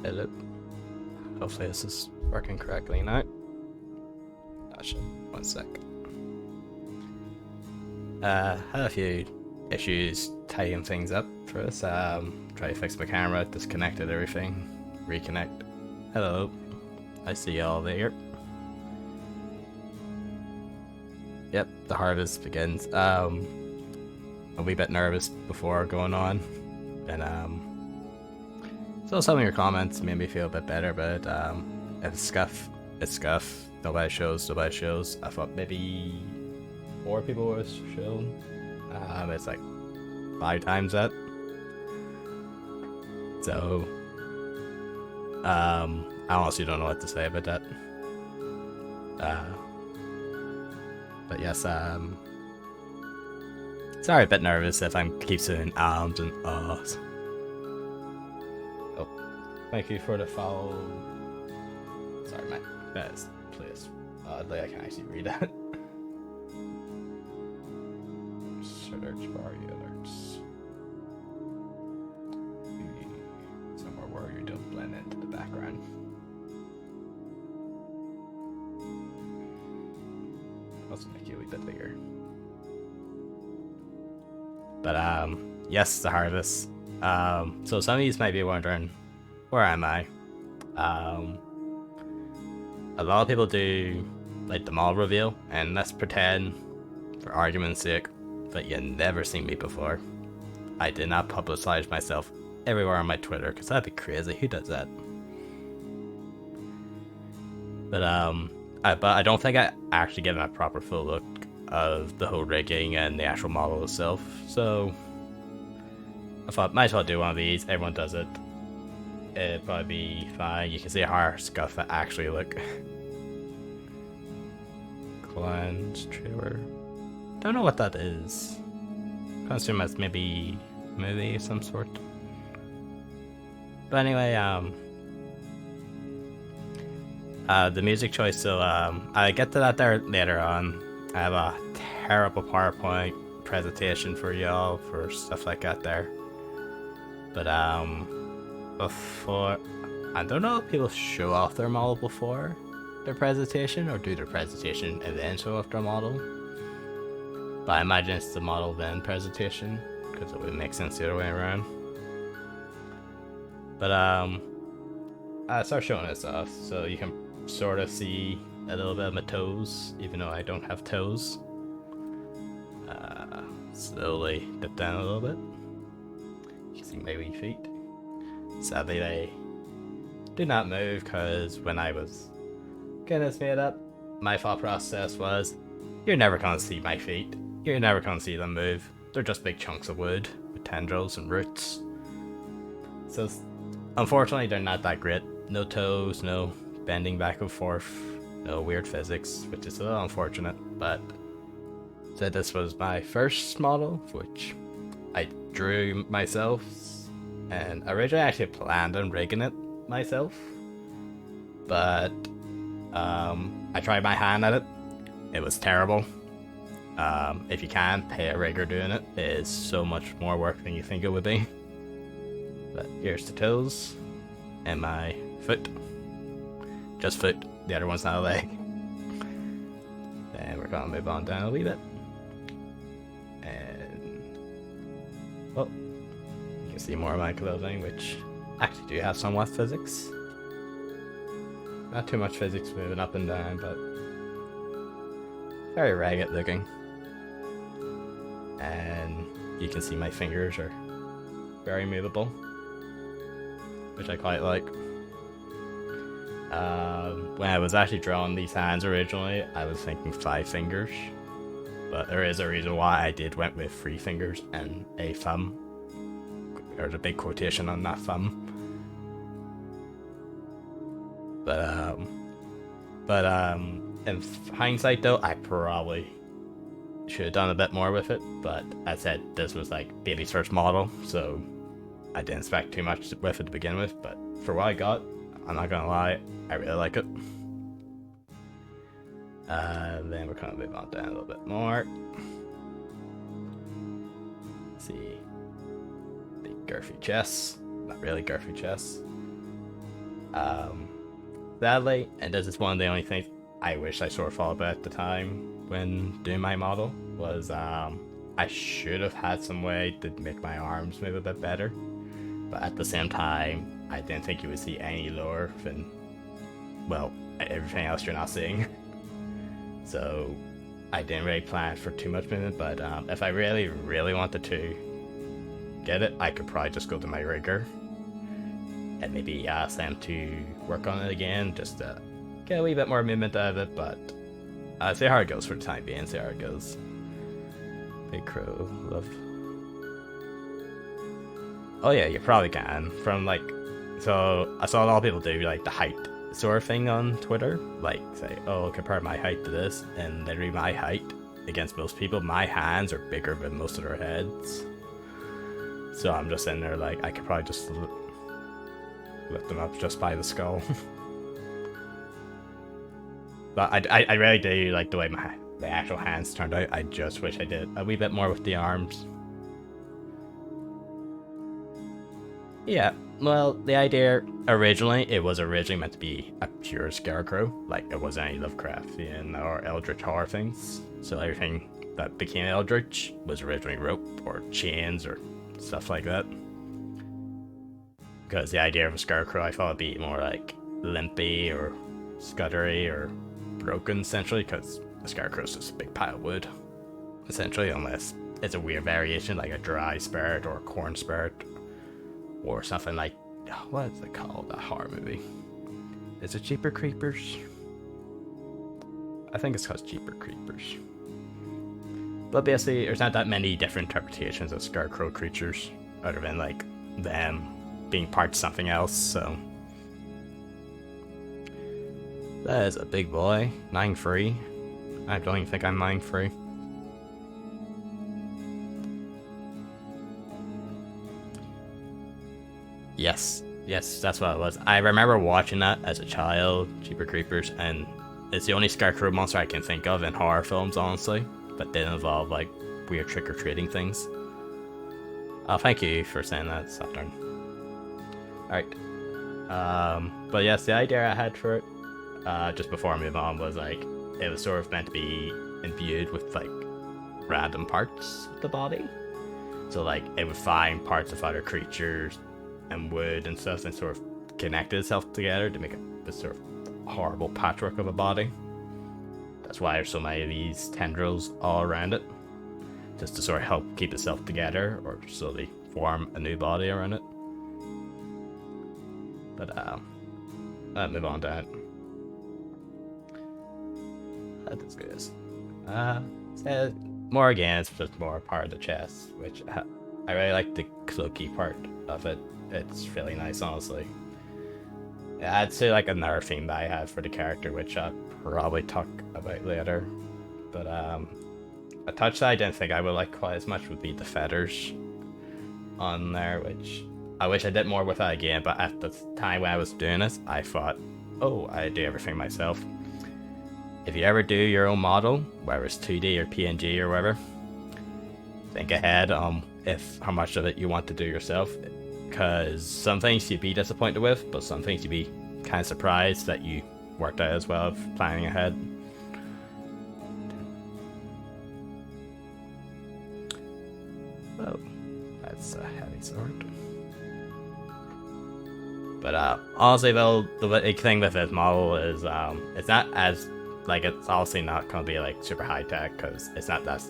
Hello. Hopefully this is working correctly now. Oh shit, one sec. Had a few issues tidying things up for us. Try to fix my camera, disconnected everything, reconnect. Hello. I see y'all there. Yep, the harvest begins. A wee bit nervous before going on. And so some of your comments made me feel a bit better, but if it's scuff, it's scuff. Nobody shows. I thought maybe 4 people were shown. It's like 5 times that. So I honestly don't know what to say about that. But yes, sorry, a bit nervous if I keep saying and ahs. Oh, thank you for the follow. Sorry, my best, please. Oddly, I can actually read that. Search bar alerts. Somewhere where you don't blend into the background. Let's make you a wee bit bigger. But yes, the harvest. So some of you might be wondering, where am I? A lot of people do like the mall reveal, and let's pretend, for argument's sake, that you never seen me before. I did not publicize myself everywhere on my Twitter, because that'd be crazy. Who does that? But I don't think I actually get a proper full look of the whole rigging and the actual model itself. So I thought might as well do one of these. Everyone does it. It'd probably be fine. You can see how scuff it actually look. Cleanse trailer. Don't know what that is. I assume it's maybe a movie of some sort. But anyway, the music choice, so I get to that there later on. I have a terrible PowerPoint presentation for y'all for stuff like that there. But before, I don't know if people show off their model before their presentation or do their presentation and then show off their model. But I imagine it's the model then presentation, because it would make sense the other way around. But I start showing this off, so you can sort of see a little bit of my toes, even though I don't have toes. Slowly dip down a little bit. You can see my wee feet. Sadly, they do not move, because when I was getting this made up, my thought process was, you're never gonna see my feet. You're never gonna see them move. They're just big chunks of wood with tendrils and roots. So unfortunately, they're not that great. No toes, no bending back and forth, no weird physics, which is a little unfortunate. But so this was my first model, which I drew myself, and originally I actually planned on rigging it myself, but I tried my hand at it. It was terrible. If you can, pay a rigger doing it. It is so much more work than you think it would be. But here's the toes and my foot. Just foot. The other one's not a leg. Then we're gonna move on down a wee bit. And well, you can see more of my clothing, which actually do have somewhat physics. Not too much physics moving up and down, but very ragged looking. And you can see my fingers are very movable, which I quite like. When I was actually drawing these hands originally, I was thinking 5 fingers, but there is a reason why I went with 3 fingers and a thumb. There's a big quotation on that thumb. But in hindsight though, I probably should have done a bit more with it, but as I said, this was like baby's first model, so I didn't expect too much with it to begin with, but for what I got, I'm not gonna lie, I really like it. Then we're gonna move on down a little bit more. Let's see, big girthy chest, not really girthy chest. Sadly, and this is one of the only things I wish I sort of thought about at the time when doing my model, was I should have had some way to make my arms move a bit better. But at the same time, I didn't think you would see any lower than, well, everything else you're not seeing. So I didn't really plan for too much movement, but if I really, really wanted to get it, I could probably just go to my rigger and maybe ask them to work on it again, just to get a wee bit more movement out of it, but see how it goes for the time being, see how it goes. Big Crow, love. Oh yeah, you probably can. From like, so I saw a lot of people do like the height sort of thing on Twitter, like say, oh, compare my height to this, and literally my height against most people, my hands are bigger than most of their heads. So I'm just in there like, I could probably just lift them up just by the skull. But I really do like the way the actual hands turned out. I just wish I did a wee bit more with the arms. Yeah, well, the idea originally, it was originally meant to be a pure Scarecrow. Like, it wasn't any Lovecraftian or Eldritch horror things. So everything that became Eldritch was originally rope or chains or stuff like that. Because the idea of a Scarecrow, I thought it'd be more like limpy or scuttery or broken, essentially, because the Scarecrow's just a big pile of wood, essentially, unless it's a weird variation like a dry spirit or a corn spirit. Or something like, what is it called, that horror movie? Is it Jeepers Creepers? I think it's called Jeepers Creepers. But basically, there's not that many different interpretations of Scarecrow creatures, other than like them being part of something else, so. That is a big boy, 9-3. I don't even think I'm 9-3. Yes, that's what it was. I remember watching that as a child, Jeepers Creepers, and it's the only Scarecrow monster I can think of in horror films, honestly, that didn't involve like weird trick-or-treating things. Oh, thank you for saying that, Saturn. Alright. But yes, the idea I had for it, just before I move on, was like, it was sort of meant to be imbued with like random parts of the body. So like, it would find parts of other creatures and wood and stuff and sort of connect itself together to make this sort of horrible patchwork of a body. That's why there's so many of these tendrils all around it, just to sort of help keep itself together or slowly form a new body around it. But I'll move on to it. That is good. So more again, it's just more part of the chest, which I really like the cloaky part of it. It's really nice, honestly. Yeah, I'd say like another theme that I have for the character, which I'll probably talk about later. But a touch that I didn't think I would like quite as much would be the feathers on there, which I wish I did more with that again, but at the time when I was doing this, I thought, oh, I do everything myself. If you ever do your own model, whether it's 2D or PNG or whatever, think ahead on how much of it you want to do yourself. Because some things you'd be disappointed with, but some things you'd be kind of surprised that you worked out as well, planning ahead. Oh, that's a heavy sword. But honestly though, the big thing with this model is it's not as, like, it's obviously not going to be like super high tech, because it's not that,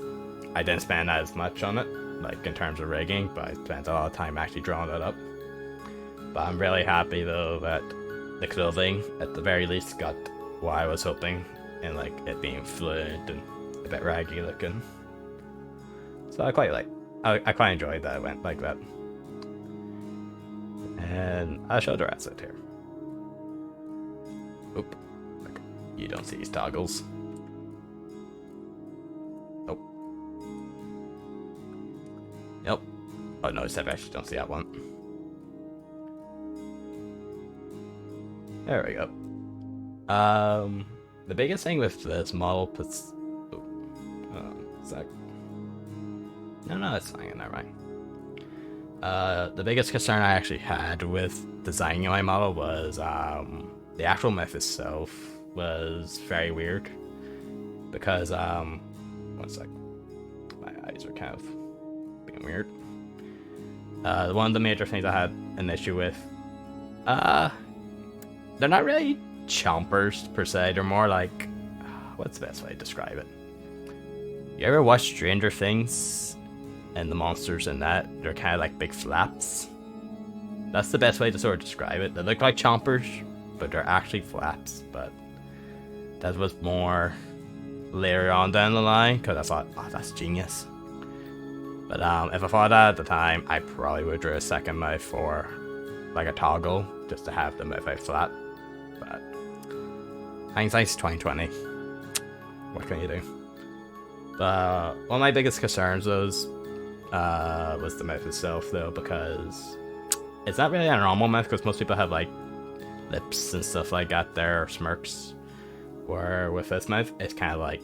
I didn't spend as much on it, like in terms of rigging, but I spent a lot of time actually drawing that up. But I'm really happy though that the clothing at the very least got what I was hoping, and like it being fluid and a bit raggy looking. So I quite enjoyed that it went like that. And I'll show the rest of it here. Oop. Okay. You don't see these toggles. Nope. Nope. Oh no, I actually don't see that one. There we go. The biggest thing with this model puts... is that... No, it's fine, never mind. The biggest concern I actually had with designing my model was the actual myth itself was very weird because one sec, my eyes are kind of being weird. One of the major things I had an issue with, they're not really chompers per se. They're more like, what's the best way to describe it? You ever watch Stranger Things and the monsters in that? They're kind of like big flaps. That's the best way to sort of describe it. They look like chompers, but they're actually flaps. But that was more later on down the line because I thought, oh, that's genius. But if I thought that at the time, I probably would draw a second mouth for like a toggle just to have the mouth out flat. But hindsight's 2020. What can you do? But one of my biggest concerns was the mouth itself, though, because it's not really a normal mouth. Because most people have like lips and stuff like that there, or smirks. Where with this mouth, it's kind of like,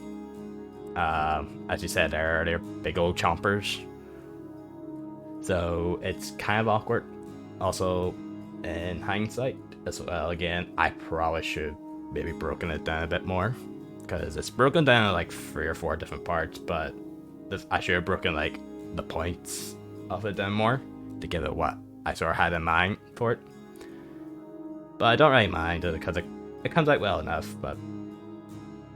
as you said, they're big old chompers. So it's kind of awkward. Also, in hindsight as well, again, I probably should maybe broken it down a bit more. Because it's broken down in like 3 or 4 different parts, but I should have broken like the points of it down more to give it what I sort of had in mind for it. But I don't really mind it because it comes out well enough, but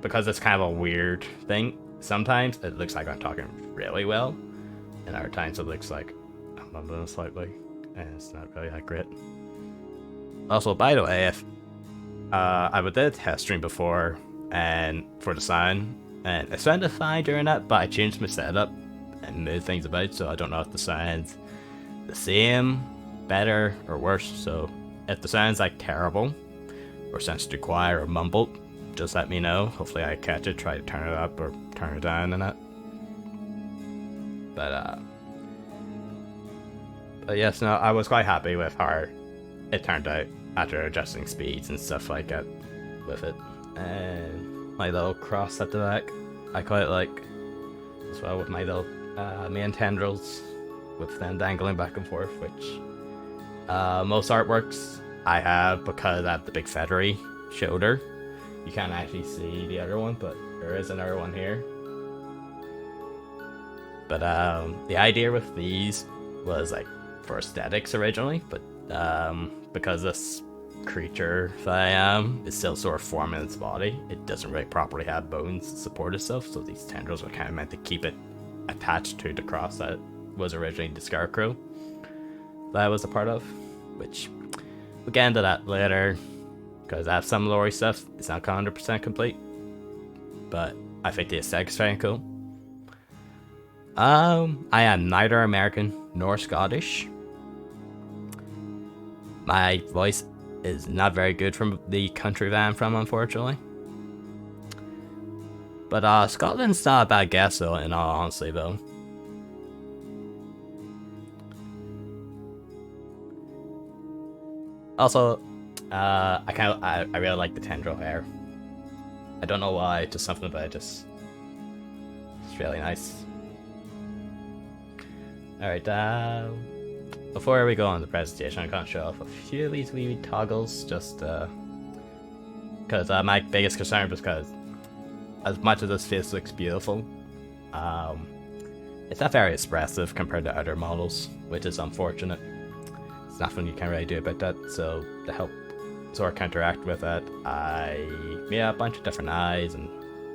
because it's kind of a weird thing, sometimes it looks like I'm talking really well, and other times it looks like I'm mumbling slightly, and it's not really that great. Also, by the way, if I did a test stream before, and for the sound, and it sounded fine during that, but I changed my setup and moved things about, so I don't know if the sound's the same, better, or worse. So if the sound's like terrible, or sounds too quiet or mumbled, just let me know. Hopefully I catch it, try to turn it up or turn it down and that. But yes, no, I was quite happy with how it turned out after adjusting speeds and stuff like that with it. And my little cross at the back, I quite like as well, with my little main tendrils with them dangling back and forth, which most artworks I have because I have the big feathery shoulder. You can't actually see the other one, but there is another one here. But the idea with these was like for aesthetics originally, but because this creature that I am is still sort of forming its body, it doesn't really properly have bones to support itself, so these tendrils were kind of meant to keep it attached to the cross that was originally the Scarecrow that I was a part of, which we'll get into that later because I have some lore stuff. It's not 100% complete, but I think the aesthetic's very cool. I am neither American nor Scottish. My voice is not very good from the country that I'm from, unfortunately. But Scotland's not a bad guess, though, in all honesty, though. Also, I really like the tendril hair. I don't know why, just something about it, it's really nice. Alright, before we go on the presentation, I'm going to show off a few of these wee toggles, just because my biggest concern was because as much as this face looks beautiful, it's not very expressive compared to other models, which is unfortunate. There's nothing you can really do about that, so to help sort of counteract with that, I made a bunch of different eyes and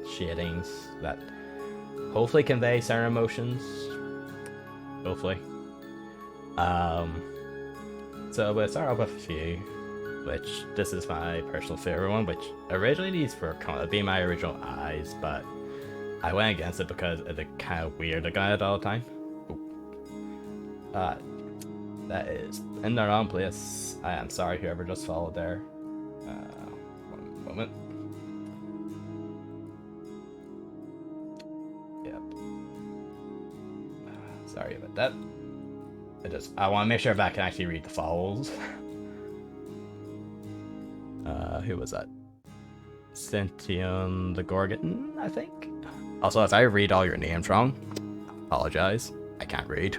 shadings that hopefully convey certain emotions. Hopefully. So we'll start off with a few, which this is my personal favorite one, which originally these were going to be my original eyes, but I went against it because it looked kind of weird looking at it all the time. That is in the wrong place. I am sorry whoever just followed there. One moment. Yep. Sorry about that. I want to make sure if I can actually read the follows. Who was that? Cynthia the Gorgon, I think. Also, if I read all your names wrong, apologize. I can't read.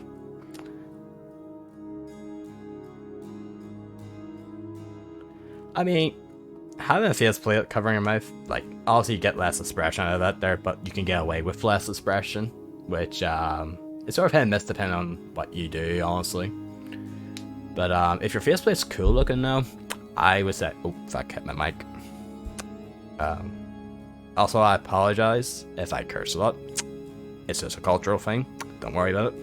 I mean, having a face plate covering your mouth, like, obviously you get less expression out of that there, but you can get away with less expression, which, it's sort of hit and miss depending on what you do, honestly. But, if your faceplate's cool looking now, I would say, oh, fuck, hit my mic. Also, I apologize if I curse a lot. It's just a cultural thing. Don't worry about it.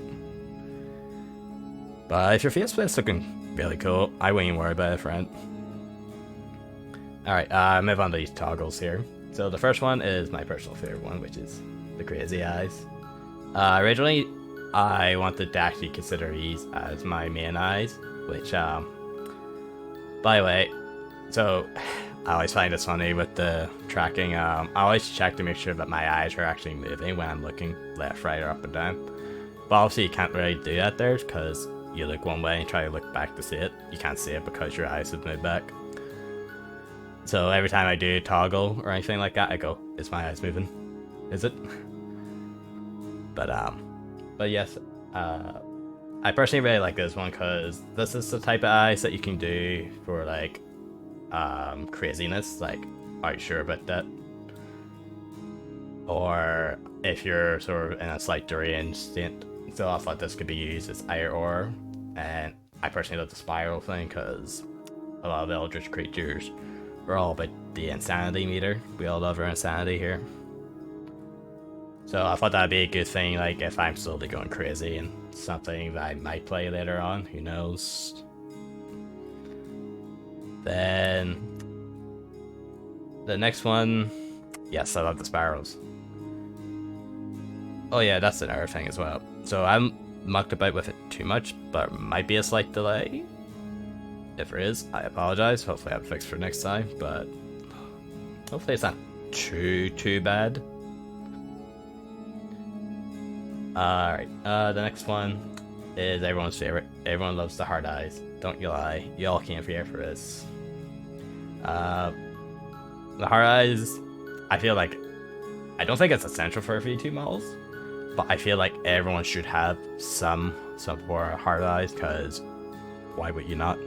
But if your faceplate's looking really cool, I wouldn't even worry about it, friend. Alright, move on to these toggles here. So the first one is my personal favorite one, which is the crazy eyes. Originally, I wanted to actually consider these as my main eyes, which, by the way, so I always find this funny with the tracking. I always check to make sure that my eyes are actually moving when I'm looking left, right, or up and down. But obviously you can't really do that there because you look one way and try to look back to see it. You can't see it because your eyes have moved back. So every time I do a toggle or anything like that, I go, is my eyes moving? Is it? But yes, I personally really like this one because this is the type of eyes that you can do for like craziness. Like, are you sure about that? Or if you're sort of in a slight deranged state. So I thought this could be used as either or. And I personally love the spiral thing because a lot of Eldritch creatures are all about the insanity meter. We all love our insanity here. So I thought that'd be a good thing, like if I'm slowly going crazy and something that I might play later on, who knows. Then the next one, yes, I love the spirals. Oh yeah, that's another thing as well. So I'm mucked about with it too much, but might be a slight delay. If there is, I apologize. Hopefully I'm fixed for next time, but hopefully it's not too bad. Alright, the next one is everyone's favorite. Everyone loves the hard eyes. Don't you lie. You all came here for this. The hard eyes, I feel like, I don't think it's essential for V2 models, but I feel like everyone should have some for hard eyes, because why would you not?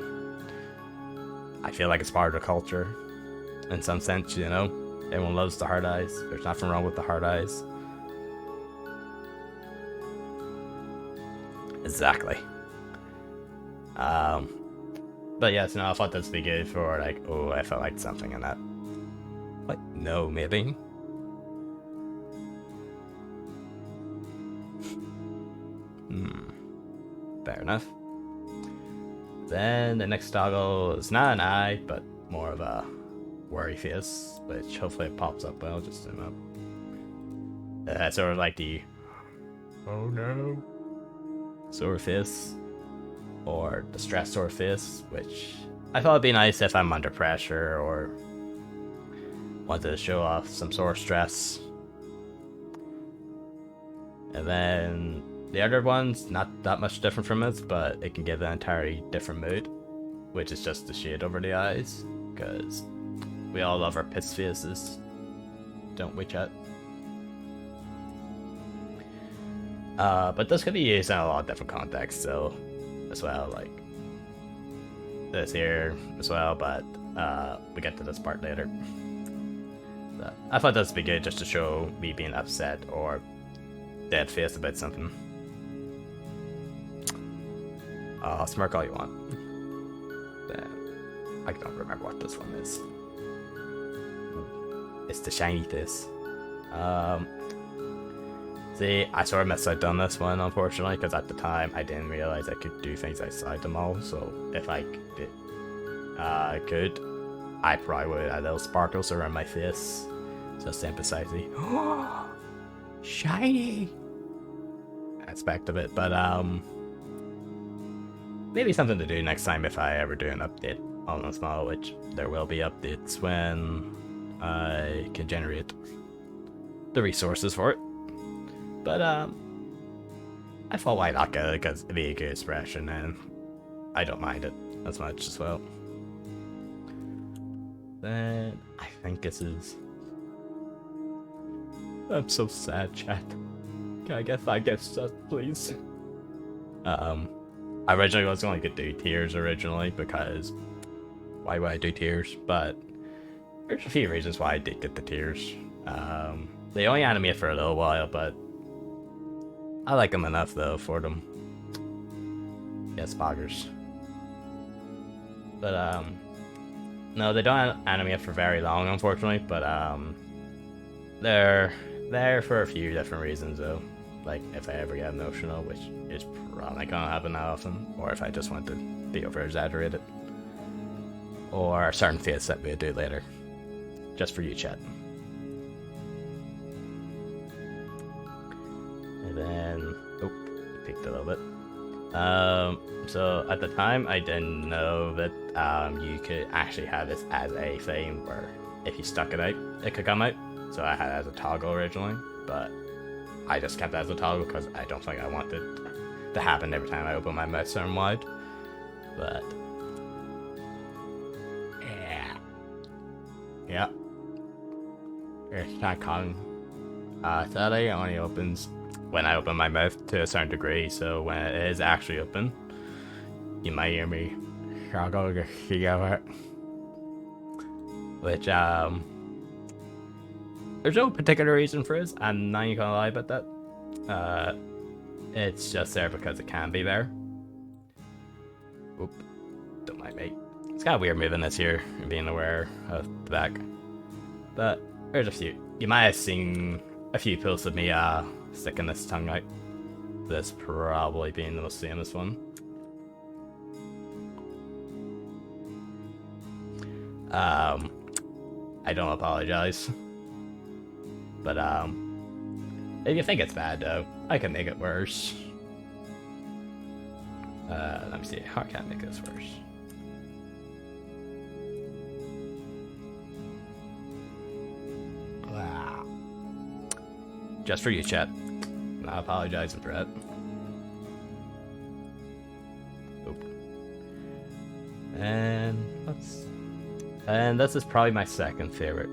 I feel like it's part of the culture, in some sense, you know? Everyone loves the hard eyes. There's nothing wrong with the hard eyes. Exactly. But yes, no, I thought this would be good for like, oh, I felt like something in that. What? No, maybe. Fair enough. Then the next toggle is not an eye, but more of a worry face, which hopefully it pops up well. Just zoom up. Sort of like the oh no sort of face, or the stress sort of face, which I thought would be nice if I'm under pressure or wanted to show off some sort of stress. And then the other one's not that much different from it, but it can give an entirely different mood, which is just the shade over the eyes, because we all love our piss faces, don't we, chat? But this could be used in a lot of different contexts, so as well, like this here as well, but we get to this part later. So I thought this would be good just to show me being upset or dead faced about something. Smirk all you want. Then I don't remember what this one is. It's the shiny face. See, I sort of missed out on this one, unfortunately, because at the time I didn't realize I could do things outside them all. So if I could, I probably would add little sparkles around my face, just to emphasize the shiny aspect of it. But maybe something to do next time if I ever do an update on this model, which there will be updates when I can generate the resources for it. But I thought why not get it, because it'd be a good expression and I don't mind it as much as well. Then I think this is, I'm so sad, chat. Can I get 5 gifts, please? I originally was only gonna do tears originally, because why why would I do tiers, but there's a few reasons why I did get the tiers. They only animate for a little while, but I like them enough though for them. Yes, spoggers. But no, they don't animate for very long, unfortunately. But they're there for a few different reasons though. Like if I ever get emotional, which is probably gonna happen that often, or if I just want to be over exaggerated, or certain fates that we'll do later, just for you, chat. And then, oh, peeked a little bit. So at the time, I didn't know that you could actually have this as a thing where if you stuck it out, it could come out. So I had it as a toggle originally, but I just kept it as a toggle because I don't think I wanted to happen every time I open my mouth certain wide. But yeah, it's not common. Sadly, it only opens when I open my mouth to a certain degree, so when it is actually open, you might hear me struggle to see over it. Which, there's no particular reason for it, I'm not even gonna lie about that. It's just there because it can be there. Oop, don't mind me. It's kind of weird moving this here and being aware of the back. But there's a few. You might have seen a few posts of me sticking this tongue out. This probably being the most famous one. I don't apologize. But if you think it's bad though, I can make it worse. Let me see, how can I make this worse? Wow. Just for you, chat. I'm not apologizing for that. Oop. And this is probably my second favorite.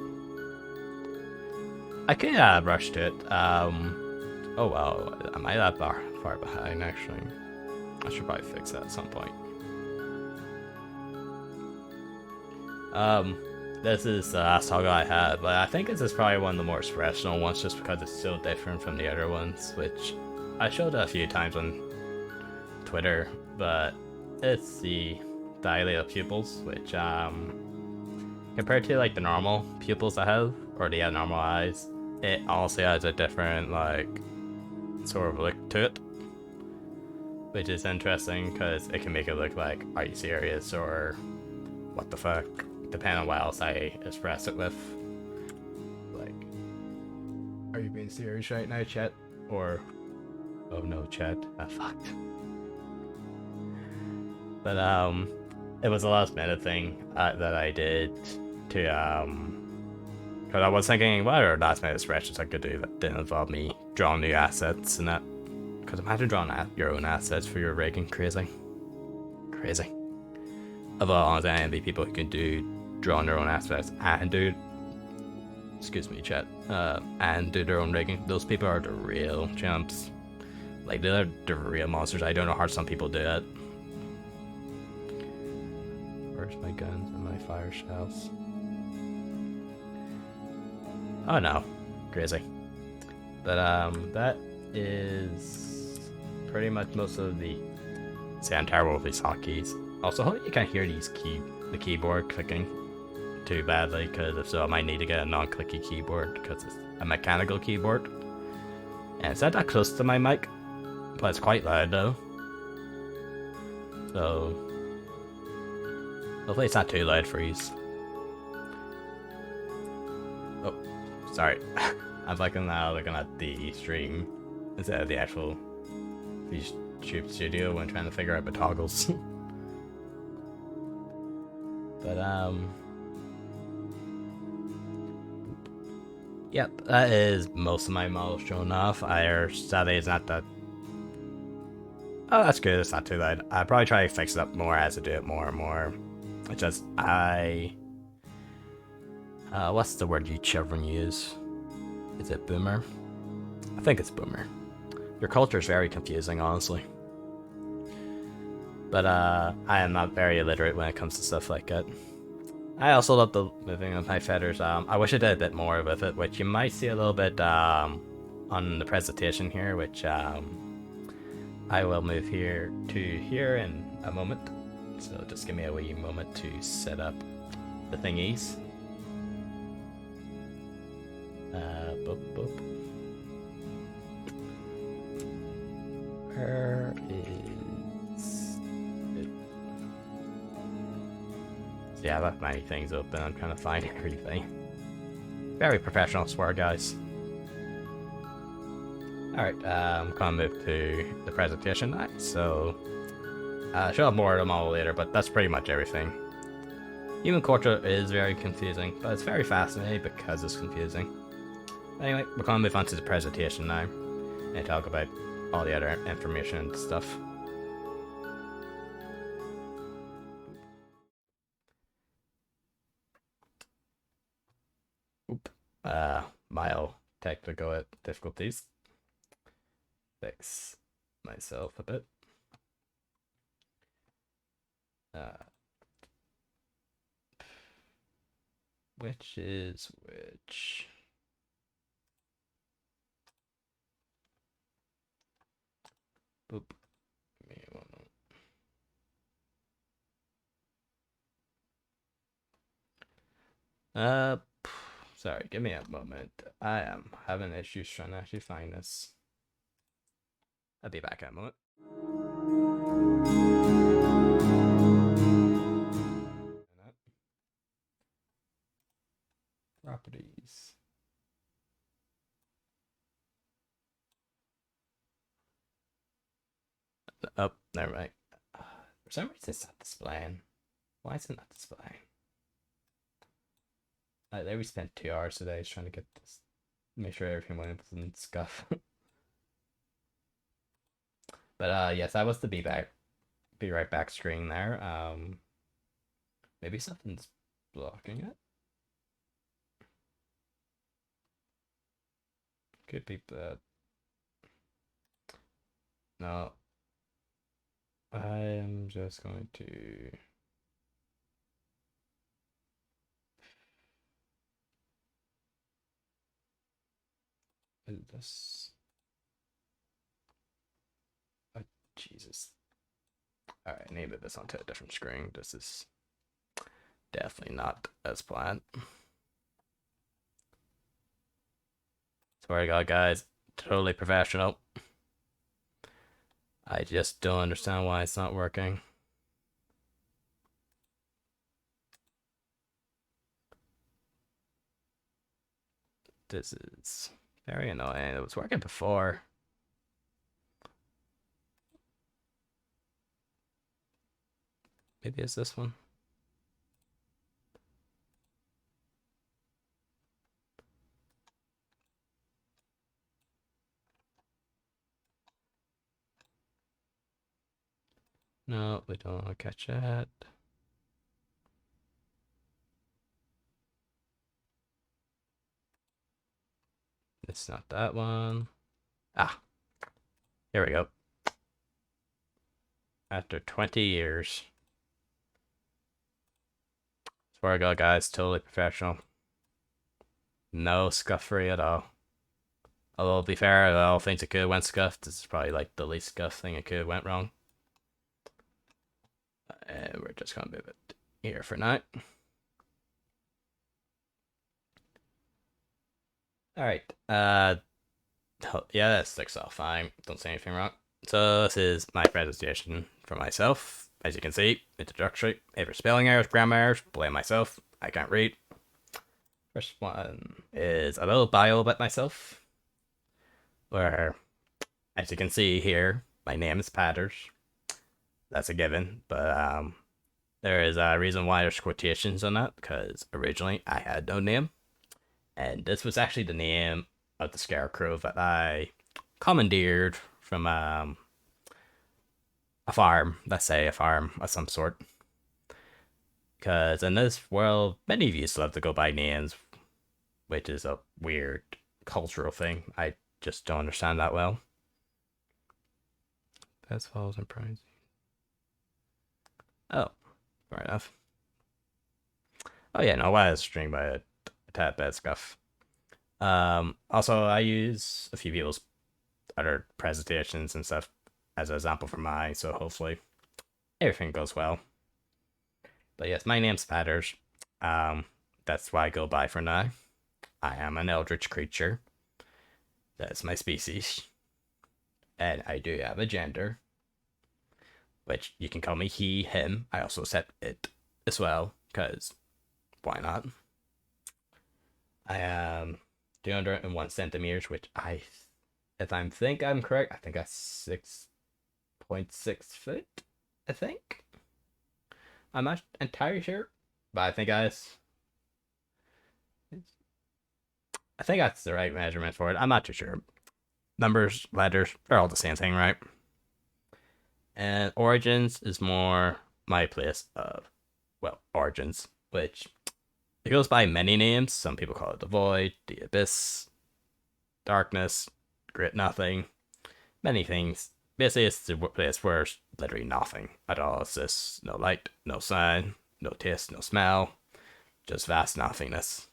I could rush to it. Oh well, am I that far behind actually? I should probably fix that at some point. This is the last toggle I had, but I think this is probably one of the more expressional ones just because it's so different from the other ones, which I showed a few times on Twitter, but it's the dilated pupils, which compared to like the normal pupils I have, or the abnormal eyes, it also has a different like sort of look to it, which is interesting because it can make it look like, are you serious, or what the fuck, depending on what else I express it with. Like, are you being serious right now, chat? Or, oh no, chat, I fucked. But it was a last minute thing that I did to because I was thinking, what are last minute expressions I could do that didn't involve me drawing new assets and that. Because imagine drawing your own assets for your rigging, crazy. Crazy. Although honestly, I envy people who can do drawing their own assets and do, excuse me, chat, and do their own rigging. Those people are the real champs. Like, they're the real monsters. I don't know how some people do it. Where's my guns and my fire shells? Oh no, crazy. But that is pretty much most of the. See, I'm terrible with these hotkeys. Also, hope you can't hear the keyboard clicking too badly, because if so, I might need to get a non-clicky keyboard because it's a mechanical keyboard. And it's not that close to my mic, but it's quite loud though. So hopefully it's not too loud for you. Oh, sorry. I'm looking at the stream instead of the actual YouTube studio when trying to figure out the toggles. But yep, that is most of my models shown off. Sadly it's not that. Oh, that's good. It's not too loud. I probably try to fix it up more as I do it more and more. It's just what's the word you children use? Is it boomer? I think it's boomer. Your culture is very confusing, honestly. But I am not very illiterate when it comes to stuff like that. I also love the moving of my feathers. I wish I did a bit more with it, which you might see a little bit on the presentation here, which I will move here to here in a moment. So just give me a wee moment to set up the thingies. Boop, boop. Where is it? Yeah, I left many things open. I'm trying to find everything. Very professional, swear, guys. Alright, I'm gonna move to the presentation now. So, she'll have more of them all later, but that's pretty much everything. Human culture is very confusing, but it's very fascinating because it's confusing. Anyway, we're gonna move on to the presentation now and talk about all the other information and stuff. Oop. Mild technical difficulties. Fix myself a bit. Which is which? Boop. Give me one moment. Sorry, give me a moment. I am having issues trying to actually find this. I'll be back in a moment. Properties. Oh, never mind. For some reason it's not displaying. Why is it not displaying? There we spent 2 hours today trying to get this, make sure everything wasn't scuff. But yes, that was the be right back screen there. Maybe something's blocking it. Could be that. No. I'm just going to do this. Oh, Jesus. Alright, I need to move this onto a different screen. This is definitely not as planned. Swear to God, guys. Totally professional. I just don't understand why it's not working. This is very annoying. It was working before. Maybe it's this one. No, we don't want to catch that. It's not that one. Ah, here we go. After 20 years. Swear to God, guys, totally professional. No scuffery at all. Although, to be fair, all things that could have went scuffed, this is probably like the least scuffed thing that could have went wrong. And we're just gonna move it here for now. Alright, yeah, that sticks off fine. Don't say anything wrong. So this is my presentation for myself. As you can see, introductory. If there's spelling errors, grammar errors, blame myself. I can't read. First one is a little bio about myself, where, as you can see here, my name is Patters. That's a given, but there is a reason why there's quotations on that, because originally I had no name, and this was actually the name of the Scarecrow that I commandeered from a farm, let's say a farm of some sort. Because in this world, many of you still have to go by names, which is a weird cultural thing. I just don't understand that well. Best falls and prize. Oh, fair enough. Oh yeah, no, I was streamed by a tad bit scuff. Also, I use a few people's other presentations and stuff as an example for mine, so hopefully everything goes well. But yes, my name's Patters. That's why I go by for now. I am an eldritch creature. That's my species. And I do have a gender, which you can call me he, him. I also set it as well, because why not? I am 201 centimeters, which if I think I'm correct, I think that's 6.6 foot, I think. I'm not entirely sure, but I think that's the right measurement for it. I'm not too sure. Numbers, letters, they're all the same thing, right? And Origins is more my place of, well, Origins, which it goes by many names. Some people call it the Void, the Abyss, Darkness, Great Nothing, many things. Basically, it's the place where it's literally nothing at all. It's just no light, no sound, no taste, no smell, just vast nothingness,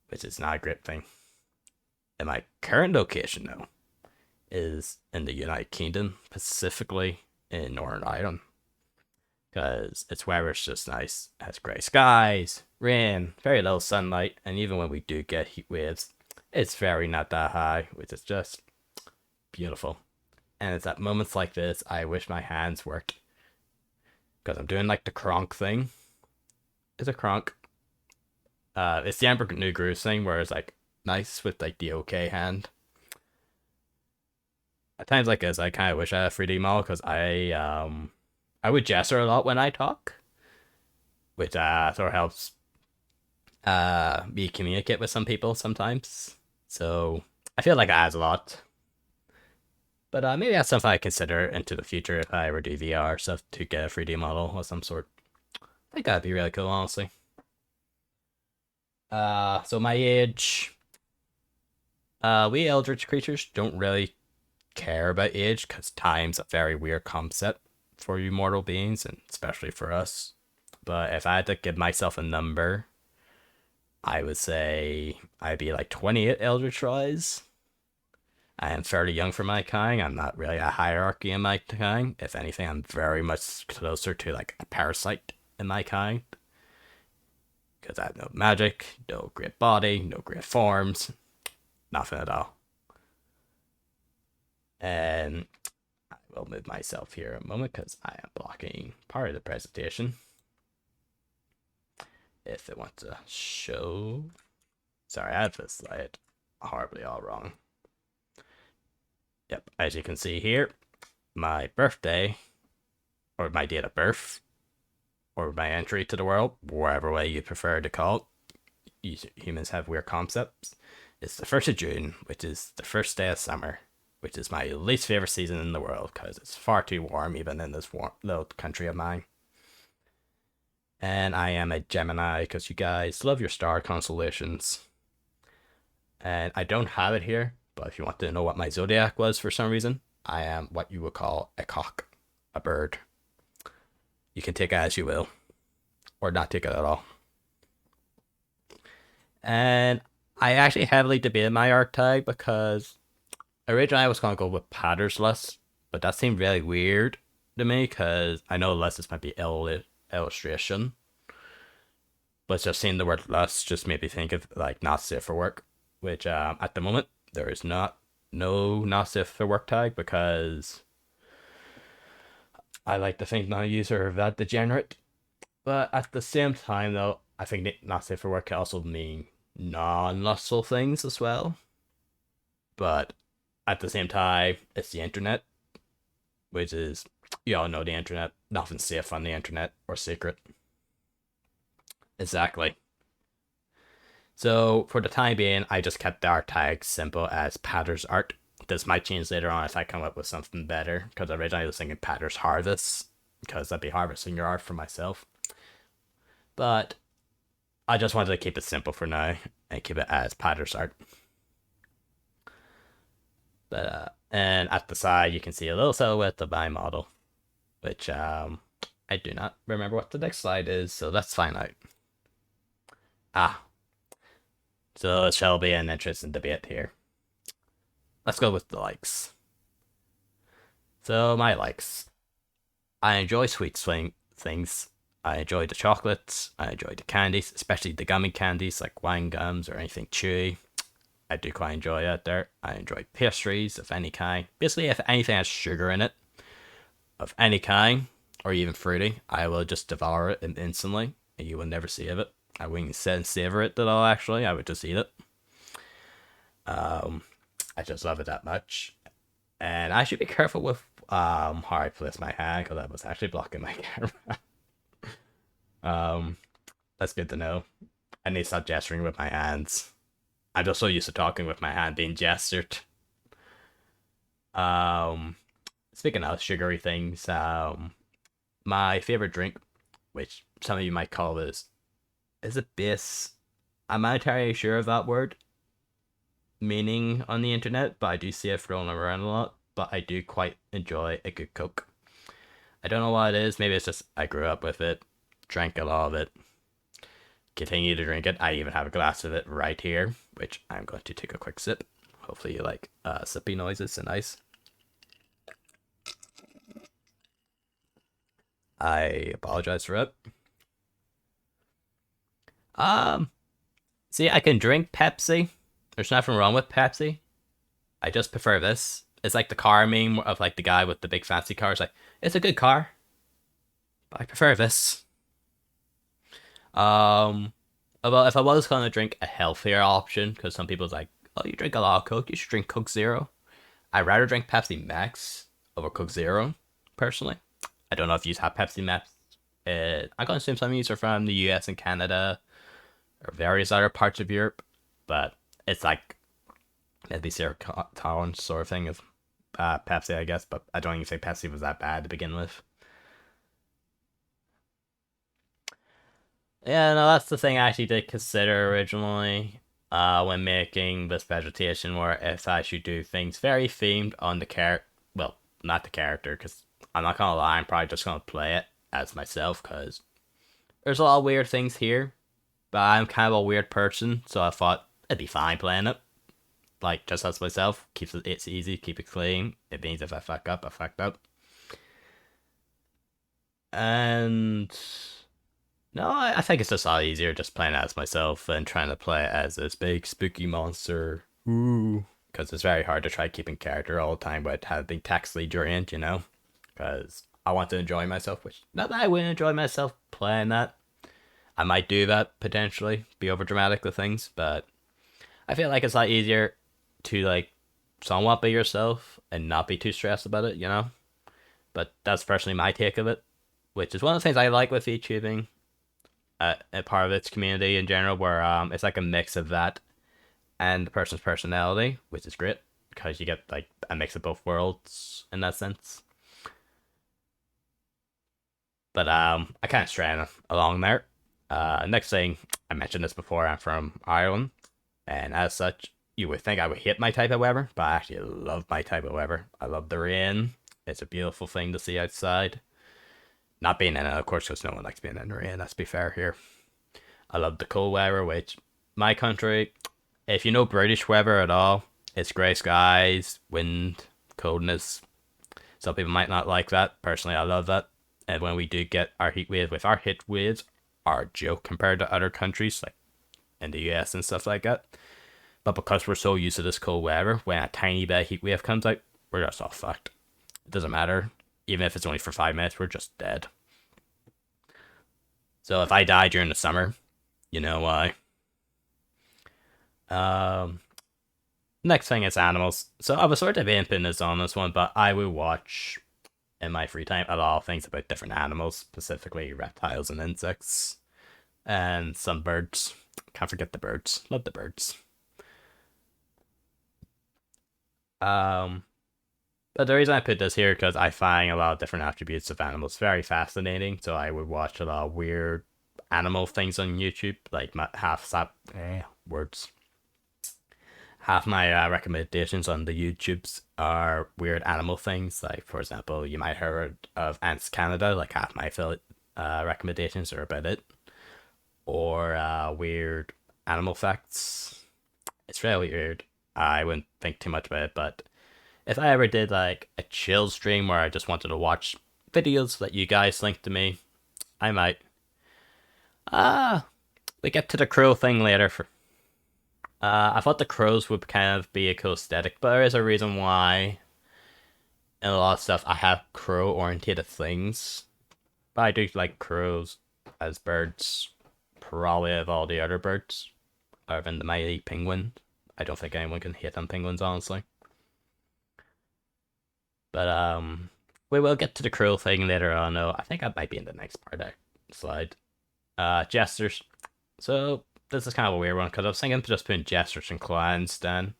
which is not a great thing. And my current location, though, is in the United Kingdom, specifically in Northern Ireland, because it's where it's just nice. It has grey skies, rain, very low sunlight, and even when we do get heat waves, it's very not that high, which is just beautiful. And it's at moments like this I wish my hands worked, because I'm doing like the cronk thing. It's a cronk. It's the Emperor New Groove thing, where it's like nice with like the OK hand. At times like this, I kind of wish I had a 3D model, because I would gesture a lot when I talk, which sort of helps me communicate with some people sometimes. So I feel like it adds a lot. But maybe that's something I consider into the future if I ever do VR stuff to get a 3D model of some sort. I think that'd be really cool, honestly. So my age. We Eldritch creatures don't really care about age, because time's a very weird concept for you mortal beings, and especially for us. But if I had to give myself a number, I would say I'd be like 28 Eldritch rise. I am fairly young for my kind. I'm not really a hierarchy in my kind. If anything, I'm very much closer to like a parasite in my kind. Because I have no magic, no great body, no great forms, nothing at all. And I will move myself here a moment, because I am blocking part of the presentation. If it wants to show. Sorry, I have this slide horribly all wrong. Yep, as you can see here, my birthday, or my date of birth, or my entry to the world, whatever way you prefer to call it. Humans have weird concepts. It's the 1st of June, which is the first day of summer, which is my least favorite season in the world, because it's far too warm even in this little country of mine. And I am a Gemini, because you guys love your star constellations. And I don't have it here, but if you want to know what my zodiac was for some reason, I am what you would call a cock, a bird. You can take it as you will, or not take it at all. And I actually heavily debated my art tag, because originally I was going to go with Patter's Lust, but that seemed really weird to me, because I know less this might be illustration, but just seeing the word lust just made me think of like not safe for work, which at the moment there is no not safe for work tag, because I like to think my user are that degenerate. But at the same time, though, I think not safe for work can also mean non-lustful things as well. But at the same time, it's the internet, which is, you all know the internet. Nothing's safe on the internet or secret. Exactly. So for the time being, I just kept the art tag simple as Patter's Art. This might change later on if I come up with something better, because originally I was thinking Patter's Harvest, because I'd be harvesting your art for myself. But I just wanted to keep it simple for now and keep it as Patter's Art. But and at the side you can see a little silhouette of my model, which I do not remember what the next slide is, so let's find out. Ah, so it shall be an interesting debate here. Let's go with the likes. So my likes. I enjoy things. I enjoy the chocolates. I enjoy the candies, especially the gummy candies like wine gums or anything chewy. I do quite enjoy it there. I enjoy pastries of any kind. Basically, if anything has sugar in it, of any kind, or even fruity, I will just devour it instantly, and you will never see of it. I wouldn't sit and savor it at all, actually. I would just eat it. Um, I just love it that much. And I should be careful with how I place my hand, because I was actually blocking my camera. um, that's good to know. I need to stop gesturing with my hands. I'm just so used to talking with my hand being gestured. Um, Speaking of sugary things, my favorite drink, which some of you might call is it base? I'm not entirely sure of that word meaning on the internet, but I do see it thrown around a lot. But I do quite enjoy a good Coke. I don't know what it is. Maybe it's just I grew up with it, drank a lot of it, continue to drink it. I even have a glass of it right here, which I'm going to take a quick sip. Hopefully you like sippy noises and ice. I apologize for it. Um, See, I can drink Pepsi. There's nothing wrong with Pepsi. I just prefer this. It's like the car meme of like the guy with the big fancy car. It's like, it's a good car, but I prefer this. Um, well, if I was gonna drink a healthier option, because some people's like, oh, you drink a lot of Coke, you should drink Coke Zero. I'd rather drink Pepsi Max over Coke Zero, personally. I don't know if you have Pepsi Max. I'm gonna assume some of you are from the US and Canada or various other parts of Europe, but it's like maybe zero tolerance sort of thing of Pepsi, I guess. But I don't even think Pepsi was that bad to begin with. Yeah, no, that's the thing I actually did consider originally when making this vegetation, where if I should do things very themed on the character, well, not the character, because I'm not gonna lie, I'm probably just gonna play it as myself, because there's a lot of weird things here, but I'm kind of a weird person, so I thought it'd be fine playing it. Like, just as myself, keeps it's easy, keep it clean. It means if I fuck up, I fucked up. And no, I think it's just a lot easier just playing as myself than trying to play as this big spooky monster. Ooh. Because it's very hard to try keeping character all the time without having textly drained, you know? Because I want to enjoy myself, which, not that I would enjoy myself playing that. I might do that potentially, be over dramatic with things, but I feel like it's a lot easier to, like, somewhat be yourself and not be too stressed about it, you know? But that's personally my take of it, which is one of the things I like with VTubing, a part of its community in general, where it's like a mix of that and the person's personality, which is great because you get like a mix of both worlds in that sense. But I kind of strayed along there. Next thing, I mentioned this before. I'm from Ireland, and as such, you would think I would hate my type of weather, but I actually love my type of weather. I love the rain. It's a beautiful thing to see outside. Not being in it, of course, because no one likes being in the rain. Let's be fair here. I love the cold weather, which my country, if you know British weather at all, it's grey skies, wind, coldness. Some people might not like that. Personally, I love that. And when we do get our heat waves, with our heat waves, are a joke compared to other countries like in the US and stuff like that. But because we're so used to this cold weather, when a tiny bit of heat wave comes out, we're just all fucked. It doesn't matter. Even if it's only for 5 minutes, we're just dead. So if I die during the summer, you know why. Um, Next thing is animals. So I was sort of imping this on this one, but I will watch in my free time a lot of things about different animals, specifically reptiles and insects, and some birds. Can't forget the birds. Love the birds. Um, but the reason I put this here because I find a lot of different attributes of animals very fascinating. So I would watch a lot of weird animal things on YouTube, like my half sap words. Half my recommendations on the YouTubes are weird animal things. Like, for example, you might have heard of Ants Canada. Like, half my affiliate recommendations are about it. or weird animal facts. It's really weird. I wouldn't think too much about it, but if I ever did like a chill stream where I just wanted to watch videos that you guys linked to me, I might. Ah, we get to the crow thing later. I thought the crows would kind of be a cool aesthetic, but there is a reason why in a lot of stuff I have crow oriented things. But I do like crows as birds, probably of all the other birds, other than the mighty penguin. I don't think anyone can hate on penguins, honestly. But we will get to the crow thing later on. Though I think that might be in the next part of that slide. Jesters. So this is kind of a weird one because I was thinking just putting jesters and clans then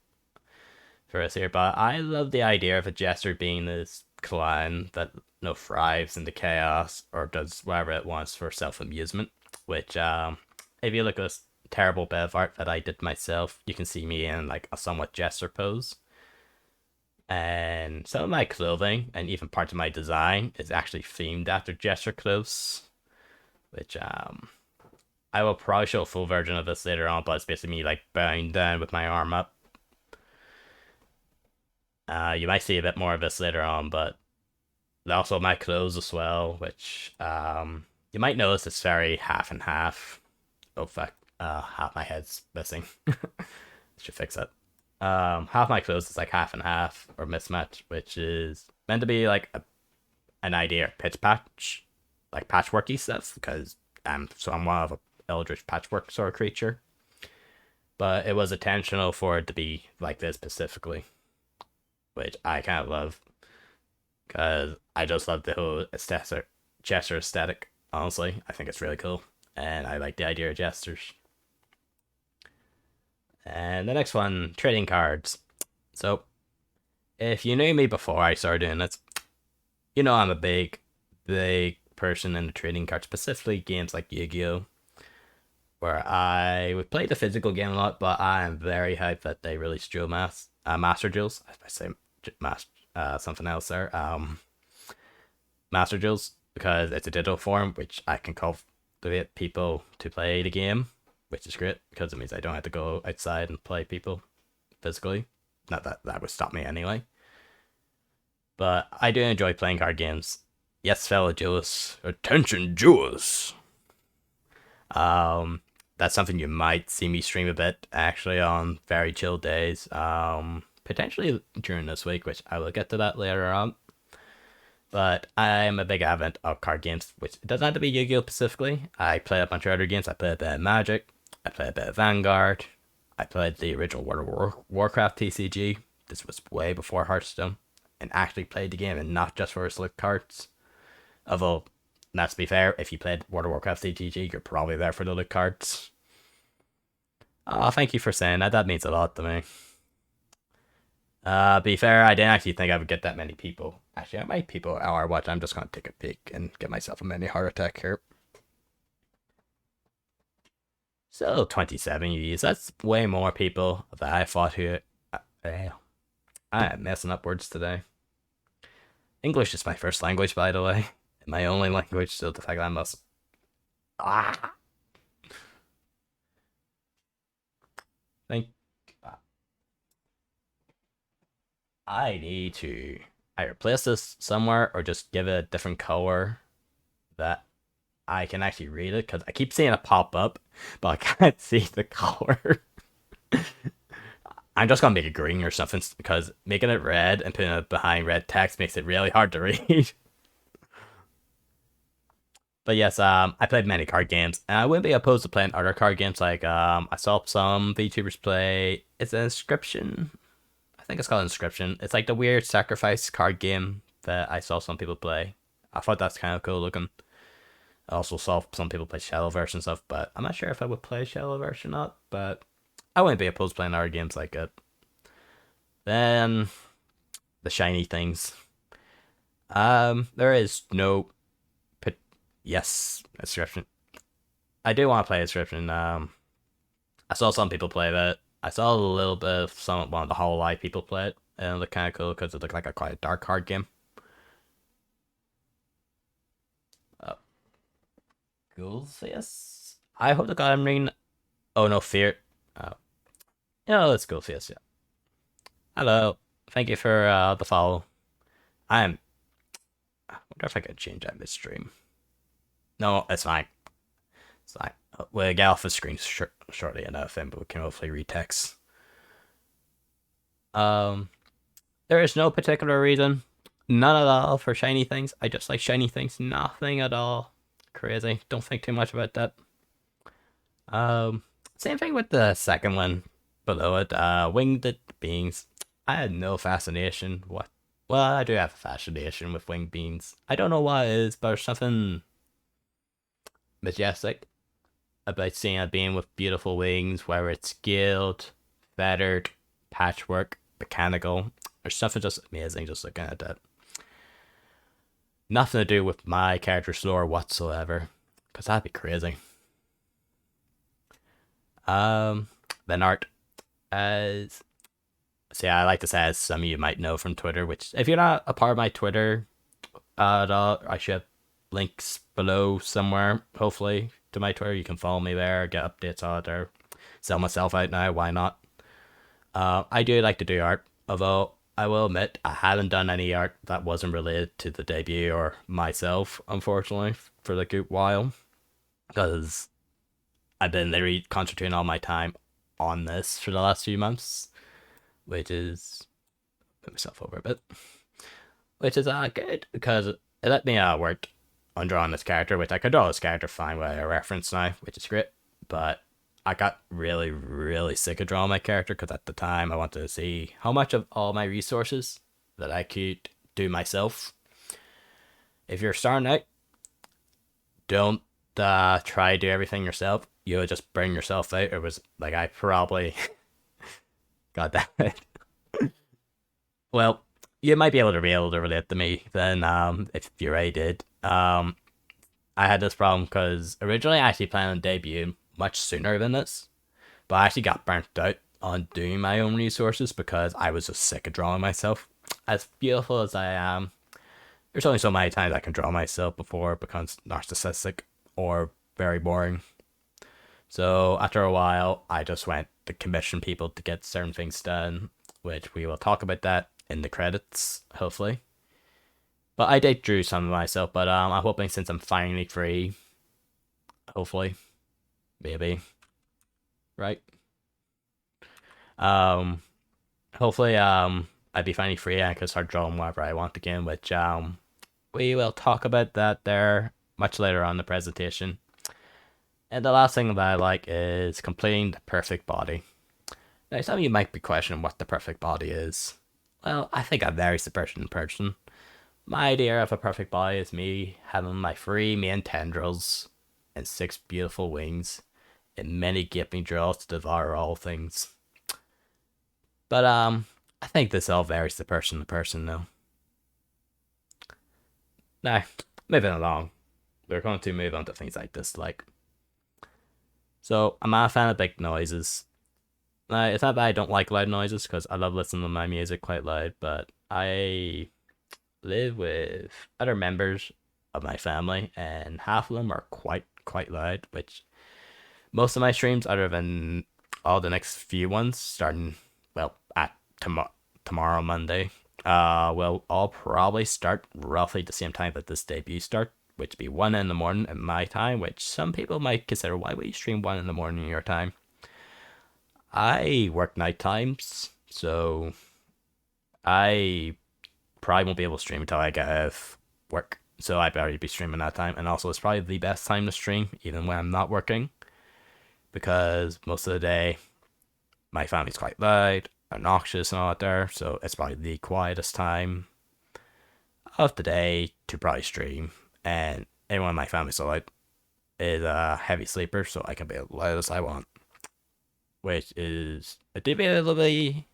for us here, but I love the idea of a jester being this clan that thrives in the chaos or does whatever it wants for self amusement. Which if you look at this terrible bit of art that I did myself, you can see me in like a somewhat jester pose. And some of my clothing and even parts of my design is actually themed after jester clothes, which I will probably show a full version of this later on, but it's basically me like bowing down with my arm up. You might see a bit more of this later on, but also my clothes as well, which you might notice it's very half and half. Oh fuck, half my head's missing. Should fix it. Half my clothes is like half and half or mismatch, which is meant to be like an idea of pitch patch, like patchworky stuff, because I'm somewhat of a Eldritch patchwork sort of creature. But it was intentional for it to be like this specifically, which I kind of love, because I just love the whole aesthetic, gesture aesthetic. Honestly, I think it's really cool, and I like the idea of gestures. And the next one, trading cards. So, if you knew me before I started doing this, you know I'm a big person in the trading card, specifically games like Yu-Gi-Oh, where I would play the physical game a lot, but I am very hyped that they released Master Duels. I say something else there. Master Duels, because it's a digital form, which I can cultivate people to play the game, which is great because it means I don't have to go outside and play people physically. Not that that would stop me anyway. But I do enjoy playing card games. Yes, fellow Jewels. Attention, Jewels! That's something you might see me stream a bit, actually, on very chill days. Potentially during this week, which I will get to that later on. But I'm a big advocate of card games, which doesn't have to be Yu-Gi-Oh! Specifically. I play a bunch of other games. I play a bit of Magic. I play a bit of Vanguard. I played the original World of Warcraft TCG. This was way before Hearthstone. And actually played the game and not just for its loot cards. Although, let's be fair, if you played World of Warcraft TCG, you're probably there for the loot cards. Oh, thank you for saying that. That means a lot to me. Be fair, I didn't actually think I would get that many people. Actually, how many people are watching? I'm just gonna take a peek and get myself a mini heart attack here. So 27 views. That's way more people that I thought who. I am messing up words today. English is my first language, by the way. My only language, so the fact that I must. Ah. Think. I need to either place this somewhere or just give it a different color that I can actually read it, because I keep seeing it pop up, but I can't see the color. I'm just gonna make it green or something, because making it red and putting it behind red text makes it really hard to read. But yes, I played many card games, and I wouldn't be opposed to playing other card games. Like I saw some VTubers play. It's an Inscription. I think it's called Inscription. It's like the weird sacrifice card game that I saw some people play. I thought that's kind of cool looking. I also saw some people play Shadowverse and stuff, but I'm not sure if I would play Shadowverse or not. But I wouldn't be opposed to playing other games like it. Then the shiny things. There is no. Yes, Inscription. I do want to play Inscription. I saw some people play that. I saw a little bit of one of the Hollow Light people play it, and it looked kind of cool because it looked like quite a dark card game. Ghouls, yes. I hope the gathering. Oh no, fear. Oh, yeah, let's go first. Yeah. Hello. Thank you for the follow. I wonder if I could change that midstream. No, it's fine. It's fine. We'll get off the screen shortly enough, and we can hopefully retext. Um, there is no particular reason. None at all for shiny things. I just like shiny things. Nothing at all crazy. Don't think too much about that. Um, Same thing with the second one below it. Winged beings. I had no fascination. What? Well, I do have a fascination with winged beings. I don't know what it is, but there's something majestic about seeing a being with beautiful wings, whether it's scaled, feathered, patchwork, mechanical. There's something just amazing just looking at that. Nothing to do with my character's lore whatsoever, because that'd be crazy. Then art. As see, I like to say, as some of you might know from Twitter, which if you're not a part of my Twitter at all, I should have links below somewhere, hopefully, to my Twitter. You can follow me there, get updates on it there. Sell myself out now, why not? I do like to do art, although I will admit I haven't done any art that wasn't related to the debut or myself, unfortunately, for like a good while. Because I've been literally concentrating all my time on this for the last few months, which is put myself over a bit, which is good because it let me work on drawing this character, which I could draw this character fine with a reference now, which is great. But I got really, really sick of drawing my character because at the time I wanted to see how much of all my resources that I could do myself. If you're starting out, don't try to do everything yourself. You'll just burn yourself out. It was like I probably got that. Well, you might be able to relate to me then if you already did. I had this problem because originally I actually planned on debuting much sooner than this, but I actually got burnt out on doing my own resources because I was just sick of drawing myself. As beautiful as I am, there's only so many times I can draw myself before it becomes narcissistic or very boring. So after a while, I just went to commission people to get certain things done, which we will talk about that in the credits, hopefully. But I did drew some of myself, but I'm hoping since I'm finally free, hopefully, maybe, right? Um, Hopefully, I'd be finally free and I can start drawing whatever I want again, which we will talk about that there much later on in the presentation. And the last thing that I like is completing the perfect body. Now, some of you might be questioning what the perfect body is. Well, I think that varies to person to person. My idea of a perfect body is me having my 3 main tendrils and 6 beautiful wings and many gaping jaws to devour all things. But I think this all varies to person though. Now, moving along, we're going to move on to things I dislike. So, I'm not a fan of big noises. Now, it's not that I don't like loud noises, because I love listening to my music quite loud, but I live with other members of my family, and half of them are quite loud, which most of my streams, other than all the next few ones, starting, well, at tomorrow, Monday, will all probably start roughly the same time that this debut start, which would be 1 in the morning at my time, which some people might consider, why would you stream 1 in the morning your time? I work night times, so I probably won't be able to stream until I get out of work. So I better be streaming that time. And also, it's probably the best time to stream, even when I'm not working, because most of the day, my family's quite loud, obnoxious, and all that there. So it's probably the quietest time of the day to probably stream. And anyone in my family so loud is a heavy sleeper, so I can be as loud as I want, which is debatably,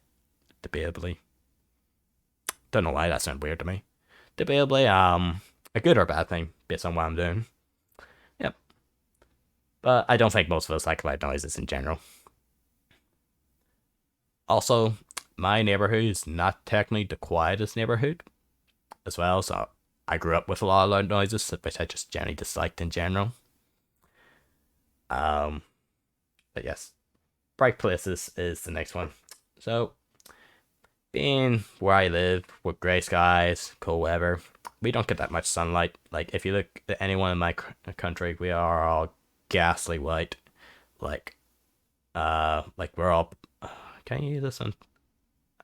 don't know why that sounded weird to me. Debatably, a good or bad thing based on what I'm doing. Yep. But I don't think most of us like loud noises in general. Also, my neighborhood is not technically the quietest neighborhood as well, so I grew up with a lot of loud noises, which I just generally disliked in general. But yes, bright places is the next one. So, being where I live with grey skies, cold weather, we don't get that much sunlight. Like, if you look at anyone in my country, we are all ghastly white. Like we're all. Can you use this one?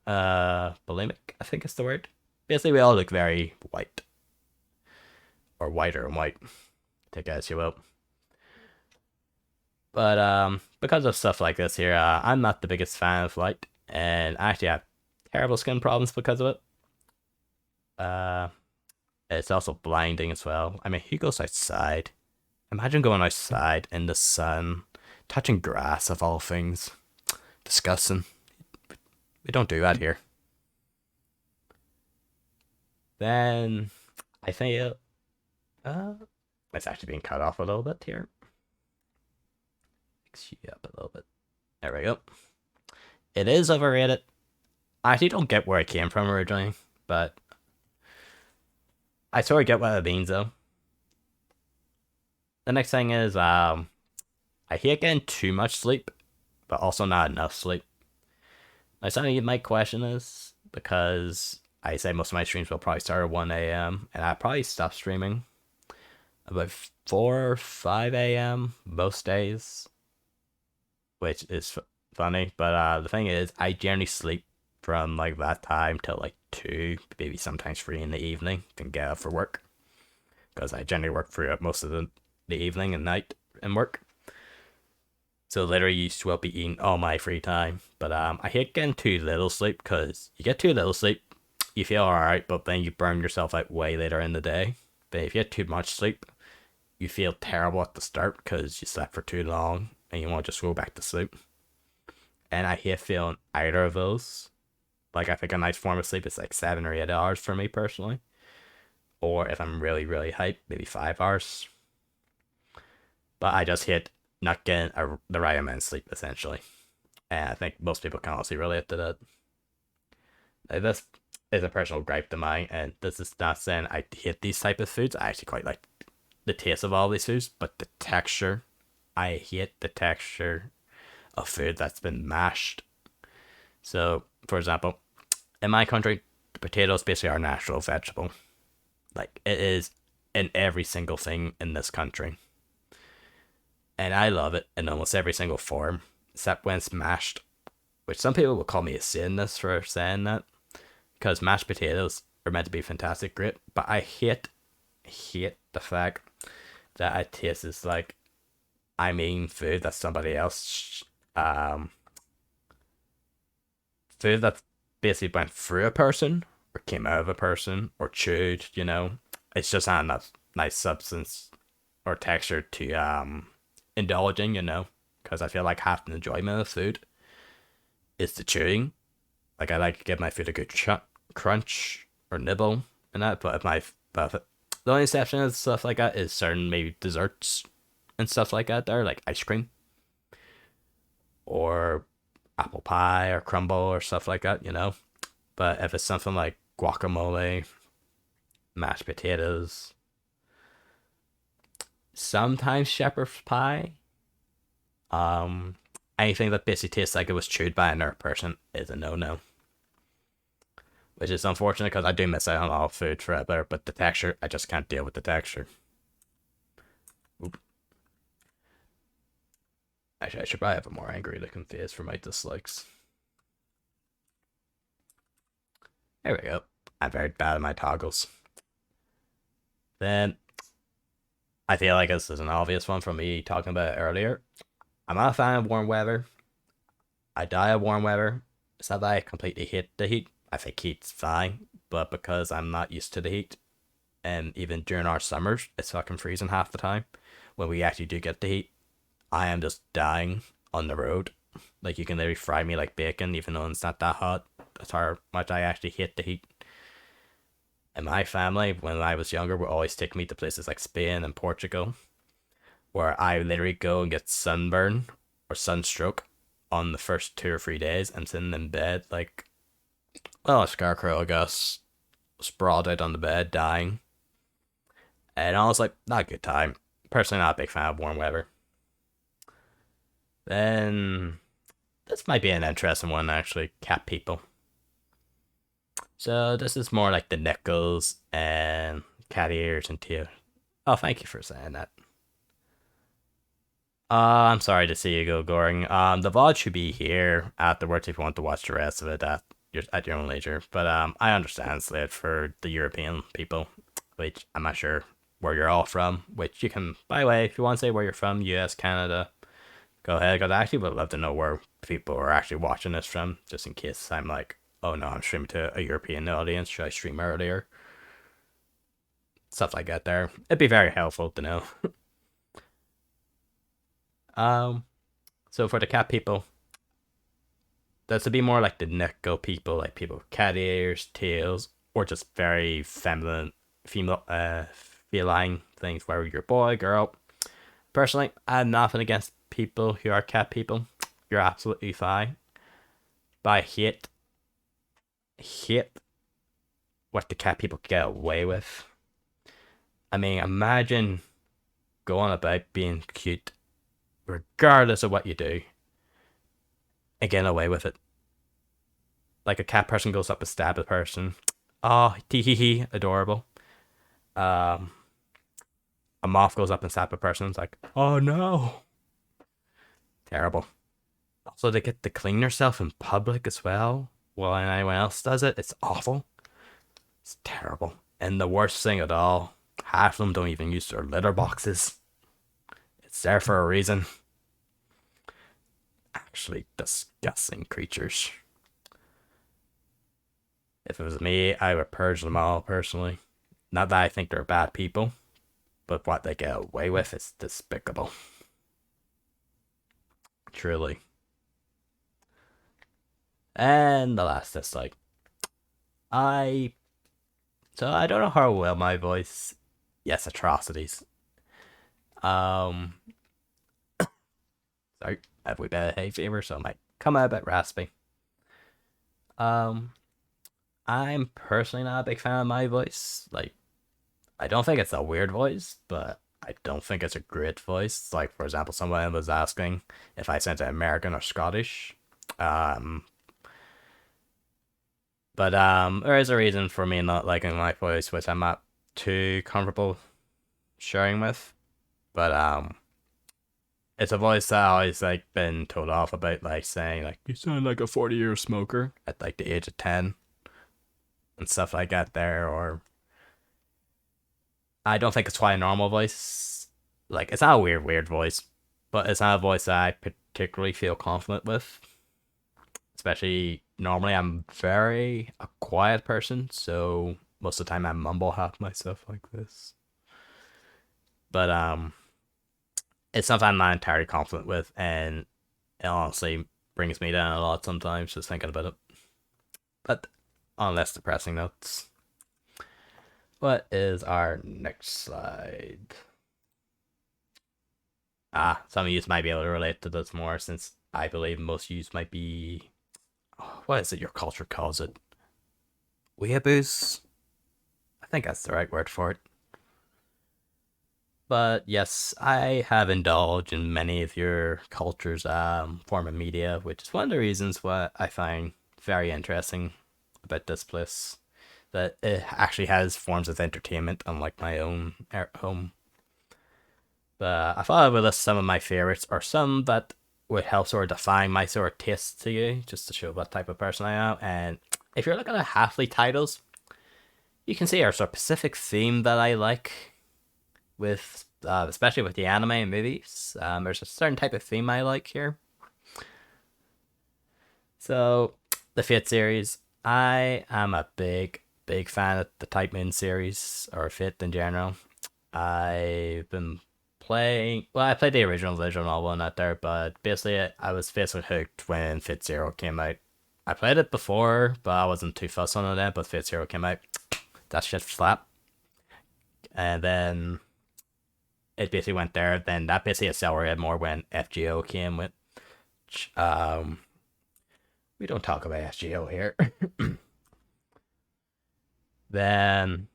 Bulimic, I think is the word. Basically, we all look very white, or whiter and white, take it as you will. But because of stuff like this here, I'm not the biggest fan of light, and I actually have terrible skin problems because of it. Uh, it's also blinding as well. I mean, who goes outside? Imagine going outside in the sun, touching grass of all things. Disgusting. We don't do that here. Then I think it's actually being cut off a little bit here. Mix you up a little bit. There we go. It is overrated. I actually don't get where it came from originally, but I sort of get what it means though. The next thing is I hate getting too much sleep, but also not enough sleep. Now something you might question is because I say most of my streams will probably start at 1 a.m. and I probably stop streaming about 4 or 5 a.m. most days, which is funny. But the thing is, I generally sleep from like that time till like 2, maybe sometimes 3 in the evening. Can get up for work because I generally work throughout most of the evening and night and work. So literally, you will be eating all my free time. But I hate getting too little sleep because you get too little sleep, you feel alright, but then you burn yourself out way later in the day. But if you get too much sleep, you feel terrible at the start because you slept for too long and you want to just go back to sleep. And I hate feeling either of those. Like, I think a nice form of sleep is like 7 or 8 hours for me personally. Or if I'm really, really hyped, maybe 5 hours. But I just hate not getting the right amount of sleep, essentially. And I think most people can honestly relate to that. Like, this is a personal gripe to mine, and this is not saying I hate these type of foods. I actually quite like the taste of all these foods, but the texture, I hate the texture of food that's been mashed. So, for example, in my country, the potatoes basically are a natural vegetable. Like, it is in every single thing in this country. And I love it in almost every single form, except when it's mashed, which some people will call me a Satanist for saying that, because mashed potatoes are meant to be fantastic, great, but I hate the fact that it tastes like I'm eating food that somebody else, food that's basically went through a person, or came out of a person, or chewed, you know? It's just not enough nice substance or texture to indulging, you know, because I feel like half the enjoyment of food is the chewing. Like, I like to give my food a good crunch or nibble and that, but the only exception is stuff like that is certain maybe desserts and stuff like that there, like ice cream or apple pie or crumble or stuff like that, you know. But if it's something like guacamole, mashed potatoes, sometimes shepherd's pie, Um, anything that basically tastes like it was chewed by another person is a no-no. Which is unfortunate because I do miss out on all food forever, but the texture, I just can't deal with the texture. Oop. Actually, I should probably have a more angry looking face for my dislikes. There we go. I'm very bad at my toggles. Then, I feel like this is an obvious one from me talking about it earlier. I'm not a fan of warm weather. I die of warm weather. It's not that I completely hate the heat. I think heat's fine, but because I'm not used to the heat, and even during our summers, it's fucking freezing half the time. When we actually do get the heat, I am just dying on the road. Like, you can literally fry me like bacon, even though it's not that hot. That's how much I actually hate the heat. And my family, when I was younger, would always take me to places like Spain and Portugal, where I literally go and get sunburn or sunstroke on the first 2 or 3 days. I'm sitting in bed like, well, a scarecrow, I guess, sprawled out on the bed, dying. And I was like, not a good time. Personally, not a big fan of warm weather. Then this might be an interesting one actually. Cat people. So this is more like the nickels and cat ears and tail. Oh, thank you for saying that. I'm sorry to see you go, Goring. The VOD should be here afterwards if you want to watch the rest of it at your own leisure. But I understand it's late for the European people, which I'm not sure where you're all from. Which you can, by the way, if you want to say where you're from, US, Canada, go ahead. Because I actually would love to know where people are actually watching this from, just in case I'm like, oh no, I'm streaming to a European audience. Should I stream earlier? Stuff like that. There, it'd be very helpful to know. um, so for the cat people, that's to be more like the Neko people, like people with cat ears, tails, or just very feminine, female, feline things, whether you're boy, girl. Personally, I'm nothing against people who are cat people. You're absolutely fine. But I hate what the cat people get away with. I mean, imagine going about being cute, regardless of what you do, and getting away with it. Like a cat person goes up and stabs a person. Oh, tee hee hee, adorable. Um, a moth goes up and stabs a person. It's like, oh no, terrible. Also, they get to clean yourself in public as well. While anyone else does it, it's awful. It's terrible. And the worst thing at all, half of them don't even use their litter boxes. It's there for a reason. Actually, disgusting creatures. If it was me, I would purge them all personally. Not that I think they're bad people, but what they get away with is despicable. Truly. And the last dislike. I So I don't know how well my voice. Yes, atrocities. Um, sorry, have we been a hay fever, so it might come out a bit raspy. Um, I'm personally not a big fan of my voice. Like, I don't think it's a weird voice, but I don't think it's a great voice. Like, for example, someone was asking if I sounded American or Scottish. Um, but there is a reason for me not liking my voice, which I'm not too comfortable sharing with. But it's a voice that I always like been told off about, like saying like you sound like a 40-year smoker at like the age of 10 and stuff like that. There, or I don't think it's quite a normal voice. Like it's not a weird voice, but it's not a voice that I particularly feel confident with. Especially normally, I'm very a quiet person, so most of the time I mumble half my stuff like this. But it's something I'm not entirely confident with, and it honestly brings me down a lot sometimes just thinking about it. But on less depressing notes, what is our next slide? Some of you might be able to relate to this more since I believe most of you might be. What is it your culture calls it? Weeaboos? I think that's the right word for it. But yes, I have indulged in many of your culture's form of media, which is one of the reasons what I find very interesting about this place. That it actually has forms of entertainment, unlike my own at home. But I thought I would list some of my favorites, or some that would help sort of define my sort of tastes to you, just to show what type of person I am. And if you're looking at halfly titles, you can see our sort of specific theme that I like with especially with the anime and movies. There's a certain type of theme I like here. So the Fate series, I am a big fan of the Type Moon series or Fate in general. I've been playing. Well, I played the original visual novel and that there, but basically I was basically hooked when Fate Zero came out. I played it before, but I wasn't too fussed on it then. But Fate Zero came out, that shit slap, and then it basically went there. Then that basically accelerated more when FGO came with. We don't talk about FGO here. Then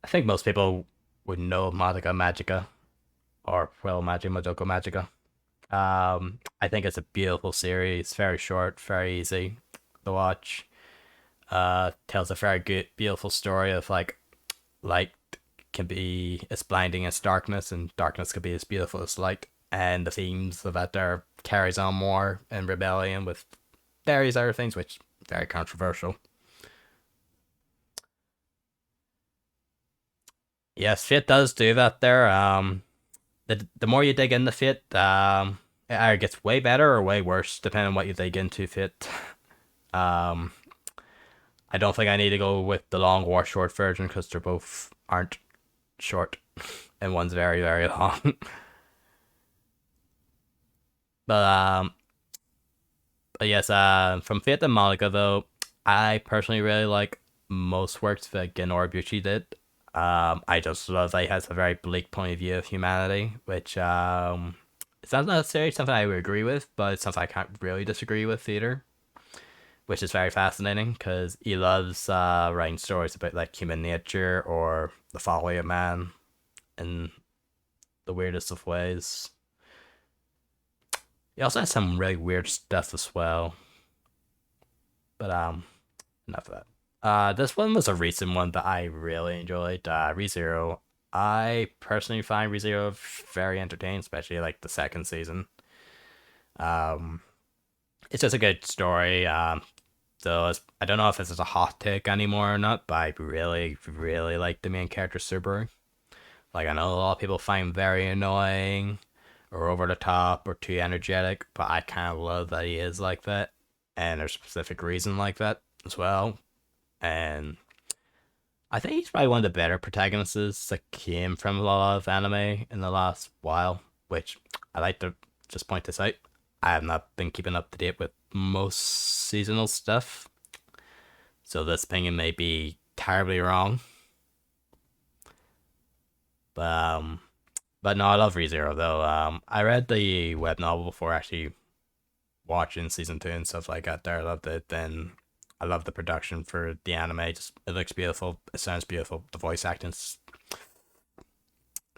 I think most people would know Madoka Magica or well, Magic Madoka Magica. I think it's a beautiful series, very short, very easy to watch. Tells a very good, beautiful story of like light can be as blinding as darkness, and darkness can be as beautiful as light. And the themes of that there carries on more in rebellion with various other things, which very controversial. Yes, Fate does do that there. The more you dig into Fate, it either gets way better or way worse, depending on what you dig into Fate. Um, I don't think I need to go with the long or short version because they're both aren't short, and one's very very long. but but yes, from Fate and Monica though, I personally really like most works that Gen Bucci did. I just love that he has a very bleak point of view of humanity, which it's not necessarily something I would agree with, but it's something I can't really disagree with either, which is very fascinating because he loves writing stories about like human nature or the folly of man in the weirdest of ways. He also has some really weird stuff as well, but enough of that. This one was a recent one that I really enjoyed. ReZero. I personally find ReZero very entertaining, especially like the second season. Um, it's just a good story. So I don't know if this is a hot take anymore or not, but I really, really like the main character Subaru. Like I know a lot of people find very annoying or over the top or too energetic, but I kind of love that he is like that, and there's a specific reason like that as well. And I think he's probably one of the better protagonists that came from a lot of anime in the last while, which I like to just point this out. I have not been keeping up to date with most seasonal stuff, so this opinion may be terribly wrong. But but no, I love ReZero though. I read the web novel before actually watching season two and stuff like that. There, I loved it. Then I love the production for the anime. Just it looks beautiful. It sounds beautiful. The voice acting's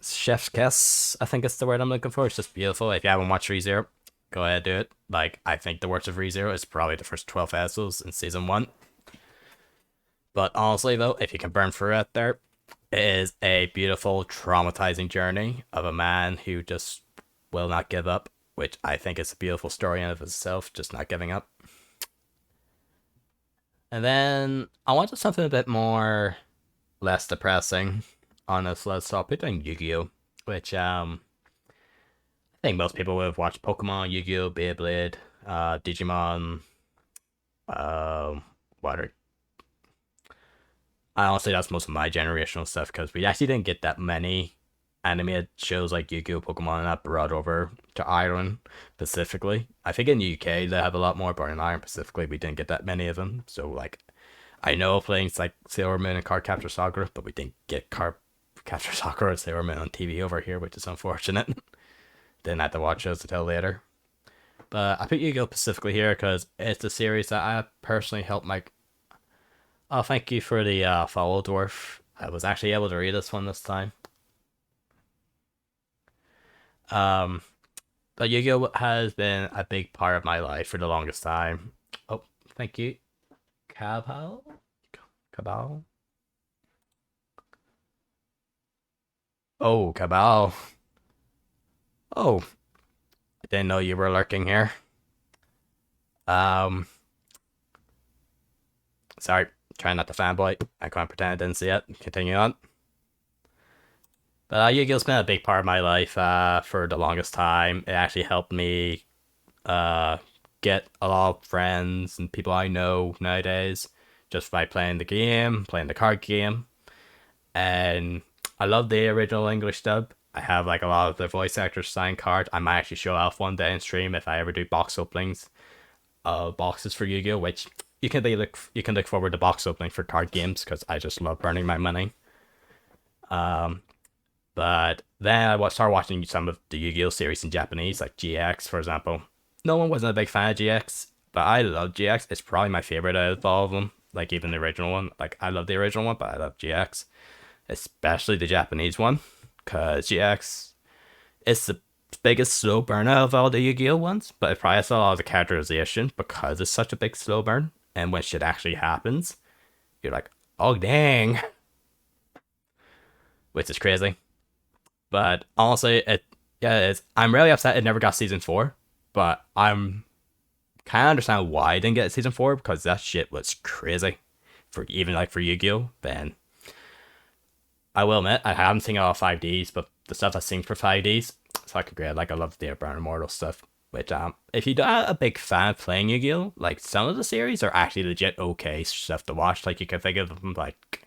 chef's kiss. I think it's the word I'm looking for. It's just beautiful. If you haven't watched ReZero, go ahead do it. Like I think the worst of ReZero is probably the first 12 episodes in season one. But honestly though, if you can burn through it there, it is a beautiful, traumatizing journey of a man who just will not give up, which I think is a beautiful story in of itself, just not giving up. And then I wanted something a bit more less depressing on this list, so I'll put down Yu-Gi-Oh, which I think most people would have watched Pokemon, Yu-Gi-Oh, Beyblade, Digimon, what are I honestly that's most of my generational stuff because we actually didn't get that many animated shows like Yu-Gi-Oh, Pokemon, and that brought over to Ireland specifically. I think in the UK they have a lot more, but in Ireland specifically we didn't get that many of them. So like I know things like Sailor Moon and Card Capture Sakura, but we didn't get Card Capture Sakura or Sailor Moon on TV over here, which is unfortunate. Didn't have to watch those until later. But I put Yu-Gi-Oh specifically here because it's a series that I personally helped my. Oh, thank you for the follow, dwarf. I was actually able to read this one this time. Um, but Yu-Gi-Oh has been a big part of my life for the longest time. Oh, thank you, Cabal. Cabal. Oh, Cabal. Oh, I didn't know you were lurking here. Um, sorry, trying not to fanboy. I can't pretend I didn't see it. Continue on. But Yu-Gi-Oh's been a big part of my life for the longest time. It actually helped me uh, get a lot of friends and people I know nowadays just by playing the game, playing the card game. And I love the original English dub. I have like a lot of the voice actors signed cards. I might actually show off one day in stream if I ever do box openings boxes for Yu-Gi-Oh, which you can look forward to box opening for card games because I just love burning my money. Um, but then I started watching some of the Yu-Gi-Oh series in Japanese, like GX, for example. No one wasn't a big fan of GX, but I love GX. It's probably my favorite out of all of them. Like even the original one. Like I love the original one, but I love GX, especially the Japanese one, because GX is the biggest slow burn out of all the Yu-Gi-Oh ones, but it probably has a lot of the characterization because it's such a big slow burn. And when shit actually happens, you're like, oh dang, which is crazy. But honestly, I'm really upset it never got season 4, but I'm kind of understand why I didn't get season 4 because that shit was crazy for even like for Yu-Gi-Oh. Then I will admit I haven't seen all 5Ds, but the stuff I've seen for 5Ds, it's like great. Like I love the Brown Immortal stuff. Which if you're not a big fan of playing Yu-Gi-Oh, like some of the series are actually legit okay stuff to watch. Like you can think of them like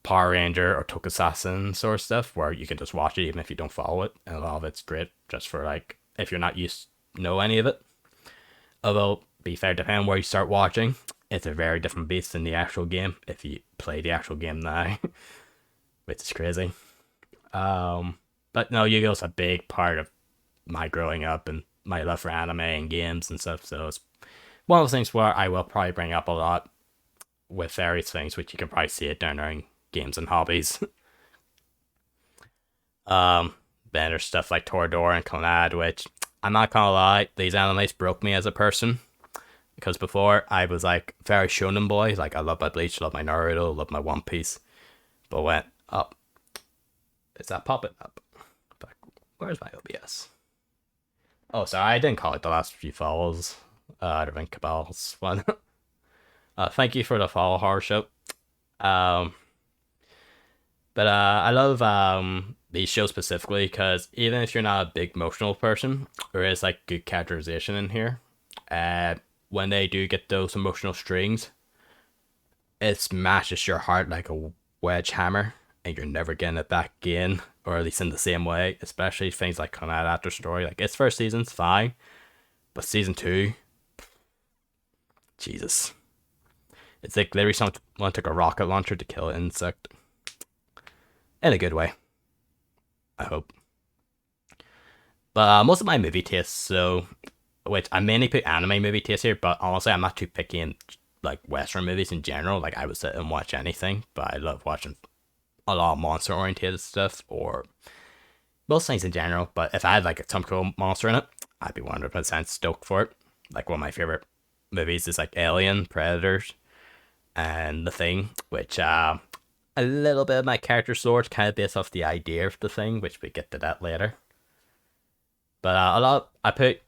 Power Ranger or Tokusatsu sort of stuff where you can just watch it even if you don't follow it, and a lot of it's great just for like if you're not used to know any of it. Although, be fair, depending where you start watching, it's a very different beast than the actual game if you play the actual game now, which is crazy. But no, Yu-Gi-Oh's a big part of my growing up and my love for anime and games and stuff. So it's one of those things where I will probably bring up a lot with various things, which you can probably see it down during games and hobbies. Then there's stuff like Toradora and Clannad, which I'm not gonna lie, these animes broke me as a person. Because before I was like very shonen boy, like I love my Bleach, love my Naruto, love my One Piece. But went up. Is that popping up? Where's my OBS? Oh, sorry, I didn't call it the last few follows. I don't think Cabal's one. Thank you for the follow, Horror Show. But I love these shows specifically because even if you're not a big emotional person, there is like good characterization in here. When they do get those emotional strings, it smashes your heart like a wedge hammer, and you're never getting it back again, or at least in the same way. Especially things like Come Out After Story. Like its first season's fine, but season 2, Jesus, it's like literally someone took a rocket launcher to kill an insect. In a good way, I hope. But most of my movie tastes, so which I mainly put anime movie taste here, but honestly, I'm not too picky in like Western movies in general. Like I would sit and watch anything, but I love watching a lot of monster oriented stuff or most things in general. But if I had like some cool monster in it, I'd be 100% stoked for it. Like one of my favorite movies is like Alien, Predators, and The Thing, which a little bit of my character sword kind of based off the idea of The Thing, which we get to that later. But I put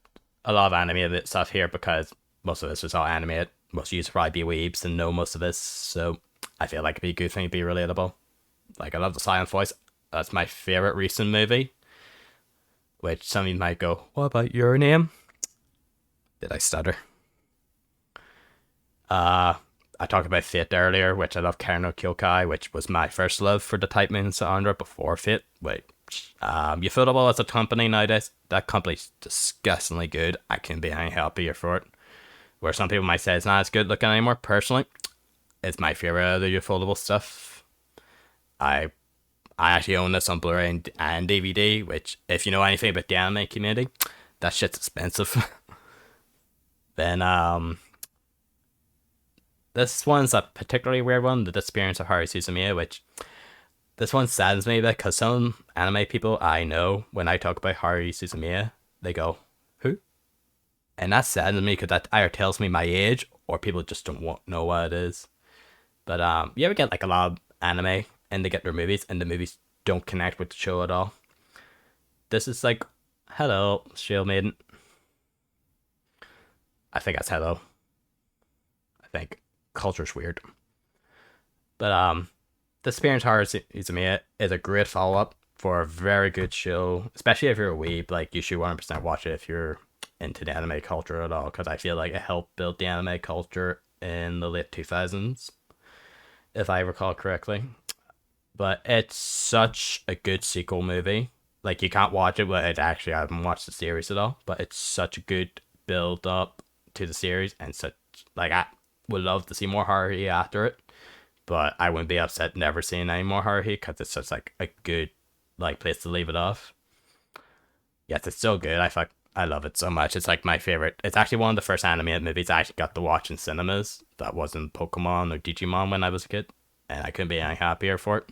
a lot of animated stuff here because most of this is all animated. Most of you probably be weebs and know most of this, so I feel like it'd be a good thing to be relatable. Like I love the Silent Voice. That's my favorite recent movie. Which some of you might go, what about your name? Did I stutter? I talked about Fate earlier, which I love Karen no Kyokai, which was my first love for the type main genre before Fate. Which Ufotable as a company nowadays, that company's disgustingly good. I couldn't be any happier for it. Where some people might say it's not as good looking anymore, personally, it's my favorite of the Ufotable stuff. I actually own this on Blu-ray and DVD, which, if you know anything about the anime community, that shit's expensive. Then, this one's a particularly weird one, The Disappearance of Haru Suzumiya, which this one saddens me a bit because some anime people I know, when I talk about Haru Suzumiya, they go, who? And that saddens me because that either tells me my age or people just don't know what it is. But you ever get like a lot of anime and they get their movies and the movies don't connect with the show at all? This is like, hello, Shield Maiden. I think that's hello. I think. Culture's weird. But Disappearance Horror Suzumiya is a great follow-up for a very good show, especially if you're a weeb. Like, you should 100% watch it if you're into the anime culture at all, because I feel like it helped build the anime culture in the late 2000s, if I recall correctly. But it's such a good sequel movie. Like, you can't watch it, but I haven't watched the series at all, but it's such a good build-up to the series, and such, like, I would love to see more Haruhi after it, but I wouldn't be upset never seeing any more Haruhi because it's such like a good like place to leave it off. Yes, it's so good. I love it so much. It's like my favorite. It's actually one of the first animated movies I actually got to watch in cinemas that wasn't Pokemon or Digimon when I was a kid, and I couldn't be any happier for it.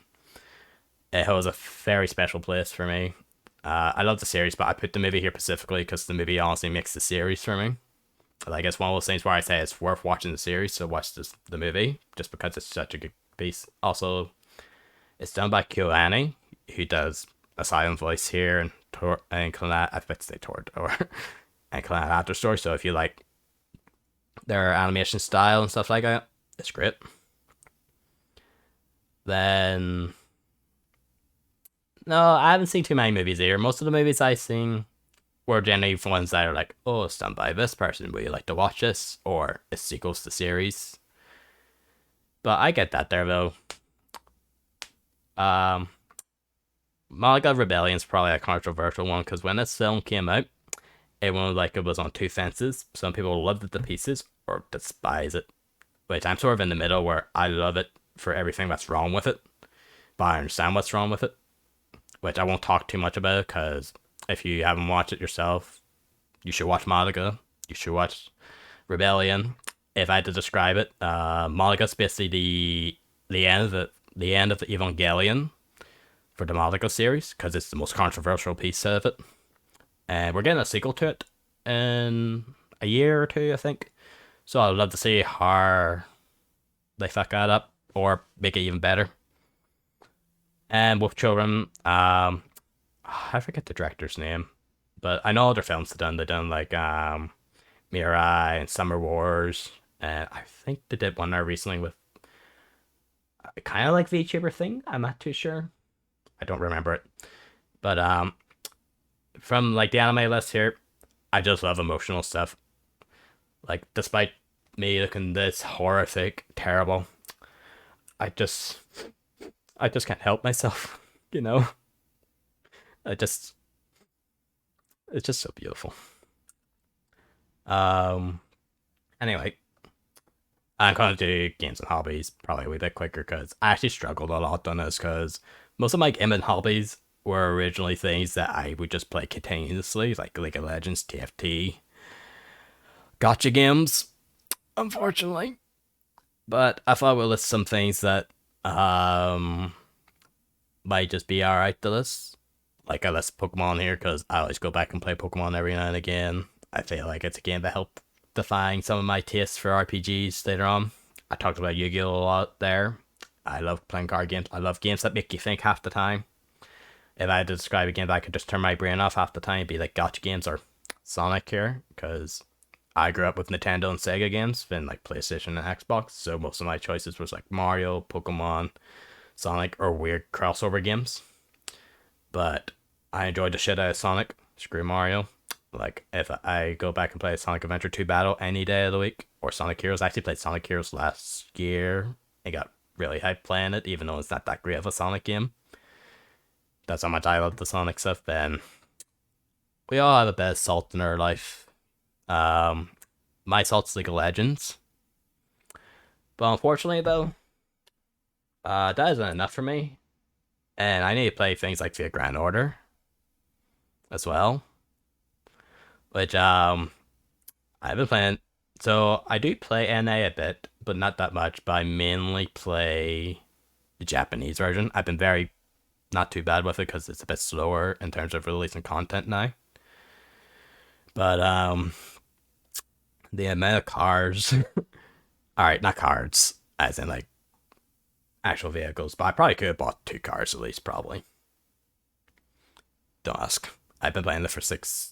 It holds a very special place for me. I love the series, but I put the movie here specifically because the movie honestly makes the series for me. Like it's one of those things where I say it's worth watching the series, so watch the movie just because it's such a good piece. Also, it's done by Kyoani, who does a silent voice here and Clannad. I bet say Tord or and Clannad After Story. So if you like their animation style and stuff like that, it's great. Then no, I haven't seen too many movies here. Most of the movies I've seen were generally ones that are like, oh, it's done by this person. Would you like to watch this? Or it's sequels to series. But I get that there though. Um, Malaga Rebellion's probably a controversial one because when this film came out, everyone like it was on two fences. Some people loved it to pieces or despise it. Which I'm sort of in the middle where I love it for everything that's wrong with it, but I understand what's wrong with it. Which I won't talk too much about because if you haven't watched it yourself, you should watch Malaga. You should watch Rebellion. If I had to describe it, Malaga's basically the end of the end of the Evangelion for the Malaga series because it's the most controversial piece of it, and we're getting a sequel to it in a year or two, I think. So I'd love to see how they fuck that up or make it even better. And with children, I forget the director's name, but I know other films they've done like Mirai and Summer Wars, and I think they did one there recently with kind of like VTuber thing. I'm not too sure. I don't remember it, but from like the anime list here, I just love emotional stuff. Like despite me looking this horrific, terrible, I just I just can't help myself. You know, I just it's just so beautiful. Um. Anyway, I'm going to do games and hobbies probably a wee bit quicker because I actually struggled a lot on this because most of my gaming hobbies were originally things that I would just play continuously, like League of Legends, TFT, gotcha games, unfortunately. But I thought we'll list some things that um might just be alright to list. Like I list Pokemon here because I always go back and play Pokemon every now and again. I feel like it's a game that helped define some of my tastes for RPGs later on. I talked about Yu-Gi-Oh! A lot there. I love playing card games. I love games that make you think half the time. If I had to describe a game that I could just turn my brain off half the time, it'd be like gotcha games or Sonic here, because I grew up with Nintendo and Sega games, then like PlayStation and Xbox, so most of my choices was like Mario, Pokemon, Sonic, or weird crossover games. But I enjoyed the shit out of Sonic. Screw Mario. Like, if I go back and play Sonic Adventure 2 Battle any day of the week, or Sonic Heroes, I actually played Sonic Heroes last year. I got really hyped playing it, even though it's not that great of a Sonic game. That's how much I love the Sonic stuff. Then we all have a bit of salt in our life. Um, my salt's League of Legends. But unfortunately, though, that isn't enough for me. And I need to play things like the Grand Order as well. Which I've been playing. So I do play NA a bit, but not that much. But I mainly play the Japanese version. I've been very not too bad with it because it's a bit slower in terms of releasing content now. But the amount of cars. All right, not cards, as in like actual vehicles. But I probably could have bought 2 cars at least, probably. Don't ask. I've been playing it for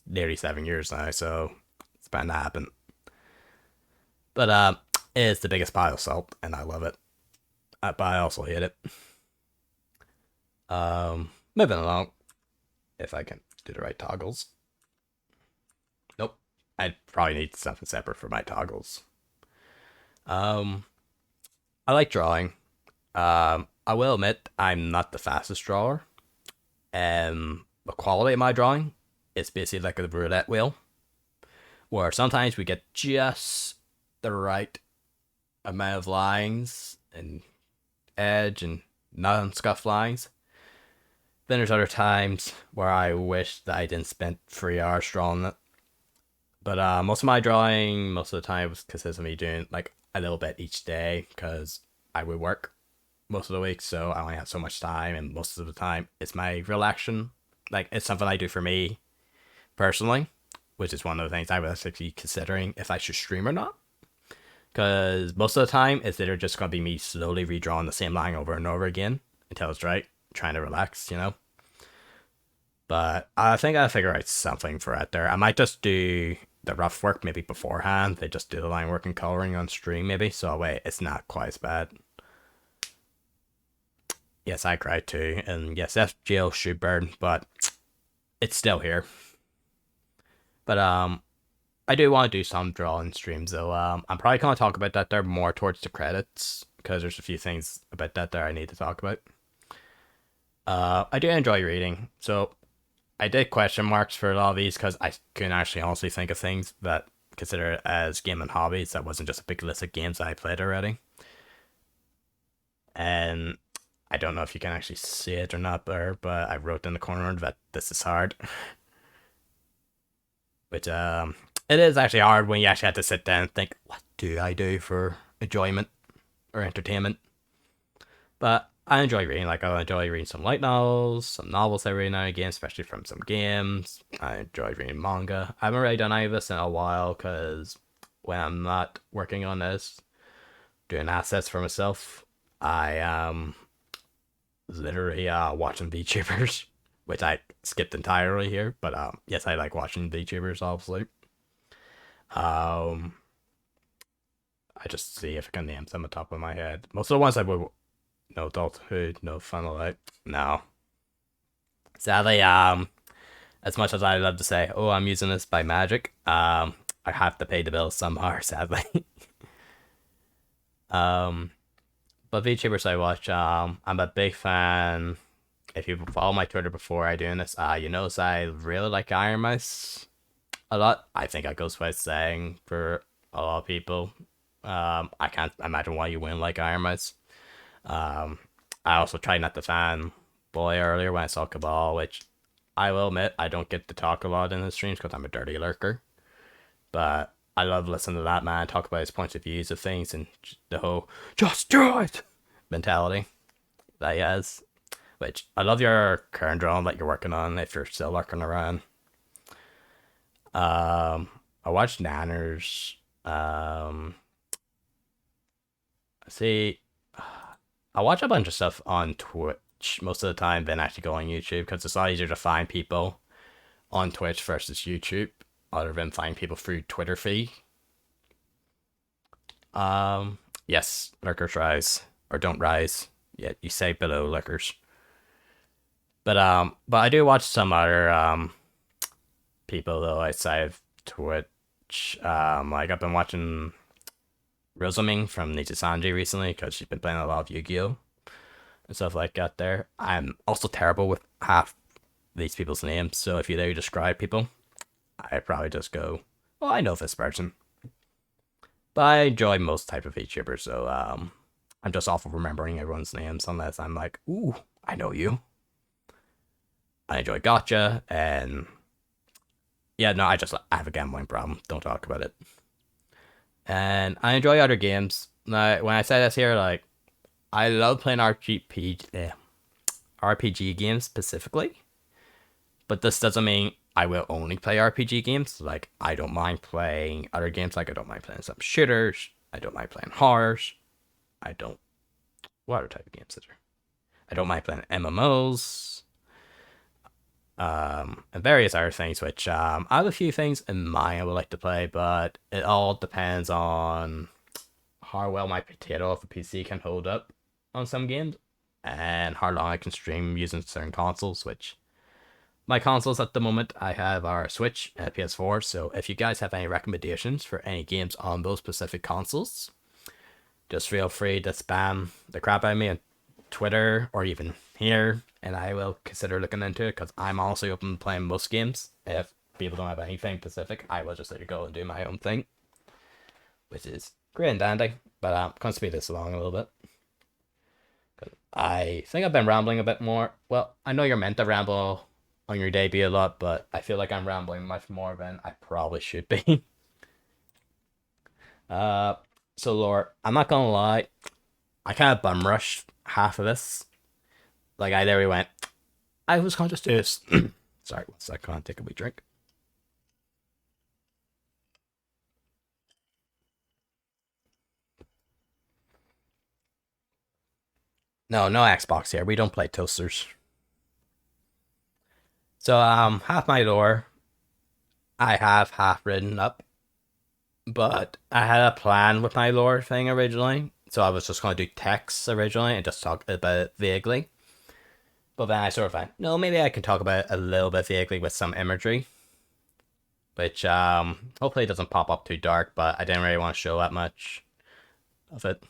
nearly 7 years now, so it's bound to happen. But it's the biggest pile of salt, and I love it. But I also hate it. Moving along, if I can do the right toggles. Nope, I'd probably need something separate for my toggles. I like drawing. I will admit I'm not the fastest drawer. The quality of my drawing is basically like a roulette wheel, where sometimes we get just the right amount of lines and edge and non-scuff lines. Then there's other times where I wish that I didn't spend 3 hours drawing it. But most of my drawing, most of the time, was consists of me doing like a little bit each day because I would work most of the week, so I only have so much time, and most of the time it's my relaxation Like, it's something I do for me personally, which is one of the things I was actually considering if I should stream or not. Because most of the time, it's either just going to be me slowly redrawing the same line over and over again until it's right, trying to relax, you know? But I think I'll figure out something for it there. I might just do the rough work maybe beforehand. They just do the line work and coloring on stream maybe, so wait, it's not quite as bad. Yes, I cried too, and yes, FGL should burn, but it's still here. But I do want to do some drawing streams though. I'm probably gonna talk about that there more towards the credits because there's a few things about that there I need to talk about. I do enjoy reading, so I did question marks for a lot of these because I couldn't actually honestly think of things that consider it as gaming hobbies that wasn't just a big list of games that I played already. And I don't know if you can actually see it or not there, but I wrote in the corner that this is hard. Which it is actually hard when you actually have to sit down and think, what do I do for enjoyment or entertainment? But I enjoy reading. Like, I enjoy reading some light novels, some novels every now and again, especially from some games. I enjoy reading manga. I haven't really done any of this in a while because when I'm not working on this, doing assets for myself, I am literally watching VTubers, which I skipped entirely here. But yes, I like watching VTubers, obviously. I just see if I can name some on the top of my head. Most of the ones I would no adulthood, no funnel light. No. Sadly, as much as I love to say, oh, I'm using this by magic, I have to pay the bills somehow, sadly. um, but VTubers I watch, I'm a big fan. If you follow my Twitter before I doing this, you notice I really like Iron Mouse a lot. I think that goes without saying for a lot of people. I can't imagine why you wouldn't like Iron Mouse. I also tried not to fan Boy earlier when I saw Cabal, which I will admit I don't get to talk a lot in the streams because I'm a dirty lurker. But I love listening to that man talk about his points of views of things and the whole "just do it" mentality that he has. Which I love your current drawing that you're working on if you're still lurking around. I watched Nanners. See, I watch a bunch of stuff on Twitch most of the time than actually go on YouTube because it's a lot easier to find people on Twitch versus YouTube, other than find people through Twitter feed. Yes, lurkers rise or don't rise. Yeah, you say below lurkers. But I do watch some other people though outside of Twitch. Like I've been watching Rosaming from Niji Sanji recently because she's been playing a lot of Yu-Gi-Oh! And stuff like that there. I'm also terrible with half these people's names, so if you do describe people, I probably just go, oh, I know this person. But I enjoy most type of VTubers, so I'm just awful remembering everyone's names unless I'm like, ooh, I know you. I enjoy Gotcha, and yeah, no, I have a gambling problem. Don't talk about it. And I enjoy other games. Now, when I say this here, like, I love playing RPG games specifically, but this doesn't mean I will only play RPG games. Like, I don't mind playing other games. Like, I don't mind playing some shooters. I don't mind playing horrors. What other type of games is there? I don't mind playing MMOs. And various other things, which I have a few things in mind I would like to play, but it all depends on how well my potato of a PC can hold up on some games and how long I can stream using certain consoles, which my consoles at the moment I have are a Switch and a PS4, so if you guys have any recommendations for any games on those specific consoles, just feel free to spam the crap out of me on Twitter or even here, and I will consider looking into it because I'm also open to playing most games. If people don't have anything specific, I will just let you go and do my own thing, which is great and dandy. But I'm going to speed this along a little bit. I think I've been rambling a bit more. Well, I know you're meant to ramble on your debut a lot, but I feel like I'm rambling much more than I probably should be. So Lore, I'm not gonna lie, I kind of bum rushed half of this. Like I literally went, I was going to just do this. Sorry, one second. I'll take a wee drink. No, no Xbox here. We don't play toasters. So, half my lore I have half written up, but I had a plan with my lore thing originally. So I was just going to do text originally and just talk about it vaguely. But then I sort of went, no, maybe I can talk about it a little bit vaguely with some imagery, which hopefully doesn't pop up too dark, but I didn't really want to show that much of it.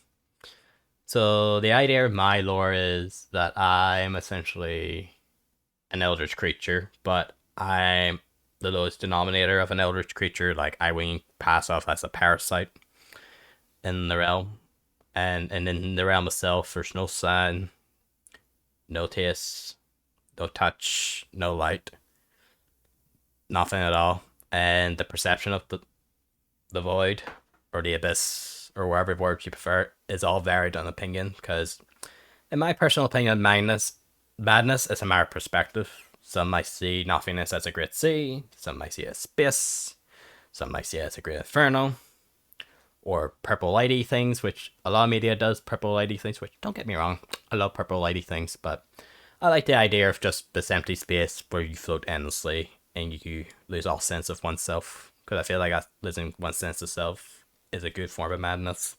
So the idea of my lore is that I'm essentially an eldritch creature, but I'm the lowest denominator of an eldritch creature. Like I wing pass off as a parasite in the realm, and in the realm itself, there's no sun, no taste, no touch, no light, nothing at all. And the perception of the void or the abyss or wherever word you prefer is all varied on opinion. Because in my personal opinion, madness is a matter of perspective. Some might see nothingness as a great sea, some might see it as space, some might see it as a great inferno, or purple lighty things, which a lot of media does purple lighty things, which don't get me wrong, I love purple lighty things, but I like the idea of just this empty space where you float endlessly and you lose all sense of oneself, because I feel like losing one sense of self is a good form of madness.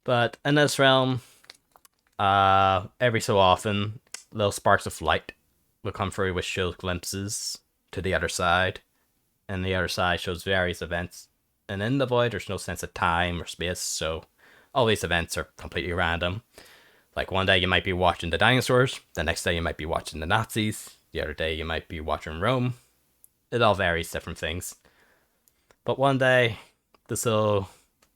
But in this realm, every so often, little sparks of light will come through which shows glimpses to the other side, and the other side shows various events. And in the void, there's no sense of time or space, so all these events are completely random. Like one day you might be watching the dinosaurs, the next day you might be watching the Nazis, the other day you might be watching Rome. It all varies different things. But one day, this little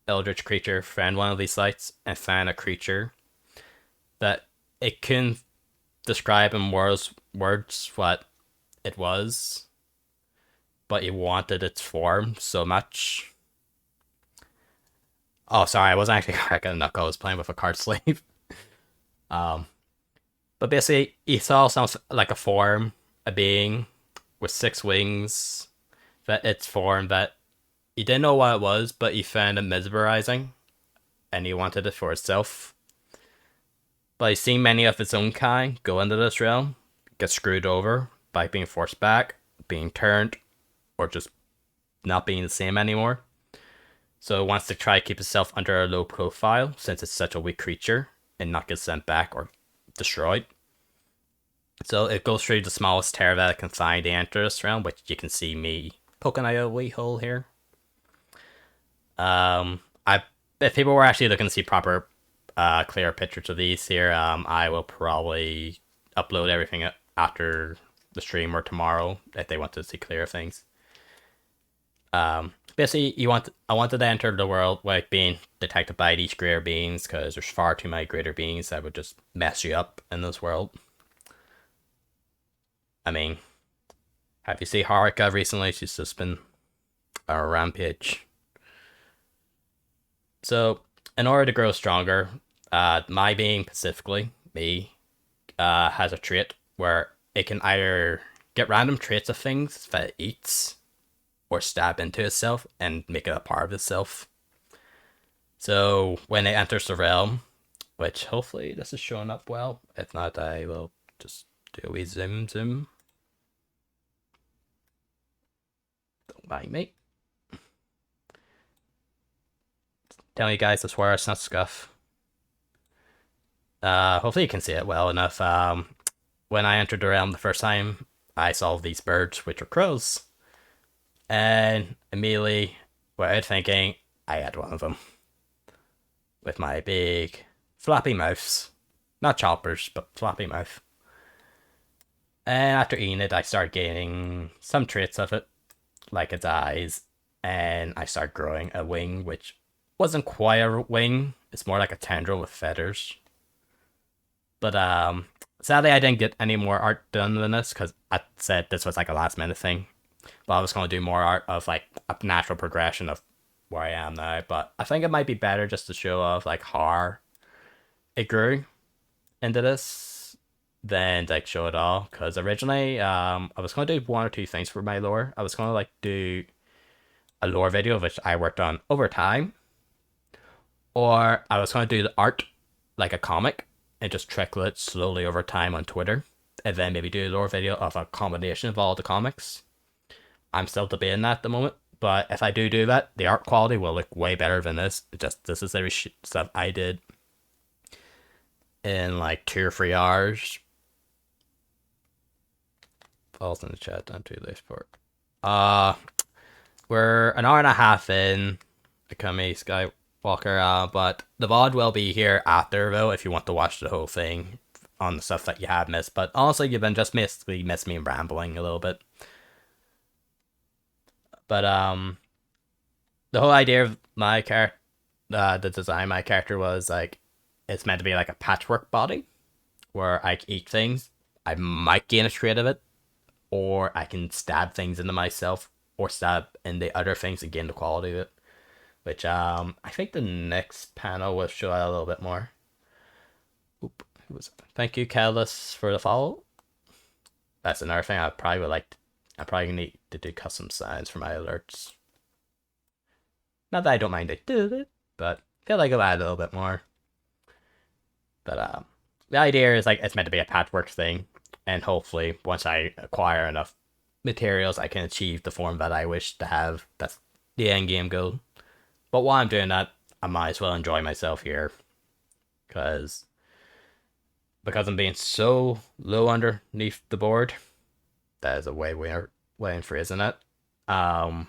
eldritch creature found one of these sites and found a creature that it couldn't describe in words what it was, but he wanted its form so much. Oh, sorry, I wasn't actually cracking a knuckle. I was playing with a card sleeve. Um, but basically, he saw something like a form, a being with 6 wings. That its form that he didn't know what it was, but he found it mesmerizing, and he wanted it for itself. But he's seen many of his own kind go into this realm, get screwed over by being forced back, being turned, or just not being the same anymore. So it wants to try to keep itself under a low profile since it's such a weak creature and not get sent back or destroyed. So it goes through the smallest tear that it can find to enter this realm, which you can see me poking out a wee hole here. I if people were actually looking to see proper, clear pictures of these here, I will probably upload everything after the stream or tomorrow if they want to see clearer things. Basically, I wanted to enter the world without being detected by these greater beings, because there's far too many greater beings that would just mess you up in this world. I mean, have you seen Haruka recently? She's just been a rampage. So, in order to grow stronger, my being specifically, me, has a trait where it can either get random traits of things that it eats or stab into itself and make it a part of itself. So when it enters the realm, which hopefully this is showing up well, if not I will just do a wee zoom. Don't mind me. Telling you guys to swear it's not scuff. Hopefully you can see it well enough. When I entered the realm the first time, I saw these birds, which are crows. And immediately, without thinking, I had one of them. With my big floppy mouths. Not choppers, but floppy mouth. And after eating it, I started gaining some traits of it, like its eyes. And I started growing a wing, which wasn't quite a wing. It's more like a tendril with feathers. But sadly, I didn't get any more art done than this, because I said this was like a last minute thing. But I was going to do more art of like a natural progression of where I am now. But I think it might be better just to show off like how it grew into this. than like show it all. Because originally, I was gonna do one or two things for my lore. I was gonna like do a lore video which I worked on over time, or I was gonna do the art like a comic and just trickle it slowly over time on Twitter, and then maybe do a lore video of a combination of all the comics. I'm still debating that at the moment, but if I do that, the art quality will look way better than this. Just this is every stuff I did in like 2 or 3 hours. Falls in the chat. Don't do this part. We're an hour and a half in. Becoming Skywalker. But the VOD will be here after though if you want to watch the whole thing on the stuff that you have missed. But honestly, you've been just missed me rambling a little bit. But the whole idea of my character, the design of my character was like it's meant to be like a patchwork body where I eat things. I might gain a trait of it, or I can stab things into myself, or stab in the other things and gain the quality of it. Which I think the next panel will show that a little bit more. Oop, who was it? Thank you, Catalyst, for the follow. That's another thing I probably would like. I probably need to do custom signs for my alerts. Not that I don't mind it, but I feel like I'll add a little bit more. But the idea is like it's meant to be a patchwork thing, and hopefully once I acquire enough materials, I can achieve the form that I wish to have. That's the end game goal. But while I'm doing that, I might as well enjoy myself here, because I'm being so low underneath the board. That is a way in phrasing it. I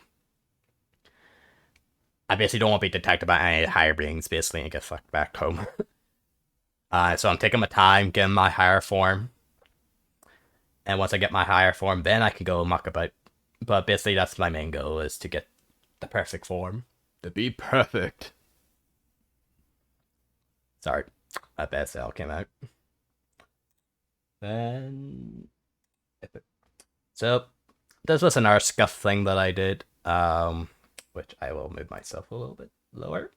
basically don't want to be detected by any higher beings, basically, and get fucked back home. So I'm taking my time, getting my higher form. And once I get my higher form, then I can go muck about. But basically, that's my main goal, is to get the perfect form. To be perfect. Sorry, my bad cell came out. Then... So, this was another scuff thing that I did. Which I will move myself a little bit lower.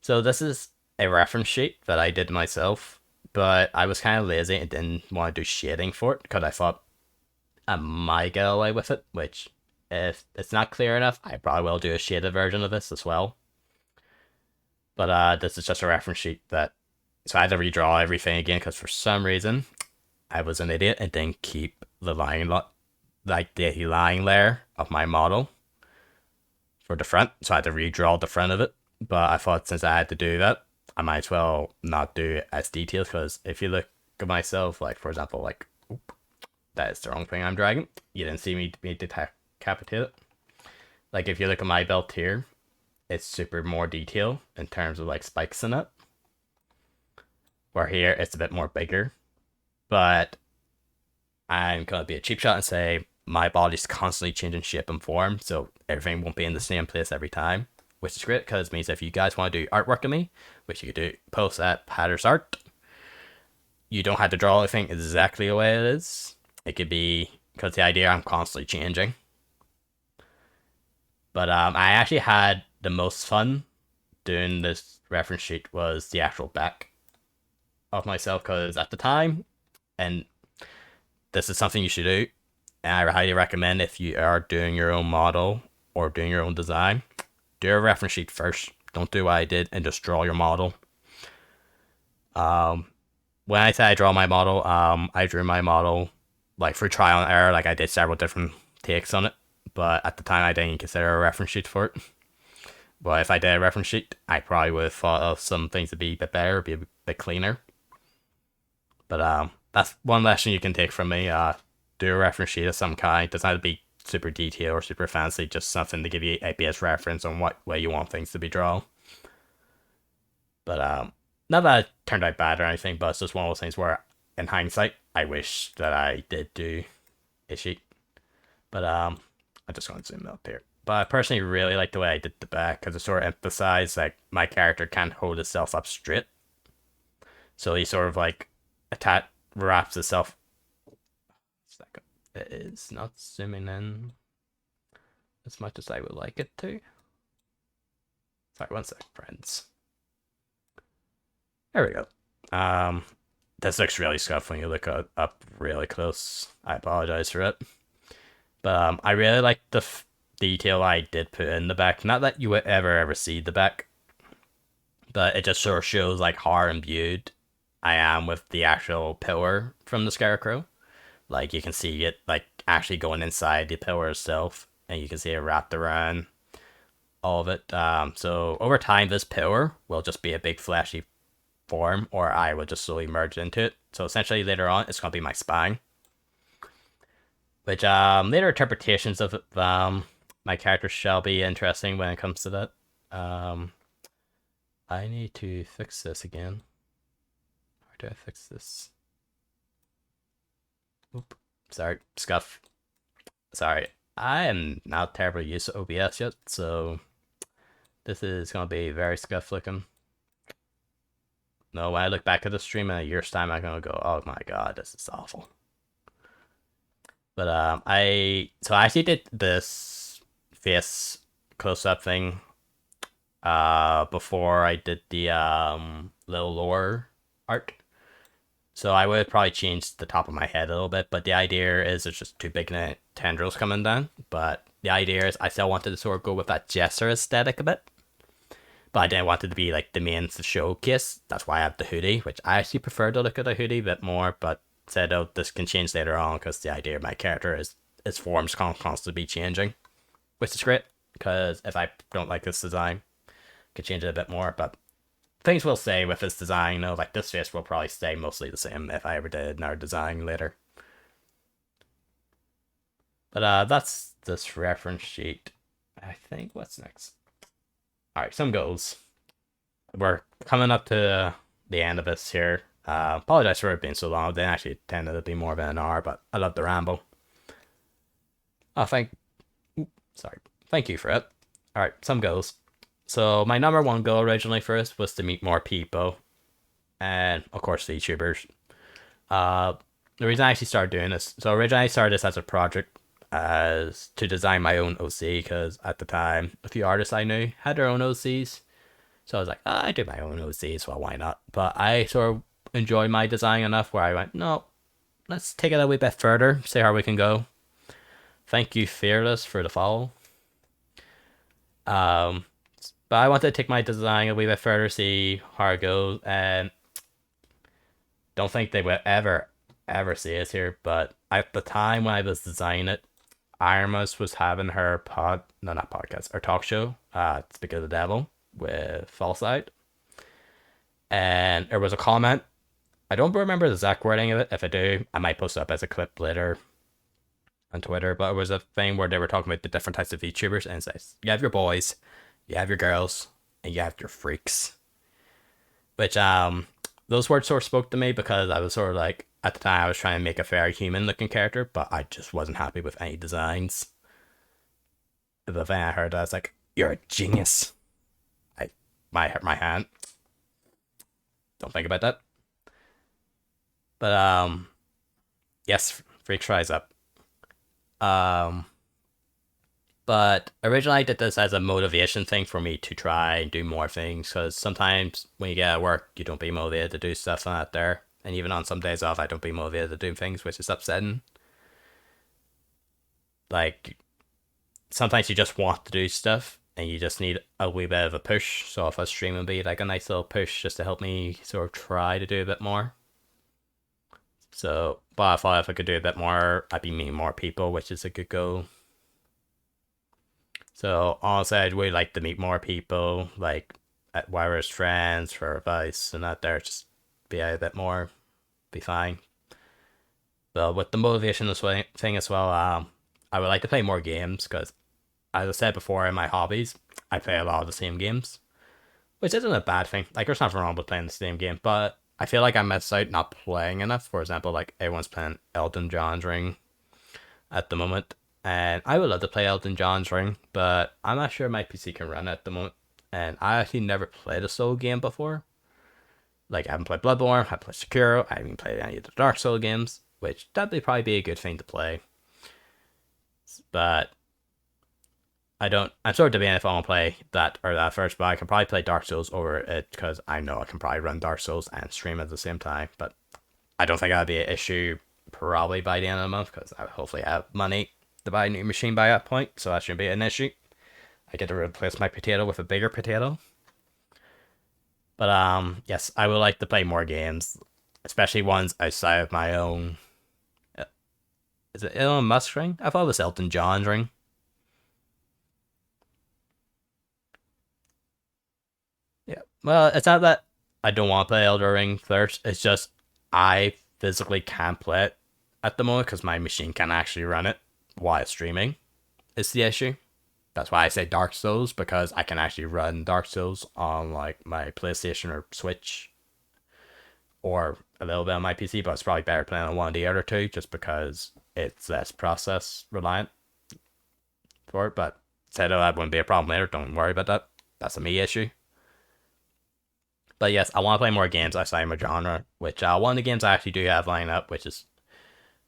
So this is a reference sheet that I did myself, but I was kind of lazy and didn't want to do shading for it because I thought I might get away with it, which if it's not clear enough, I probably will do a shaded version of this as well. But this is just a reference sheet that, so I had to redraw everything again because for some reason I was an idiot and didn't keep the line the line layer of my model for the front, so I had to redraw the front of it. But I thought since I had to do that, I might as well not do it as detailed, because if you look at myself, like for example, like, oop, that is the wrong thing I'm dragging. You didn't see me decapitate it. Like if you look at my belt here, it's super more detailed in terms of like spikes in it. Where here it's a bit more bigger. But I'm gonna be a cheap shot and say my body's constantly changing shape and form, so everything won't be in the same place every time, which is great because it means if you guys want to do artwork of me, which you could do, post at Patter's Art, you don't have to draw everything exactly the way it is. It could be, because the idea I'm constantly changing. But I actually had the most fun doing this reference sheet was the actual back of myself, because at the time, and this is something you should do, and I highly recommend if you are doing your own model or doing your own design, do a reference sheet first. Don't do what I did and just draw your model. When I say I draw my model, I drew my model like through trial and error. Like I did several different takes on it, but at the time I didn't consider a reference sheet for it. But if I did a reference sheet, I probably would have thought of some things to be a bit better, be a bit cleaner. But that's one lesson you can take from me. Do a reference sheet of some kind. It doesn't have to be super detailed or super fancy, just something to give you a base reference on what way you want things to be drawn. But not that it turned out bad or anything, but it's just one of those things where, in hindsight, I wish that I did do a sheet. But I'm just going to zoom up here. But I personally really like the way I did the back, because it sort of emphasized like my character can't hold itself up straight. So he sort of like wraps itself. It is not zooming in as much as I would like it to. Sorry, one sec, friends. There we go. this looks really scuffed when you look up really close. I apologize for it. But I really like the detail I did put in the back. Not that you would ever see the back, but it just sort of shows like how imbued I am with the actual pillar from the Scarecrow. Like you can see it like actually going inside the pillar itself, and you can see it wrapped around all of it. So over time, this pillar will just be a big fleshy form, or I will just slowly merge into it. So essentially, later on, it's gonna be my spine. Which later interpretations of my character shall be interesting when it comes to that. I need to fix this again. How do I fix this? Oop. Sorry, scuff. Sorry, I am not terribly used to OBS yet, so this is gonna be very scuff looking. No, when I look back at the stream in a year's time, I'm gonna go, oh my god, this is awful. But I actually did this face close up thing before I did the little lower art. So I would probably change the top of my head a little bit, but the idea is there's just two big tendrils coming down. But the idea is I still wanted to sort of go with that Jesser aesthetic a bit. But I didn't want it to be like the main showcase. That's why I have the hoodie, which I actually prefer to look at the hoodie a bit more, but said, oh, this can change later on because the idea of my character is its forms constantly be changing, which is great because if I don't like this design, I could change it a bit more. But things will stay with this design. You know, like this face will probably stay mostly the same if I ever did another design later. But that's this reference sheet. I think what's next? All right, some goals. We're coming up to the end of this here. Apologize for it being so long. They actually tended to be more of an hour, but I love the ramble. Oh, thank you for it. All right, some goals. So my number one goal originally first was to meet more people, and of course VTubers. The reason I actually started doing this, so originally I started this as a project as to design my own OC, because at the time a few artists I knew had their own OCs. So I was like, I do my own OCs, well, why not? But I sort of enjoyed my design enough where I went, no, let's take it a wee bit further, see how we can go. Thank you, Fearless, for the follow. But I wanted to take my design a wee bit further, see how it goes, and don't think they would ever see it here, but at the time when I was designing it, Irma's was having her her talk show, Speak of the Devil, with Falsight. And there was a comment. I don't remember the exact wording of it. If I do, I might post it up as a clip later on Twitter. But it was a thing where they were talking about the different types of VTubers, and it says you have your boys, you have your girls, and you have your freaks. Which those words sort of spoke to me because I was sort of like, at the time I was trying to make a very human looking character, but I just wasn't happy with any designs. The thing I heard, I was like, you're a genius. My hand. Don't think about that. But yes, freak tries up. But originally I did this as a motivation thing for me to try and do more things, because sometimes when you get at work, you don't be motivated to do stuff out there. And even on some days off, I don't be motivated to do things, which is upsetting. Like, sometimes you just want to do stuff, and you just need a wee bit of a push. So if a stream would be like a nice little push just to help me sort of try to do a bit more. So, but I thought if I could do a bit more, I'd be meeting more people, which is a good goal. So honestly, I'd really like to meet more people, like at Wireless Friends for advice and that there, just be a bit more, be fine. But with the motivation thing as well, I would like to play more games, because as I said before, in my hobbies, I play a lot of the same games, which isn't a bad thing. Like, there's nothing wrong with playing the same game, but I feel like I miss out not playing enough. For example, like everyone's playing Elton John's Ring at the moment, and I would love to play Elton John's Ring, but I'm not sure my PC can run it at the moment. And I actually never played a Soul game before. Like, I haven't played Bloodborne, I haven't played Sekiro, I haven't played any of the Dark Soul games, which that'd probably be a good thing to play. But I'm sort of debating if I want to play that or that first, but I can probably play Dark Souls over it, because I know I can probably run Dark Souls and stream at the same time. But I don't think that'll be an issue probably by the end of the month because I would hopefully have money to buy a new machine by that point, so that shouldn't be an issue. I get to replace my potato with a bigger potato. But yes, I would like to play more games, especially ones outside of my own. Is it Elon Musk ring? I thought it was Elton John's ring. Yeah. Well, it's not that I don't want to play Elder Ring first. It's just I physically can't play it at the moment because my machine can't actually run it while streaming. Is the issue. That's why I say Dark Souls, because I can actually run Dark Souls on like my PlayStation or Switch or a little bit on my PC, but it's probably better playing on one of the other two just because it's less process reliant for it. But said that wouldn't be a problem later. Don't worry about that. That's a me issue. But yes, I want to play more games outside my genre, which one of the games I actually do have lined up, which is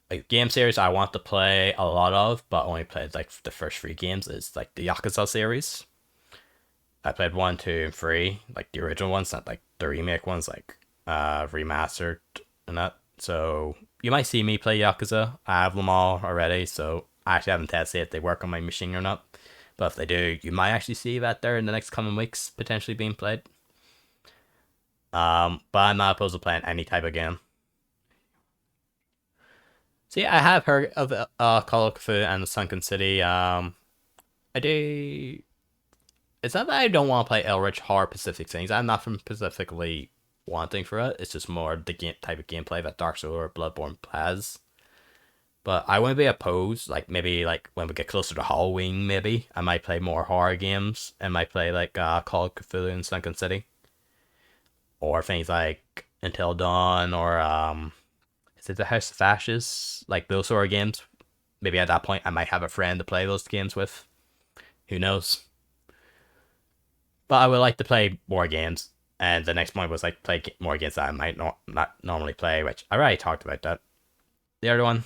a game series I want to play a lot of, but only played like the first three games, is like the Yakuza series. I played 1, 2, and 3, like the original ones, not like the remake ones, like remastered and that. So you might see me play Yakuza. I have them all already, so I actually haven't tested if they work on my machine or not. But if they do, you might actually see that there in the next coming weeks, potentially being played. But I'm not opposed to playing any type of game. See, I have heard of Call of Cthulhu and the Sunken City. I do. It's not that I don't want to play Eldritch Horror Pacific things. I'm not from specifically wanting for it. It's just more the type of gameplay that Dark Souls or Bloodborne has. But I wouldn't be opposed. Like maybe like when we get closer to Halloween, maybe I might play more horror games and might play like Call of Cthulhu and Sunken City, or things like Until Dawn, or is it the House of Ashes? Like those sort of games. Maybe at that point I might have a friend to play those games with. Who knows? But I would like to play more games. And the next point was like play more games that I might not normally play, which I already talked about that. The other one,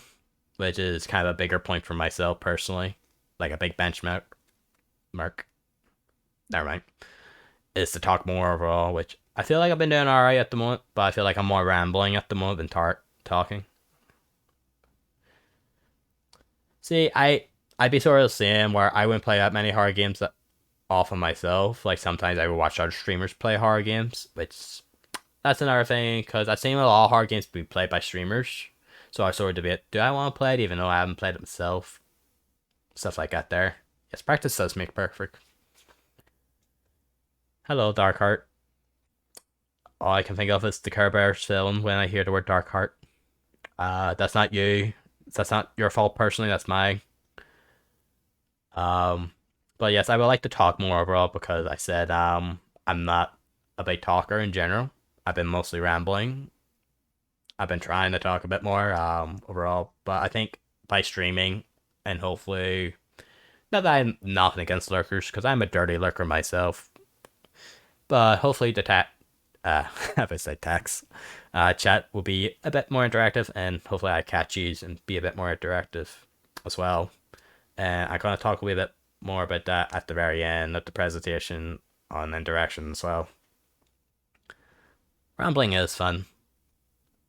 which is kind of a bigger point for myself personally, like a big benchmark, never mind, is to talk more overall, which I feel like I've been doing alright at the moment, but I feel like I'm more rambling at the moment than talking. See, I'd be sort of the same where I wouldn't play that many horror games off of myself. Like sometimes I would watch other streamers play horror games, which that's another thing because I've seen a lot of horror games be played by streamers. So I sort of debate: do I want to play it even though I haven't played it myself? Stuff like that. There, yes, practice does make perfect. Hello, Darkheart. All I can think of is the Care Bears film when I hear the word Darkheart. That's not you. That's not your fault personally. That's mine. Um, but yes, I would like to talk more overall because I said I'm not a big talker in general. I've been mostly rambling. I've been trying to talk a bit more overall, but I think by streaming and hopefully not that I'm nothing against lurkers because I'm a dirty lurker myself, but hopefully the have I said tax chat will be a bit more interactive and hopefully I catch you and be a bit more interactive as well. And I'm gonna talk a wee bit more about that at the very end of the presentation on interaction as well. Rambling is fun,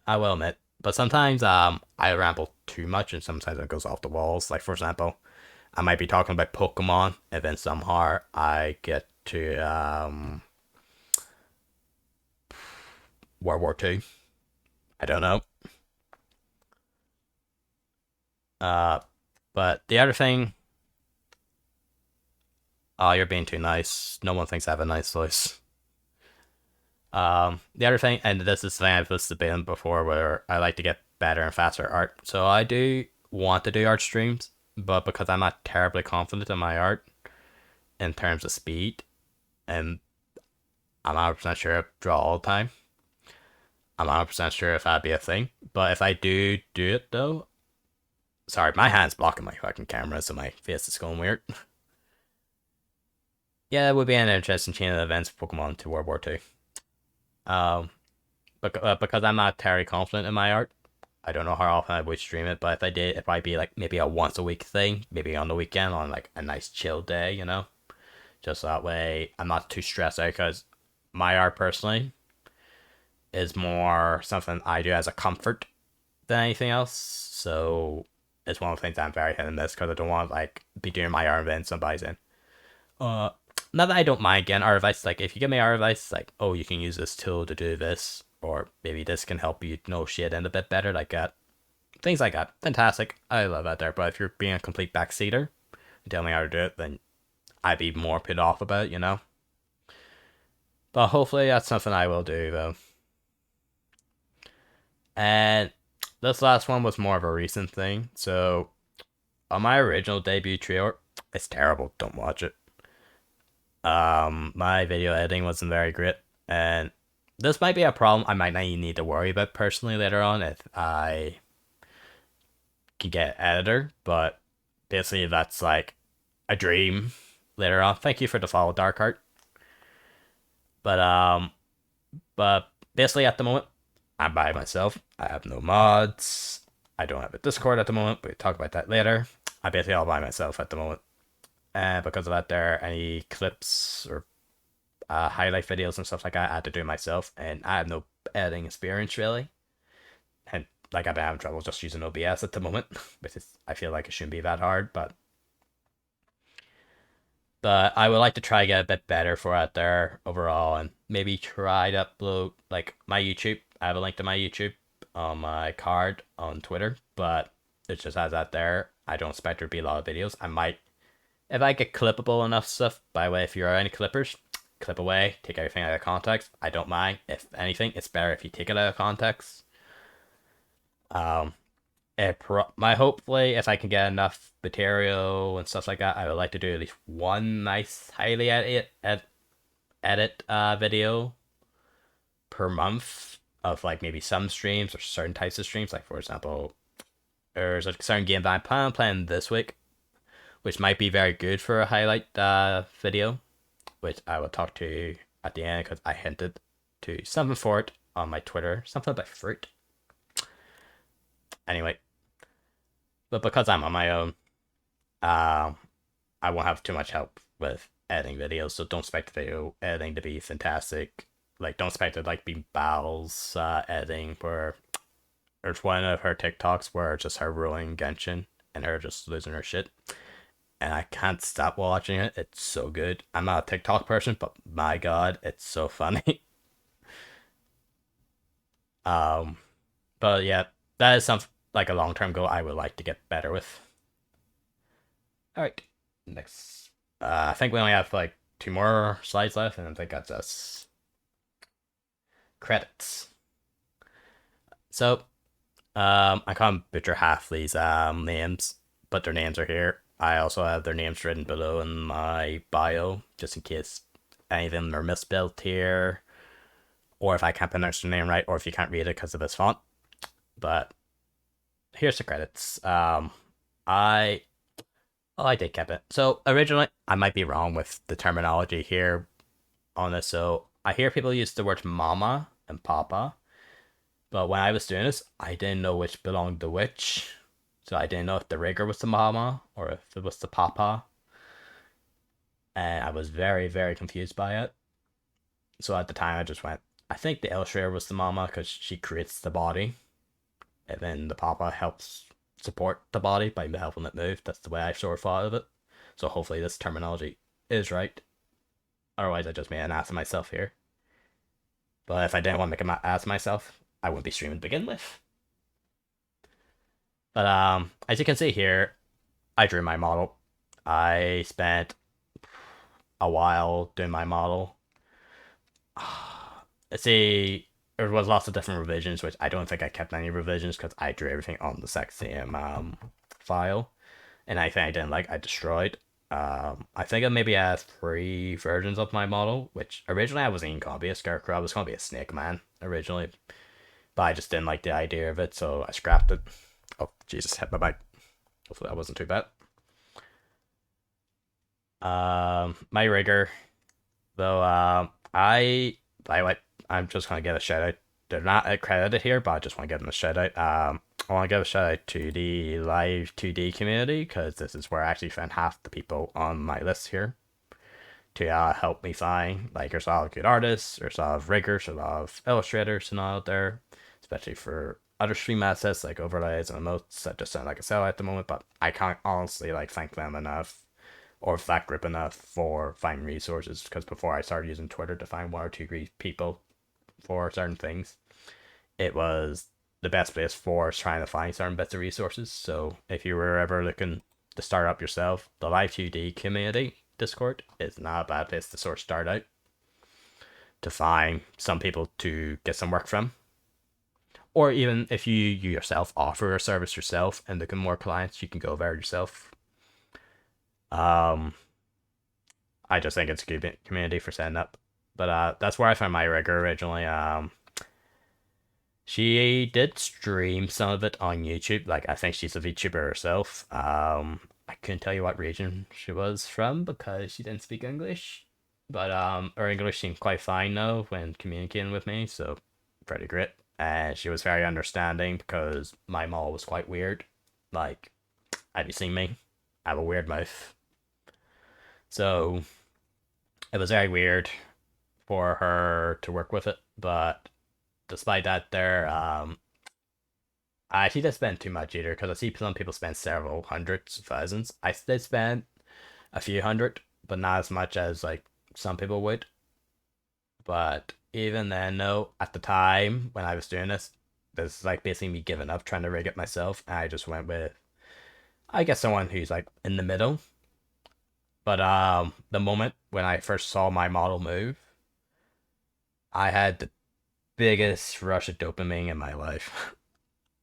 I will admit, but sometimes I ramble too much and sometimes it goes off the walls. Like for example, I might be talking about Pokemon and then somehow I get to World War II. I don't know. Uh, but the other thing, oh, you're being too nice. No one thinks I have a nice voice. The other thing, and this is something I've listed been before, where I like to get better and faster art. So I do want to do art streams, but because I'm not terribly confident in my art in terms of speed, and I'm not 100% sure if draw all the time. I'm not 100% sure if that'd be a thing. But if I do it though, sorry, my hand's blocking my fucking camera, so my face is going weird. Yeah, it would be an interesting chain of events for Pokemon to World War II. Um, because I'm not terribly confident in my art, I don't know how often I would stream it. But if I did, it'd probably be like maybe a once a week thing, maybe on the weekend on like a nice chill day, you know. Just that way, I'm not too stressed out because my art personally is more something I do as a comfort than anything else. So it's one of the things I'm very hit and miss because I don't want to like be doing my art event. Somebody's in. Uh, Not that I don't mind getting art advice. Like if you give me art advice, like oh you can use this tool to do this, or maybe this can help you know shit in a bit better, like that. Things like that. Fantastic. I love that there. But if you're being a complete backseater and tell me how to do it, then I'd be more put off about it, you know? But hopefully that's something I will do, though. And this last one was more of a recent thing. So, on my original debut trailer, it's terrible. Don't watch it. My video editing wasn't very great. And this might be a problem I might not even need to worry about personally later on if I can get an editor. But basically, that's like a dream later on. Thank you for the follow, Darkheart. But but basically at the moment, I'm by myself. I have no mods. I don't have a Discord at the moment. We'll talk about that later. I'm basically all by myself at the moment. And because of that, there are any clips or highlight videos and stuff like that I had to do myself. And I have no editing experience really. And like I've been having trouble just using OBS at the moment. Which is, I feel like it shouldn't be that hard, but I would like to try to get a bit better for it there overall, and maybe try to upload like my YouTube. I have a link to my YouTube on my card on Twitter, but it just has that there. I don't expect there to be a lot of videos. I might, if I get clippable enough stuff. By the way, if you're any clippers, clip away, take everything out of context. I don't mind. If anything, it's better if you take it out of context. Um, my hopefully if I can get enough material and stuff like that, I would like to do at least one nice highly edit video per month of like maybe some streams or certain types of streams. Like for example, there's a certain game that I'm planning on playing this week, which might be very good for a highlight video, which I will talk to at the end because I hinted to something for it on my Twitter, something about fruit. Anyway, but because I'm on my own, I won't have too much help with editing videos, so don't expect the video editing to be fantastic. Like, don't expect it like be Bal's editing, where there's one of her TikToks where it's just her ruling Genshin and her just losing her shit. And I can't stop watching it. It's so good. I'm not a TikTok person, but my god, it's so funny. um, but yeah, that is something like a long term goal I would like to get better with. All right, next. I think we only have like 2 more slides left, and I think that's us. Credits. So, I can't butcher half these names, but their names are here. I also have their names written below in my bio, just in case any of them are misspelled here, or if I can't pronounce their name right, or if you can't read it because of this font. But here's the credits. I did keep it. So originally, I might be wrong with the terminology here on this. So I hear people use the words mama and papa, but when I was doing this, I didn't know which belonged to which. So I didn't know if the rigger was the mama or if it was the papa. And I was very, very confused by it. So at the time, I just went, I think the illustrator was the mama because she creates the body. And then the papa helps support the body by helping it move. That's the way I sort of thought of it. So hopefully this terminology is right. Otherwise, I just made an ass of myself here. But if I didn't want to make an ass of myself, I wouldn't be streaming to begin with. But as you can see here, I drew my model. I spent a while doing my model. Let's see, there was lots of different revisions, which I don't think I kept any revisions because I drew everything on the exact same file. And anything I didn't like, I destroyed. I think I maybe had 3 versions of my model, which originally I wasn't even going to be a Scarecrow. I was going to be a Snake Man originally. But I just didn't like the idea of it, so I scrapped it. Oh, Jesus, hit my mic. Hopefully that wasn't too bad. My rigger, though, by the way, I'm just going to give a shout out. They're not accredited here, but I just want to give them a shout out. I want to give a shout out to the live 2D community because this is where I actually found half the people on my list here. to help me find. Like there's a lot of good artists, there's a lot of riggers, a lot of illustrators and all out there, especially for other stream assets like overlays and emotes that just sound like a sell at the moment. But I can't honestly like thank them enough or that group enough for finding resources, because before I started using Twitter to find one or two people for certain things, it was the best place for trying to find certain bits of resources. So if you were ever looking to start up yourself, the VOD community Discord is not a bad place to sort of start out to find some people to get some work from. Or even if you yourself offer a service yourself and looking more clients, you can go there yourself. I just think it's a good community for setting up. But that's where I found my rigger originally. She did stream some of it on YouTube. Like I think she's a VTuber herself. I couldn't tell you what region she was from because she didn't speak English. But her English seemed quite fine though when communicating with me, so pretty great. And she was very understanding because my mall was quite weird. Like, have you seen me? I have a weird mouth. So it was very weird for her to work with it, but despite that, I actually didn't spend too much either because I see some people spend several hundreds of thousands. I did spend a few hundred, but not as much as like some people would. But even then, no, at the time when I was doing this is like basically me giving up trying to rig it myself. And I just went with, I guess, someone who's like in the middle. But the moment when I first saw my model move, I had the biggest rush of dopamine in my life,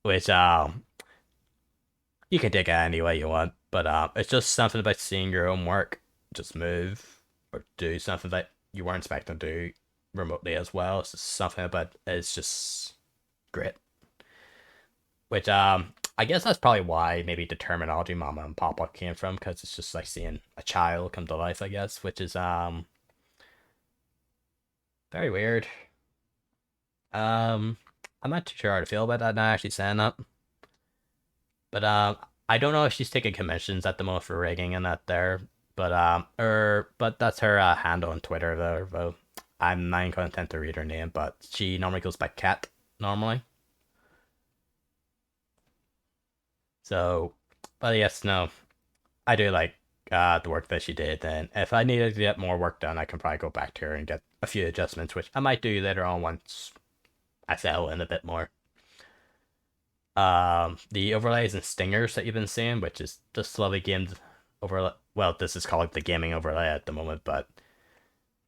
which you can take it any way you want, but it's just something about seeing your own work just move or do something that you weren't expecting to do remotely as well. It's just something about it's just great. Which I guess that's probably why maybe the terminology "mama and papa" came from, because it's just like seeing a child come to life, I guess, which is very weird. Um, I'm not too sure how to feel about that now, actually saying that. But I don't know if she's taking commissions at the moment for rigging and that there. But that's her handle on Twitter though. I'm not content to read her name, but she normally goes by Cat normally. So, but yes, no, I do like the work that she did, and if I needed to get more work done, I can probably go back to her and get a few adjustments, which I might do later on once I settle in a bit more. The overlays and stingers that you've been seeing, which is the slowly gamed overlay. Well, this is called the gaming overlay at the moment, but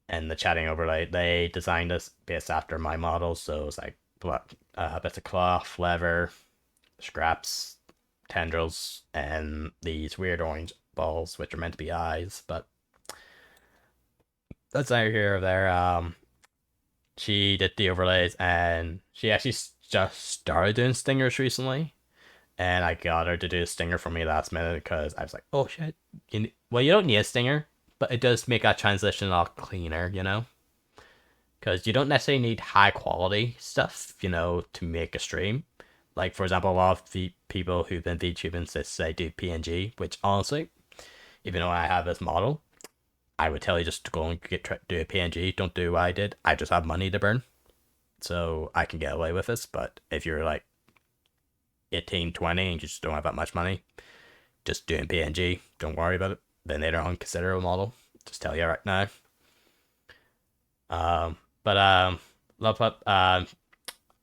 and the chatting overlay, they designed this based after my models, so it's like bits of cloth, leather, scraps, tendrils, and these weird orange balls, which are meant to be eyes, but that's neither here or there. She did the overlays, and she actually just started doing stingers recently, and I got her to do a stinger for me last minute because I was like, oh shit, well, you don't need a stinger, but it does make that transition a lot cleaner, you know? Because you don't necessarily need high quality stuff, you know, to make a stream. Like, for example, a lot of the people who've been VTubing say do PNG, which honestly, even though I have this model, I would tell you just to go and do a PNG. Don't do what I did. I just have money to burn, so I can get away with this. But if you're like 18, 20 and you just don't have that much money, just doing PNG. Don't worry about it. Then later on, consider a model. Just tell you right now. But love up.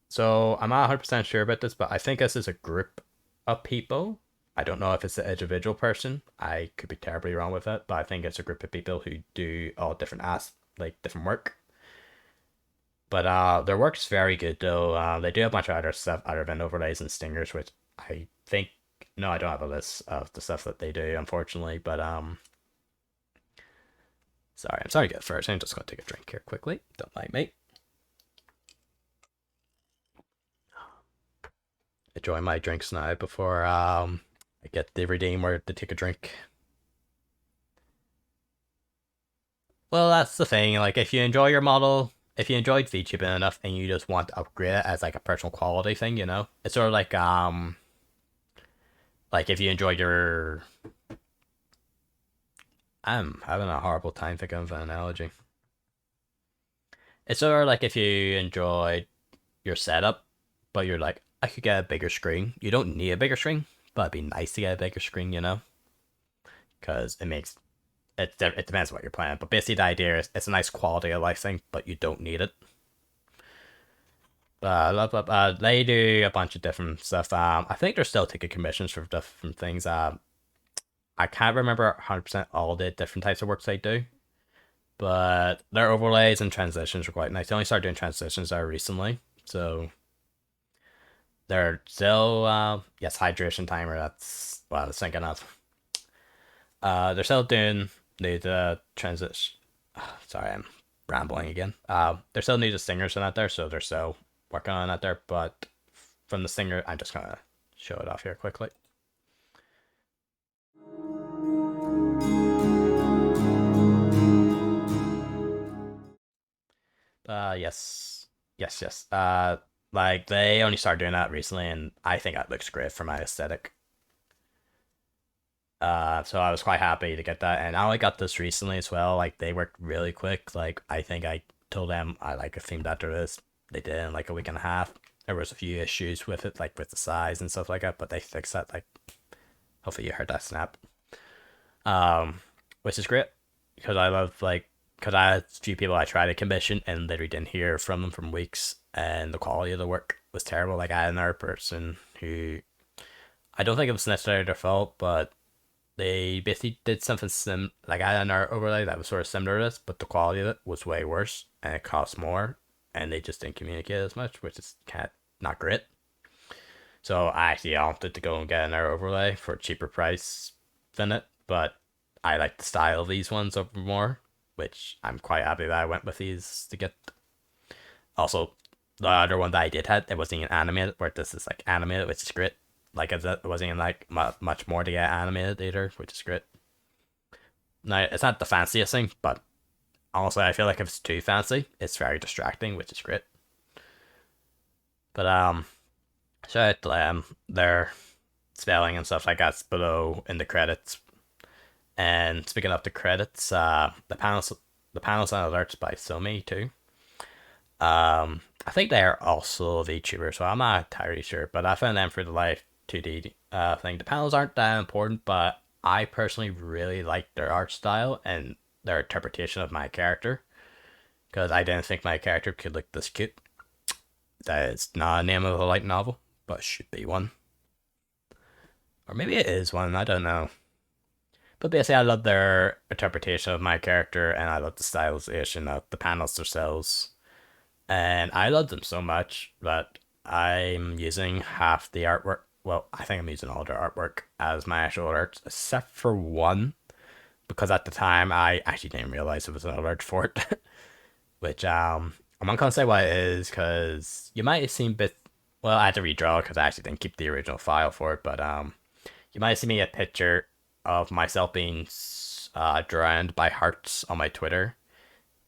So I'm not 100% sure about this, but I think this is a group of people. I don't know if it's an individual person. I could be terribly wrong with it, but I think it's a group of people who do all different different work. But their work's very good though. They do a bunch of other stuff other than overlays and stingers, which I think, no, I don't have a list of the stuff that they do, unfortunately. But sorry, I'm sorry to get first. I'm just gonna take a drink here quickly. Don't mind me. Enjoy my drinks now before I get the redeem where to take a drink. Well, that's the thing. Like, if you enjoy your model, if you enjoyed VTubing enough and you just want to upgrade it as like a personal quality thing, you know, it's sort of like if you enjoyed your I'm having a horrible time thinking of an analogy. It's sort of like if you enjoyed your setup, but you're like, I could get a bigger screen. You don't need a bigger screen, but it'd be nice to get a bigger screen, you know? Because it makes it depends on what you're playing. But basically, the idea is it's a nice quality of life thing, but you don't need it. They do a bunch of different stuff. I think they're still taking commissions for different things. I can't remember 100% all the different types of works they do, but their overlays and transitions are quite nice. They only started doing transitions there recently, so they're still yes, hydration timer. That's what I was thinking of. They're still doing the transition. Sorry, I'm rambling again. They still need the singers in that there, so they're still working on that there. But from the singer, I'm just gonna show it off here quickly. Yes, yes. Like they only started doing that recently, and I think that looks great for my aesthetic. So I was quite happy to get that, and I only got this recently as well. Like they worked really quick. Like I think I told them I like a themed after this. They did in like a week and a half. There was a few issues with it, like with the size and stuff like that, but they fixed that. Like hopefully you heard that snap. Um, which is great because I love like because I had a few people I tried to commission and literally didn't hear from them from weeks, and the quality of the work was terrible. Like I had another person who I don't think it was necessarily their fault, but they basically did something like I had an art overlay that was sort of similar to this, but the quality of it was way worse and it cost more, and they just didn't communicate as much, which is kind of not great. So I actually opted to go and get an art overlay for a cheaper price than it, but I like the style of these ones over more, which I'm quite happy that I went with these to get. Also, the other one that I did had, it wasn't even animated, where this is like animated, which is great. Like it wasn't even like much more to get animated either, which is great. Now it's not the fanciest thing, but honestly, I feel like if it's too fancy, it's very distracting, which is great. But shout out to their spelling and stuff like that's below in the credits. And speaking of the credits, the panels and alerts by Somi too. I think they are also VTubers, so I'm not entirely sure, but I found them for the live 2D thing. The panels aren't that important, but I personally really like their art style and their interpretation of my character because I didn't think my character could look this cute. That is not a name of a light novel, but should be one. Or maybe it is one, I don't know. But basically, I love their interpretation of my character and I love the stylization of the panels themselves. And I love them so much that I'm using half the artwork. Well, I think I'm using all the artwork as my actual alerts, except for one, because at the time I actually didn't realize it was an alert for it. Which I'm not gonna say what it is because you might have seen bit. Well, I had to redraw because I actually didn't keep the original file for it, but you might see me a picture of myself being drowned by hearts on my Twitter.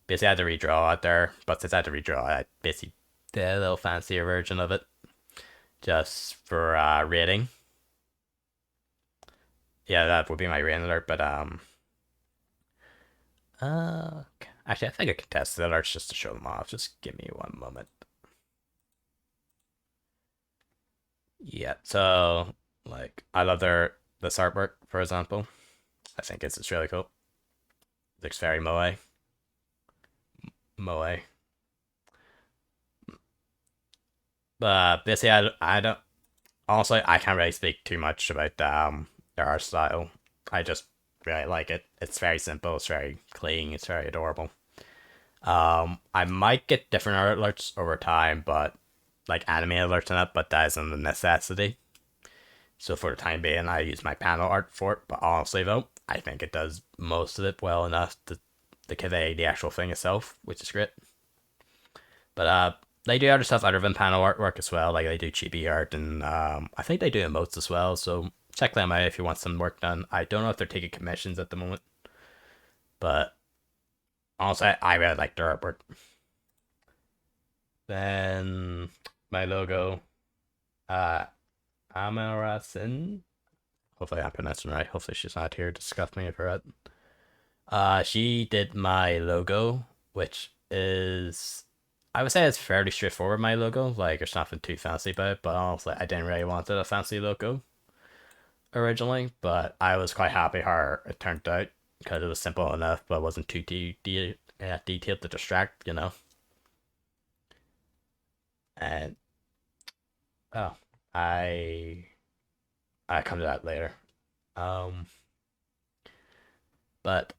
Basically, I had to redraw it there, but since I had to redraw it, I basically did a little fancier version of it just for rating. Yeah, that would be my rating alert, but actually, I think I can test the alerts just to show them off. Just give me one moment. Yeah, so like I love their this artwork, for example. I think it's really cool. It looks very moe. But basically, I don't honestly I can't really speak too much about their art style. I just really like it. It's very simple. It's very clean. It's very adorable. I might get different art alerts over time, but like anime alerts and that, but that isn't a necessity. So for the time being, I use my panel art for it. But honestly, though, I think it does most of it well enough to convey the actual thing itself, which is great. But they do other stuff other than panel artwork as well. Like they do chibi art, and I think they do emotes as well. So check them out if you want some work done. I don't know if they're taking commissions at the moment, but honestly, I really like their artwork. Then my logo, uh, Amarasin. Hopefully I'm pronouncing it right. Hopefully she's not here to scuff me for it. She did my logo, which is, I would say it's fairly straightforward, my logo. Like, there's nothing too fancy about it, but honestly, I didn't really want a fancy logo originally, but I was quite happy how it turned out because it was simple enough, but wasn't too detailed to distract, you know? And, oh, I, I come to that later. Um, but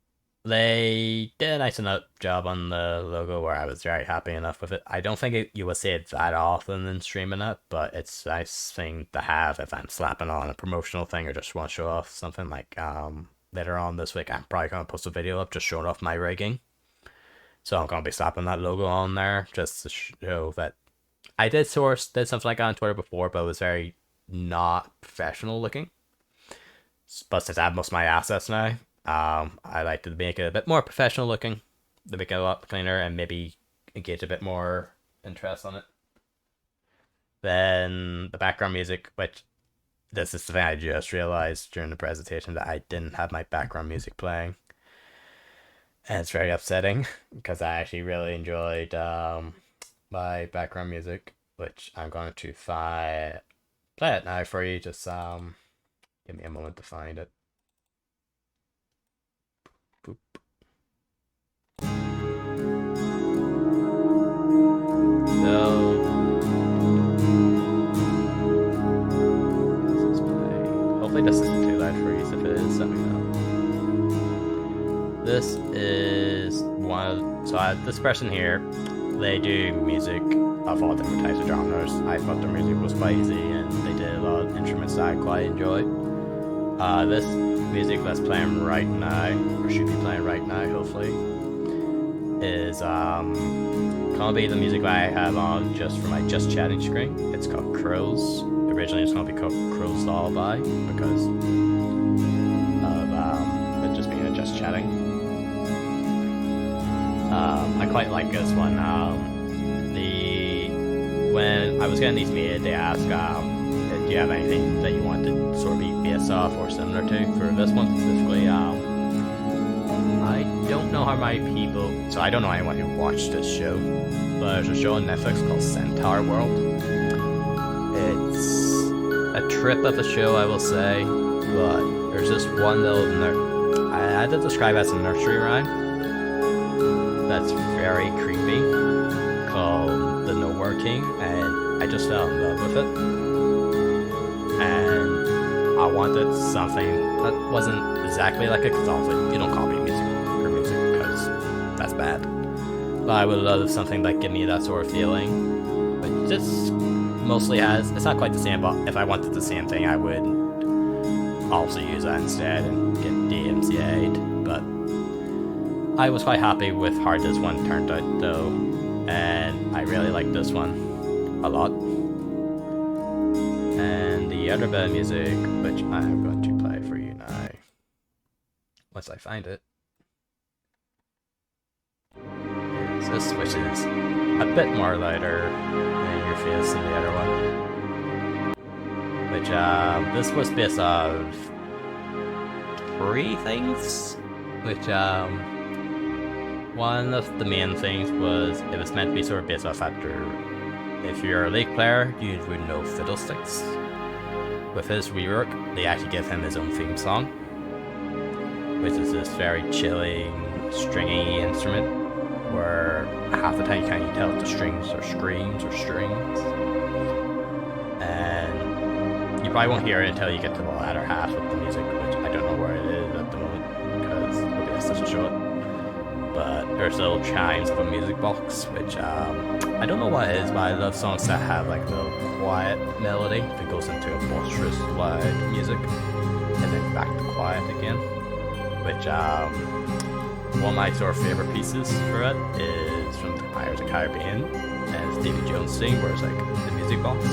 they did a nice enough job on the logo where I was very happy enough with it. I don't think you will see it that often in streaming it, but it's a nice thing to have if I'm slapping on a promotional thing or just want to show off something like later on this week. I'm probably gonna post a video up just showing off my rigging. So I'm gonna be slapping that logo on there just to show that I did something like that on Twitter before, but it was very not professional looking. But since I have most of my assets now, I like to make it a bit more professional looking, to make it a lot cleaner and maybe engage a bit more interest on it. Then the background music, which this is the thing I just realized during the presentation that I didn't have my background music playing. And it's very upsetting because I actually really enjoyed my background music, which I'm going to play it now for you. Just give me a moment to find it. Boop. So this is hopefully this isn't too loud for you. If it is, let me know. This is this person here, they do music of all different types of genres. I thought their music was quite easy and they did a lot of instruments that I quite enjoyed. This music that's playing right now, or should be playing right now hopefully, is gonna be the music that I have on just for my just chatting screen. It's called Crows. Originally it's gonna be called Crow's Lullaby because of it just being a just chatting. I quite like this one. When I was getting these made, they asked, do you have anything that you want to sort of be based off or similar to? For this one specifically, I don't know how many people, so I don't know anyone who watched this show, but there's a show on Netflix called Centaur World. It's a trip of a show, I will say, but there's this one little, I had to describe it as a nursery rhyme that's very creepy, called The Nowhere King, and I just fell in love with it. And I wanted something that wasn't exactly like it, because obviously you don't copy music for music because that's bad. But I would love something that give me that sort of feeling. But this mostly has, it's not quite the same, but if I wanted the same thing, I would also use that instead and get DMCA'd. But I was quite happy with how this one turned out though, and I really like this one a lot. And the other bit of music, which I am going to play for you now, once I find it, is this, which is a bit more lighter in your face than the other one. Which, this was based off 3 things, which, one of the main things was it was meant to be sort of based off after, if you're a League player, you would know Fiddlesticks. With his rework, they actually give him his own theme song, which is this very chilling, stringy instrument, where half the time you can't even tell if the strings are screams or strings. And you probably won't hear it until you get to the latter half of the music, which I don't know where it is at the moment, because it'll be such a short. But there's little chimes of a music box, which I don't know what it is, but I love songs that have like a little quiet melody that goes into a boisterous loud music and then back to quiet again. Which one of my sort of favorite pieces for it is from the Pirates of the Caribbean, and it's Davy Jones' theme, where it's like the music box,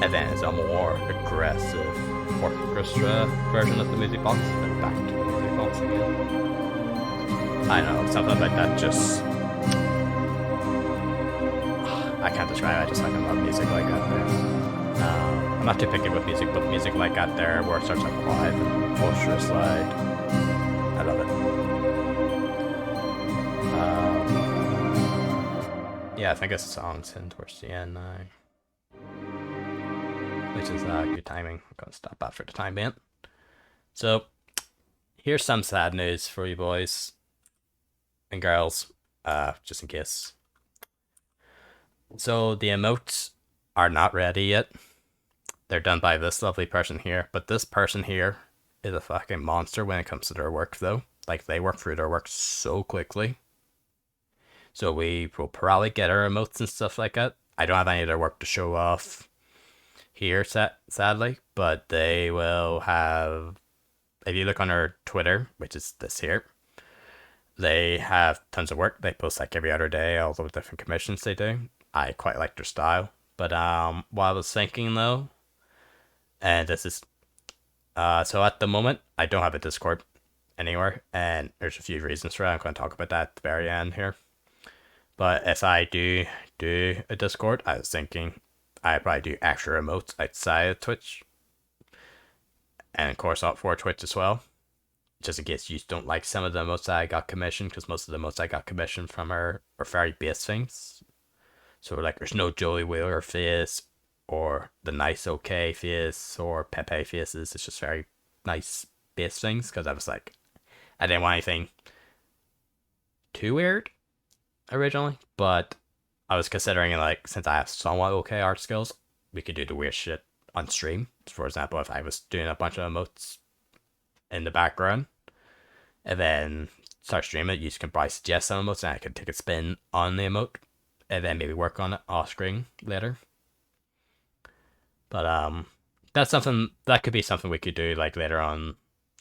and then it's a more aggressive orchestra version of the music box, and back to the music box again. I don't know, something like that just, I can't describe it, I just like I love music like that there. I'm not too picky with music, but music like that there, where it starts like quiet and boisterous loud, I love it. Yeah, I think a song's in towards the end now. Which is good timing. I'm gonna stop after the time being. So, here's some sad news for you boys and girls, just in case. So, the emotes are not ready yet. They're done by this lovely person here, but this person here is a fucking monster when it comes to their work, though. Like, they work through their work so quickly. So, we will probably get our emotes and stuff like that. I don't have any of their work to show off here, sadly, but they will have. If you look on their Twitter, which is this here, they have tons of work. They post like every other day, all the different commissions they do. I quite like their style. But what I was thinking though, and this is so at the moment I don't have a Discord anywhere, and there's a few reasons for that. I'm going to talk about that at the very end here. But if I do a Discord, I was thinking I'd probably do extra emotes outside of Twitch, and of course up for Twitch as well. Just in case you don't like some of the emotes I got commissioned, because most of the emotes I got commissioned from are very base things. So like there's no Joey Wheeler face or the nice okay face or Pepe faces. It's just very nice base things, because I was like, I didn't want anything too weird originally, but I was considering like, since I have somewhat okay art skills, we could do the weird shit on stream. For example, if I was doing a bunch of emotes in the background and then start streaming it, you can probably suggest some emotes and I could take a spin on the emote and then maybe work on it off screen later. But that's something that could be something we could do like later on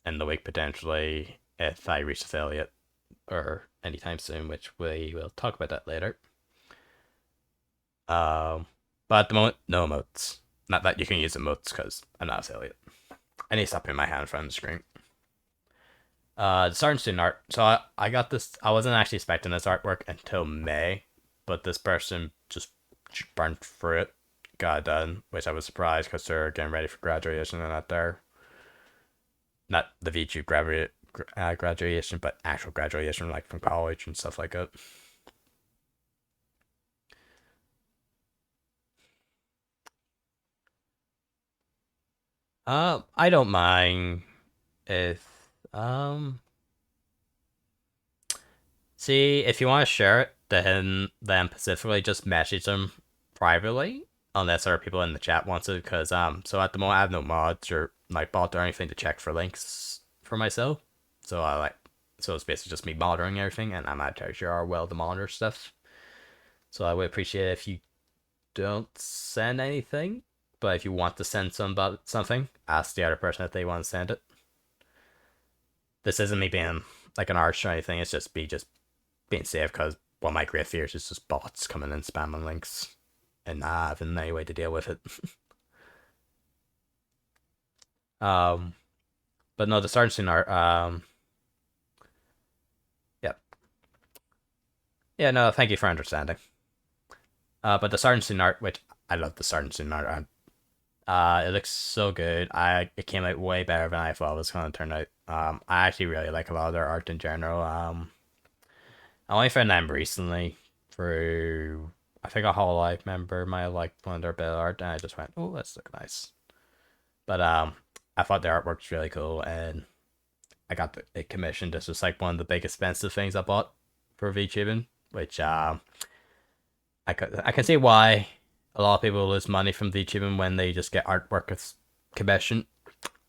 in the week potentially if I reach affiliate or anytime soon, which we will talk about that later. But at the moment, no emotes. Not that you can use emotes because I'm not affiliate. I need to stop putting my hand in front of the screen. The Sergeant Student art. So I got this. I wasn't actually expecting this artwork until May, but this person just burned through it, got it done, which I was surprised because they're getting ready for graduation and not there. Not the Vtuber graduation, but actual graduation, like from college and stuff like that. I don't mind if see, if you want to share it, then specifically just message them privately, unless there are people in the chat want to. Because so at the moment I have no mods or like bot or anything to check for links for myself. So it's basically just me monitoring everything, and I'm not entirely sure how well to monitor stuff. So I would appreciate it if you don't send anything, but if you want to send something, ask the other person if they want to send it. This isn't me being like an arch or anything. It's just being safe, because one of my great fears is just bots coming in spamming links and not having any way to deal with it. But no, the Sergeant Student art. Yep. Yeah, no, thank you for understanding. But the Sergeant Student art, which I love the Sergeant Student art. It looks so good. It came out way better than I thought it was gonna turn out. I actually really like a lot of their art in general. I only found them recently through, I think a Whole Life member might have liked one of their bit of art, and I just went, oh, that's look nice. But I thought the artwork's really cool, and I got it commissioned. This was like one of the big expensive things I bought for VTubing, which I can see why a lot of people lose money from VTubing when they just get artwork as commission.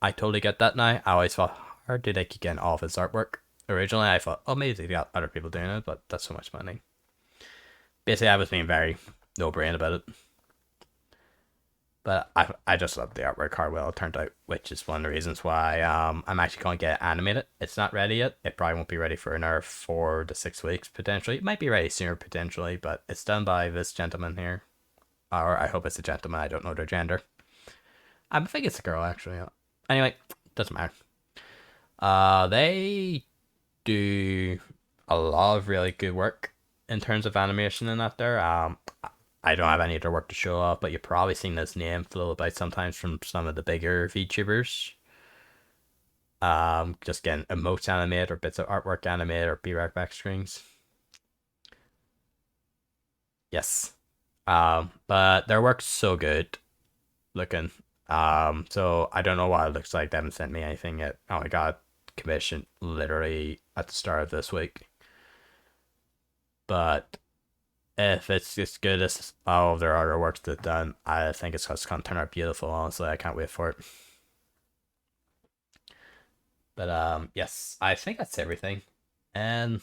I totally get that now. I always thought, how do they keep getting all of his artwork? Originally, I thought, oh, maybe they got other people doing it, but that's so much money. Basically, I was being very no-brain about it. But I just love the artwork, how well it turned out, which is one of the reasons why I'm actually going to get it animated. It's not ready yet. It probably won't be ready for another 4 to 6 weeks, potentially. It might be ready sooner, potentially, but it's done by this gentleman here. Or I hope it's a gentleman. I don't know their gender. I think it's a girl, actually. Anyway, doesn't matter. They do a lot of really good work in terms of animation and that there. I don't have any of their work to show off, but you've probably seen this name flow about sometimes from some of the bigger VTubers. Just getting emotes animated or bits of artwork animated or B-Rec back screens. Yes. But their work's so good looking. So I don't know what it looks like. They haven't sent me anything yet. Oh, I got commissioned literally at the start of this week. But if it's as good as all of their other works they've done, I think it's just gonna turn out beautiful. Honestly, I can't wait for it. But yes, I think that's everything, and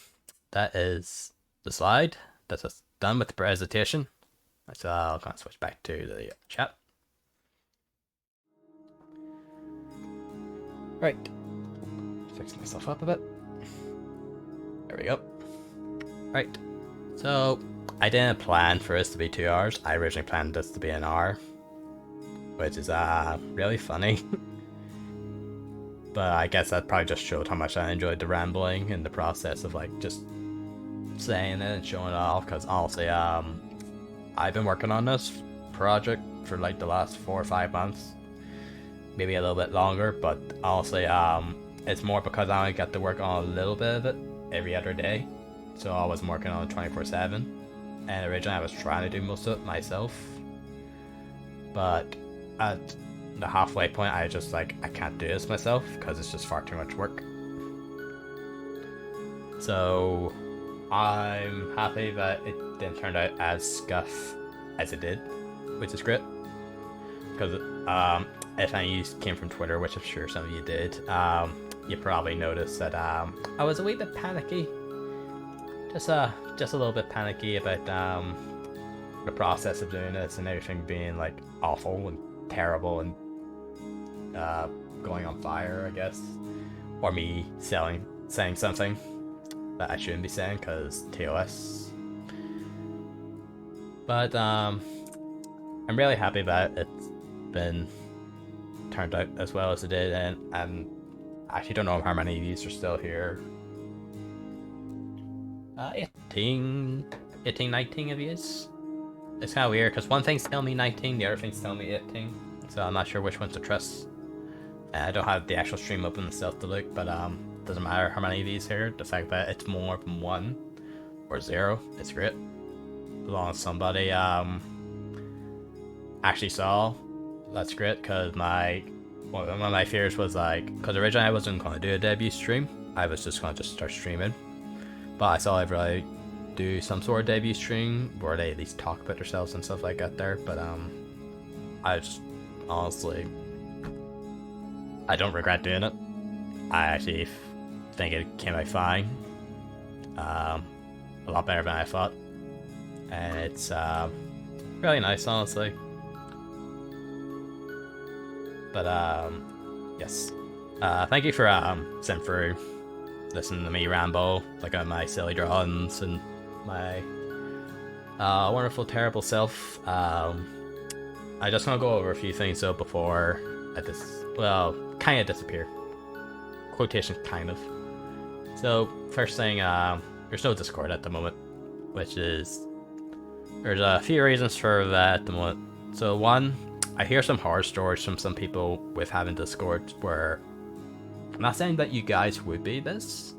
that is the slide. That's us done with the presentation. So I'll kind of switch back to the chat. Right, fix myself up a bit. There we go. Right, so I didn't plan for this to be 2 hours. I originally planned this to be an hour, which is really funny. But I guess that probably just showed how much I enjoyed the rambling and the process of like just saying it and showing it off. Because honestly, I've been working on this project for like the last 4 or 5 months, maybe a little bit longer. But honestly, it's more because I only got to work on a little bit of it every other day, so I wasn't working on it 24/7. And originally, I was trying to do most of it myself, but at the halfway point, I just like I can't do this myself because it's just far too much work. So I'm happy that it didn't turn out as scuff as it did, which is great. Because if any of you came from Twitter, which I'm sure some of you did, you probably noticed that I was a wee bit panicky. Just a little bit panicky about the process of doing this and everything being like awful and terrible and going on fire, I guess, or me saying something that I shouldn't be saying because TOS. But I'm really happy that it's been turned out as well as it did, and I actually don't know how many of these are still here. 18, 19 of these. It's kind of weird because one thing's telling me 19, the other thing's telling me 18, so I'm not sure which one to trust. I don't have the actual stream open itself to look, but doesn't matter how many of these here. The fact that it's more than 1 or 0, it's great. As long as somebody actually saw, that's great. Because one of my fears was like, because originally I wasn't going to do a debut stream, I was just going to start streaming. But I saw everybody do some sort of debut stream where they at least talk about themselves and stuff like that there. But I just honestly, I don't regret doing it. I actually think it came out fine. A lot better than I thought. And it's really nice, honestly. But yes. Thank you for sending through, listening to me ramble, like on my silly drawings and my wonderful, terrible self. I just want to go over a few things though before I kind of disappear. Quotation kind of. So first thing, there's no Discord at the moment, which is, there's a few reasons for that at the moment. So one, I hear some horror stories from some people with having Discord where, I'm not saying that you guys would be this,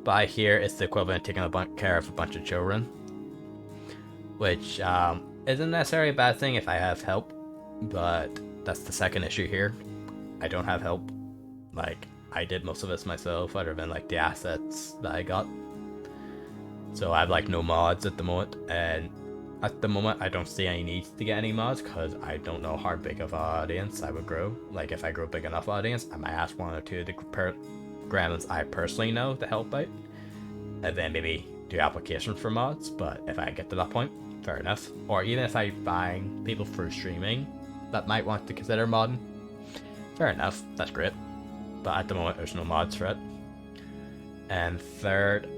but I hear it's the equivalent of taking care of a bunch of children, which isn't necessarily a bad thing if I have help, but that's the second issue here. I don't have help. Like, I did most of this myself, other than like the assets that I got. So I have like no mods at the moment, and at the moment I don't see any needs to get any mods because I don't know how big of an audience I would grow. Like if I grow a big enough audience, I might ask one or two of the gremlins I personally know to help out, and then maybe do application for mods. But if I get to that point, fair enough. Or even if I find people through streaming that might want to consider modding, fair enough, that's great. But at the moment there's no mods for it. And third,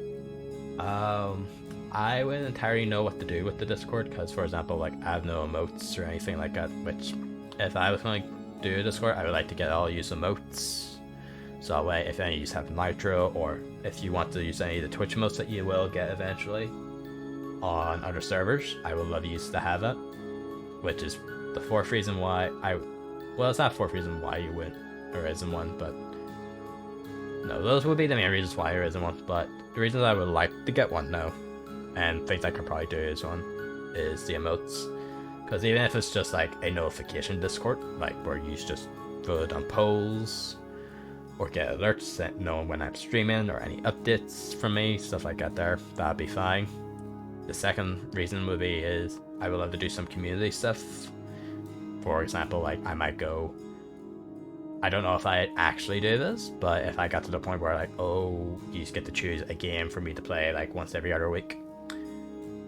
I wouldn't entirely know what to do with the Discord, because for example, like I have no emotes or anything like that, which if I was going to do a Discord, I would like to get all use emotes, so that way if any of you have Nitro, or if you want to use any of the Twitch emotes that you will get eventually on other servers, I would love you to have it. Which is the fourth reason why well, it's not fourth reason why you wouldn't, or isn't one, but no, those would be the main reasons why there isn't one. But the reasons I would like to get one now, and things I could probably do is one, is the emotes. Because even if it's just like a notification Discord, like where you just vote on polls or get alerts knowing when I'm streaming or any updates from me, stuff like that there, that'd be fine. The second reason would be is I would love to do some community stuff. For example, like I might go, I don't know if I actually do this, but if I got to the point where like, oh, you just get to choose a game for me to play like once every other week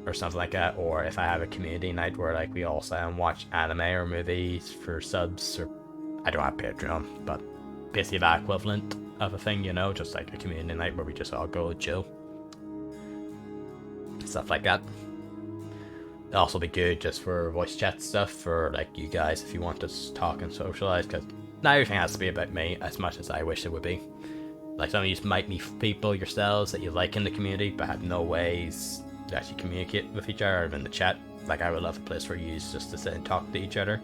or something like that, or if I have a community night where like we all sit and watch anime or movies for subs, or I don't have Patreon, but basically that equivalent of a thing, you know, just like a community night where we just all go chill. Stuff like that. It'll also be good just for voice chat stuff for like you guys if you want to talk and socialize, because not everything has to be about me as much as I wish it would be. Like some of you might meet people yourselves that you like in the community but have no ways to actually communicate with each other other than the chat. Like I would love a place for you just to sit and talk to each other.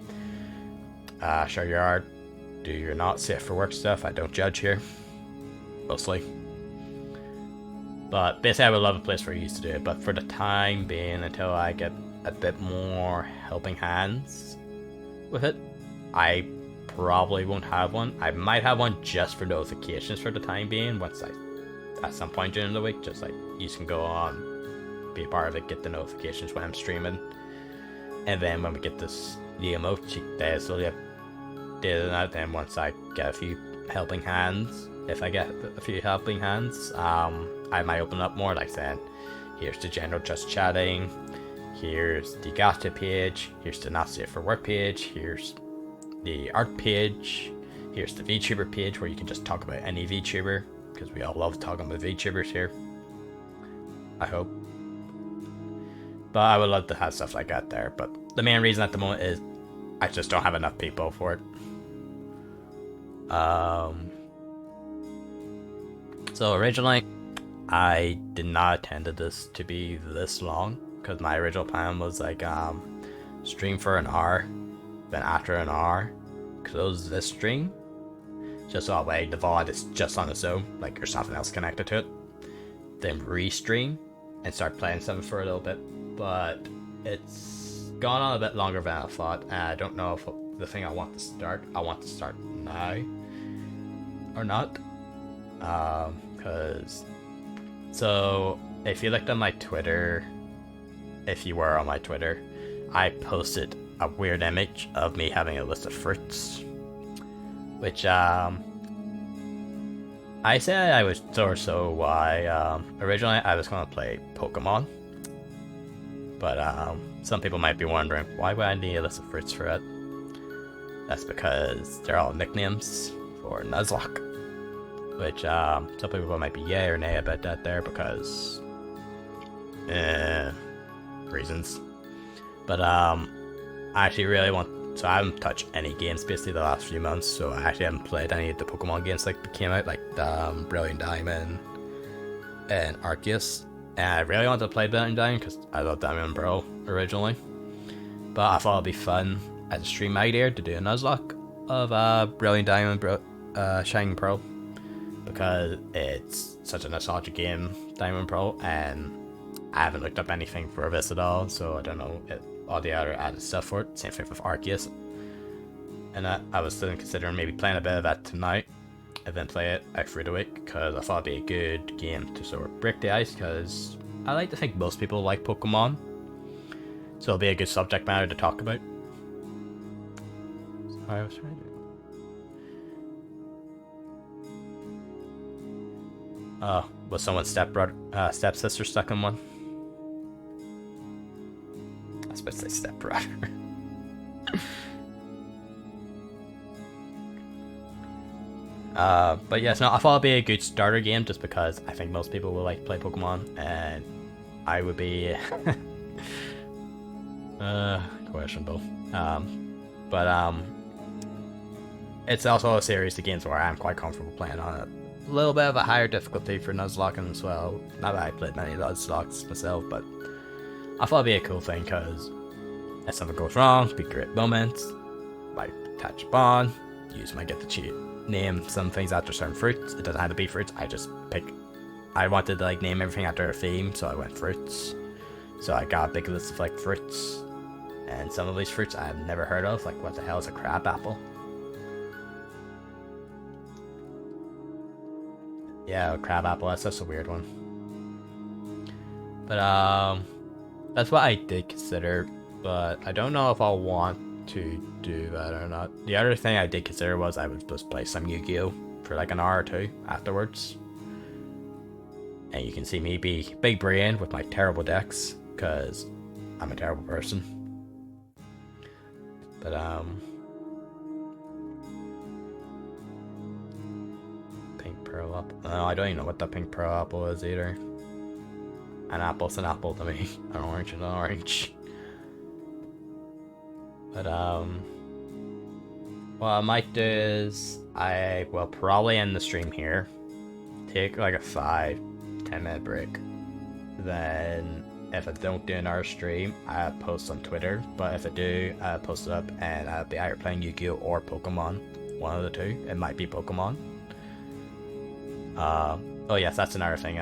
Share your art, do your not safe for work stuff. I don't judge here, mostly. But basically I would love a place for you to do it, but for the time being, until I get a bit more helping hands with it, I probably won't have one. I might have one just for notifications for the time being, once at some point during the week, just like you can go on, be a part of it, get the notifications when I'm streaming, and then when we get the emote, they slowly update it out. Then once I get a few helping hands, if I get a few helping hands, I might open up more, like saying, here's the general just chatting, here's the gacha page, here's the not safe for work page, here's the art page, here's the VTuber page where you can just talk about any VTuber, because we all love talking about VTubers here, I hope. But I would love to have stuff like that there, but the main reason at the moment is I just don't have enough people for it. So originally I did not intend this to be this long, because my original plan was like stream for an hour, then after an hour close this stream, just so that way the VOD is just on its own, like there's something else connected to it, then restream and start playing something for a little bit. But it's gone on a bit longer than I thought, and I don't know if the thing I want to start now or not, because so if you looked on my Twitter, if you were on my Twitter, I posted a weird image of me having a list of fruits, which I said I was so why originally I was going to play Pokemon, but some people might be wondering why would I need a list of fruits for it. That's because they're all nicknames for Nuzlocke, which some people might be yay or nay about that there, because reasons. But I actually really want, so I haven't touched any games basically the last few months, so I actually haven't played any of the Pokemon games that came out, like Brilliant Diamond and Arceus, and I really wanted to play Brilliant Diamond because I love Diamond and Pearl originally, but I thought it'd be fun as a stream idea to do a Nuzlocke of Brilliant Diamond Shining Pearl, because it's such a nostalgic game, Diamond and Pearl, and I haven't looked up anything for this at all, so I don't know all the other added stuff for it. Same thing with Arceus, and I was still considering maybe playing a bit of that tonight and then play it out through the week, because I thought it'd be a good game to sort of break the ice, because I like to think most people like Pokemon, so it'll be a good subject matter to talk about. Sorry, I was trying to... was someone's stepsister stuck in one? I was supposed to say stepbrother. But yes, no, I thought it'd be a good starter game just because I think most people will like to play Pokemon, and I would be questionable. But it's also a series of games where I'm quite comfortable playing on it. A little bit of a higher difficulty for Nuzlocke as well. Not that I played many Nuzlocks myself, but I thought it'd be a cool thing, because if something goes wrong, it'd be great moments. Like attach a bond, use my get to cheat, name some things after certain fruits. It doesn't have to be fruits. I just pick. I wanted to like name everything after a theme, so I went fruits. So I got a big list of like fruits, and some of these fruits I've never heard of. Like, what the hell is a crab apple? Yeah, a crab apple. That's just a weird one. But that's what I did consider. But I don't know if I'll want to do that or not. The other thing I did consider was I would just play some Yu-Gi-Oh for like an hour or two afterwards. And you can see me be big brain with my terrible decks, because I'm a terrible person. But pink pearl apple. No, I don't even know what the pink pearl apple is either. An apple's an apple to me. An orange is an orange. But what I might do is I will probably end the stream here. Take like a 5-10 minute break. Then if I don't do another stream, I'll post on Twitter. But if I do, I'll post it up and I'll be either playing Yu-Gi-Oh! Or Pokemon. One of the two. It might be Pokemon. Oh yes, that's another thing.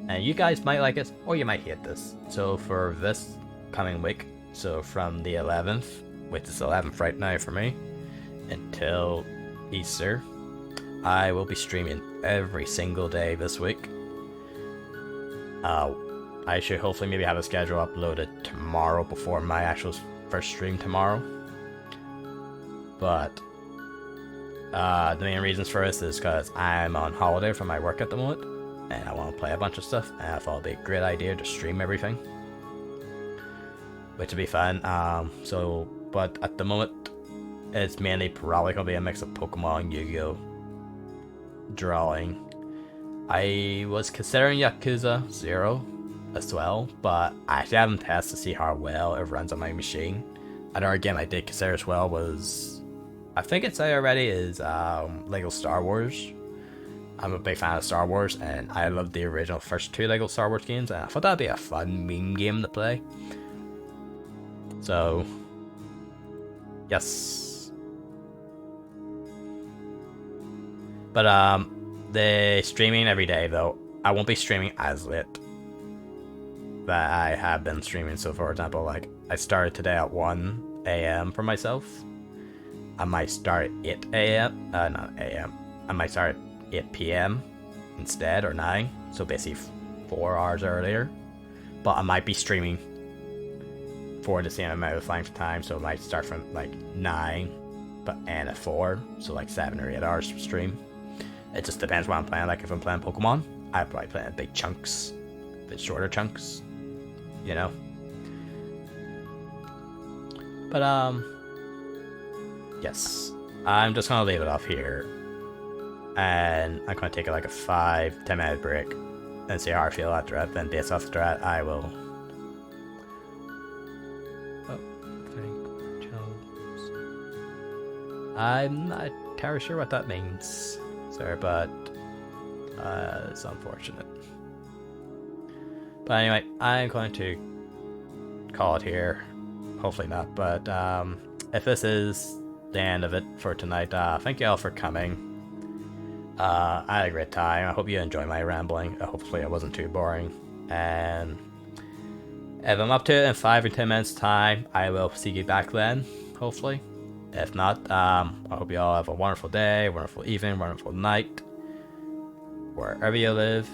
And you guys might like it, or you might hate this. So for this coming week, so from the 11th, which is 11th right now for me, until Easter, I will be streaming every single day this week. I should hopefully maybe have a schedule uploaded tomorrow before my actual first stream tomorrow. But the main reasons for this is because I'm on holiday from my work at the moment, and I want to play a bunch of stuff, and I thought it'd be a great idea to stream everything, which would be fun. But at the moment, it's mainly probably going to be a mix of Pokemon, Yu-Gi-Oh, drawing. I was considering Yakuza 0 as well, but I actually haven't tested to see how well it runs on my machine. Another game I did consider as well was, I think it's out already, is Lego Star Wars. I'm a big fan of Star Wars, and I love the original first 2 Lego Star Wars games, and I thought that'd be a fun meme game to play. So, yes. But the streaming every day though, I won't be streaming as late that I have been streaming. So for example, like I started today at 1 a.m. for myself. I might start at 8 a.m. Not a.m. I might start at 8 p.m. instead, or 9. So basically 4 hours earlier. But I might be streaming for the same amount of time. So I might start from like 9, but end at 4. So like 7 or 8 hours to stream. It just depends what I'm playing. Like if I'm playing Pokemon, I'd probably play in big chunks, a bit shorter chunks, you know. But yes, I'm just gonna leave it off here, and I'm gonna take like a 5-10 minute break and see how I feel after that. Then based off that, I will. Oh, thank Jones. I'm not entirely sure what that means. Sorry, but it's unfortunate. But anyway, I'm going to call it here. Hopefully not, but if this is the end of it for tonight, thank you all for coming. I had a great time. I hope you enjoy my rambling. Hopefully it wasn't too boring. And if I'm up to it in 5 or 10 minutes time, I will see you back then, hopefully. If not, I hope you all have a wonderful day, wonderful evening, wonderful night, wherever you live.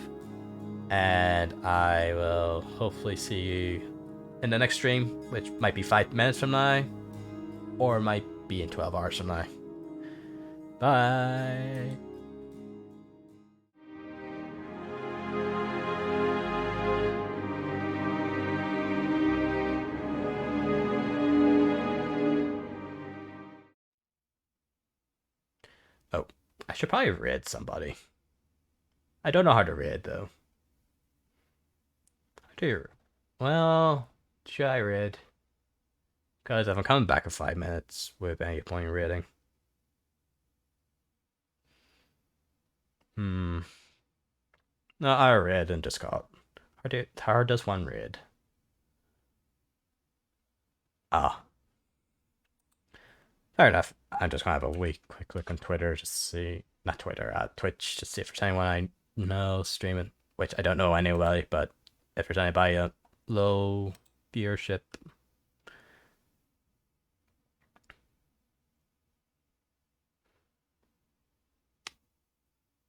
And I will hopefully see you in the next stream, which might be 5 minutes from now, or might be in 12 hours from now. Bye. Oh, I should probably raid somebody. I don't know how to raid though. How do you? Well, should I raid? Because if I'm coming back in 5 minutes with any point in raiding. No, I raid and just got. How does one raid? Ah. Fair enough. I'm just gonna have a quick look on Twitter to see, not Twitter, Twitch, to see if there's anyone I know streaming. Which I don't know anybody, but if there's anybody low viewership.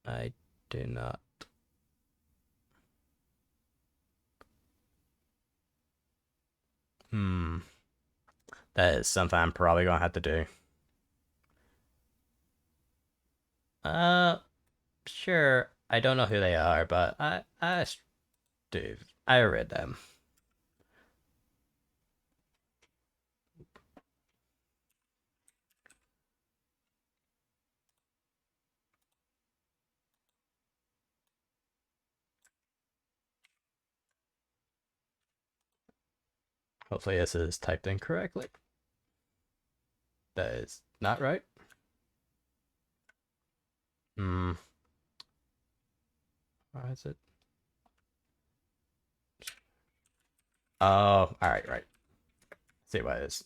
I do not. That is something I'm probably gonna have to do. Uh, sure. I don't know who they are, but I do. I read them. Hopefully this is typed in correctly. That is not right. Why is it? Oh, alright, right. See what it is.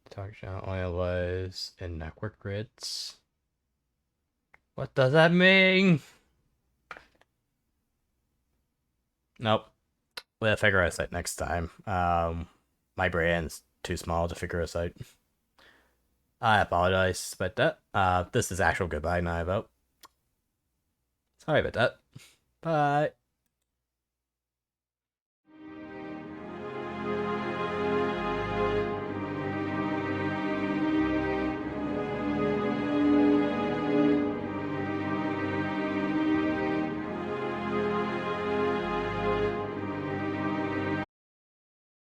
Talk channel only was in network grids. What does that mean? Nope. We'll figure this out next time. My brain's too small to figure this out. I apologize about that. This is actual goodbye now, though. Sorry about that. Bye.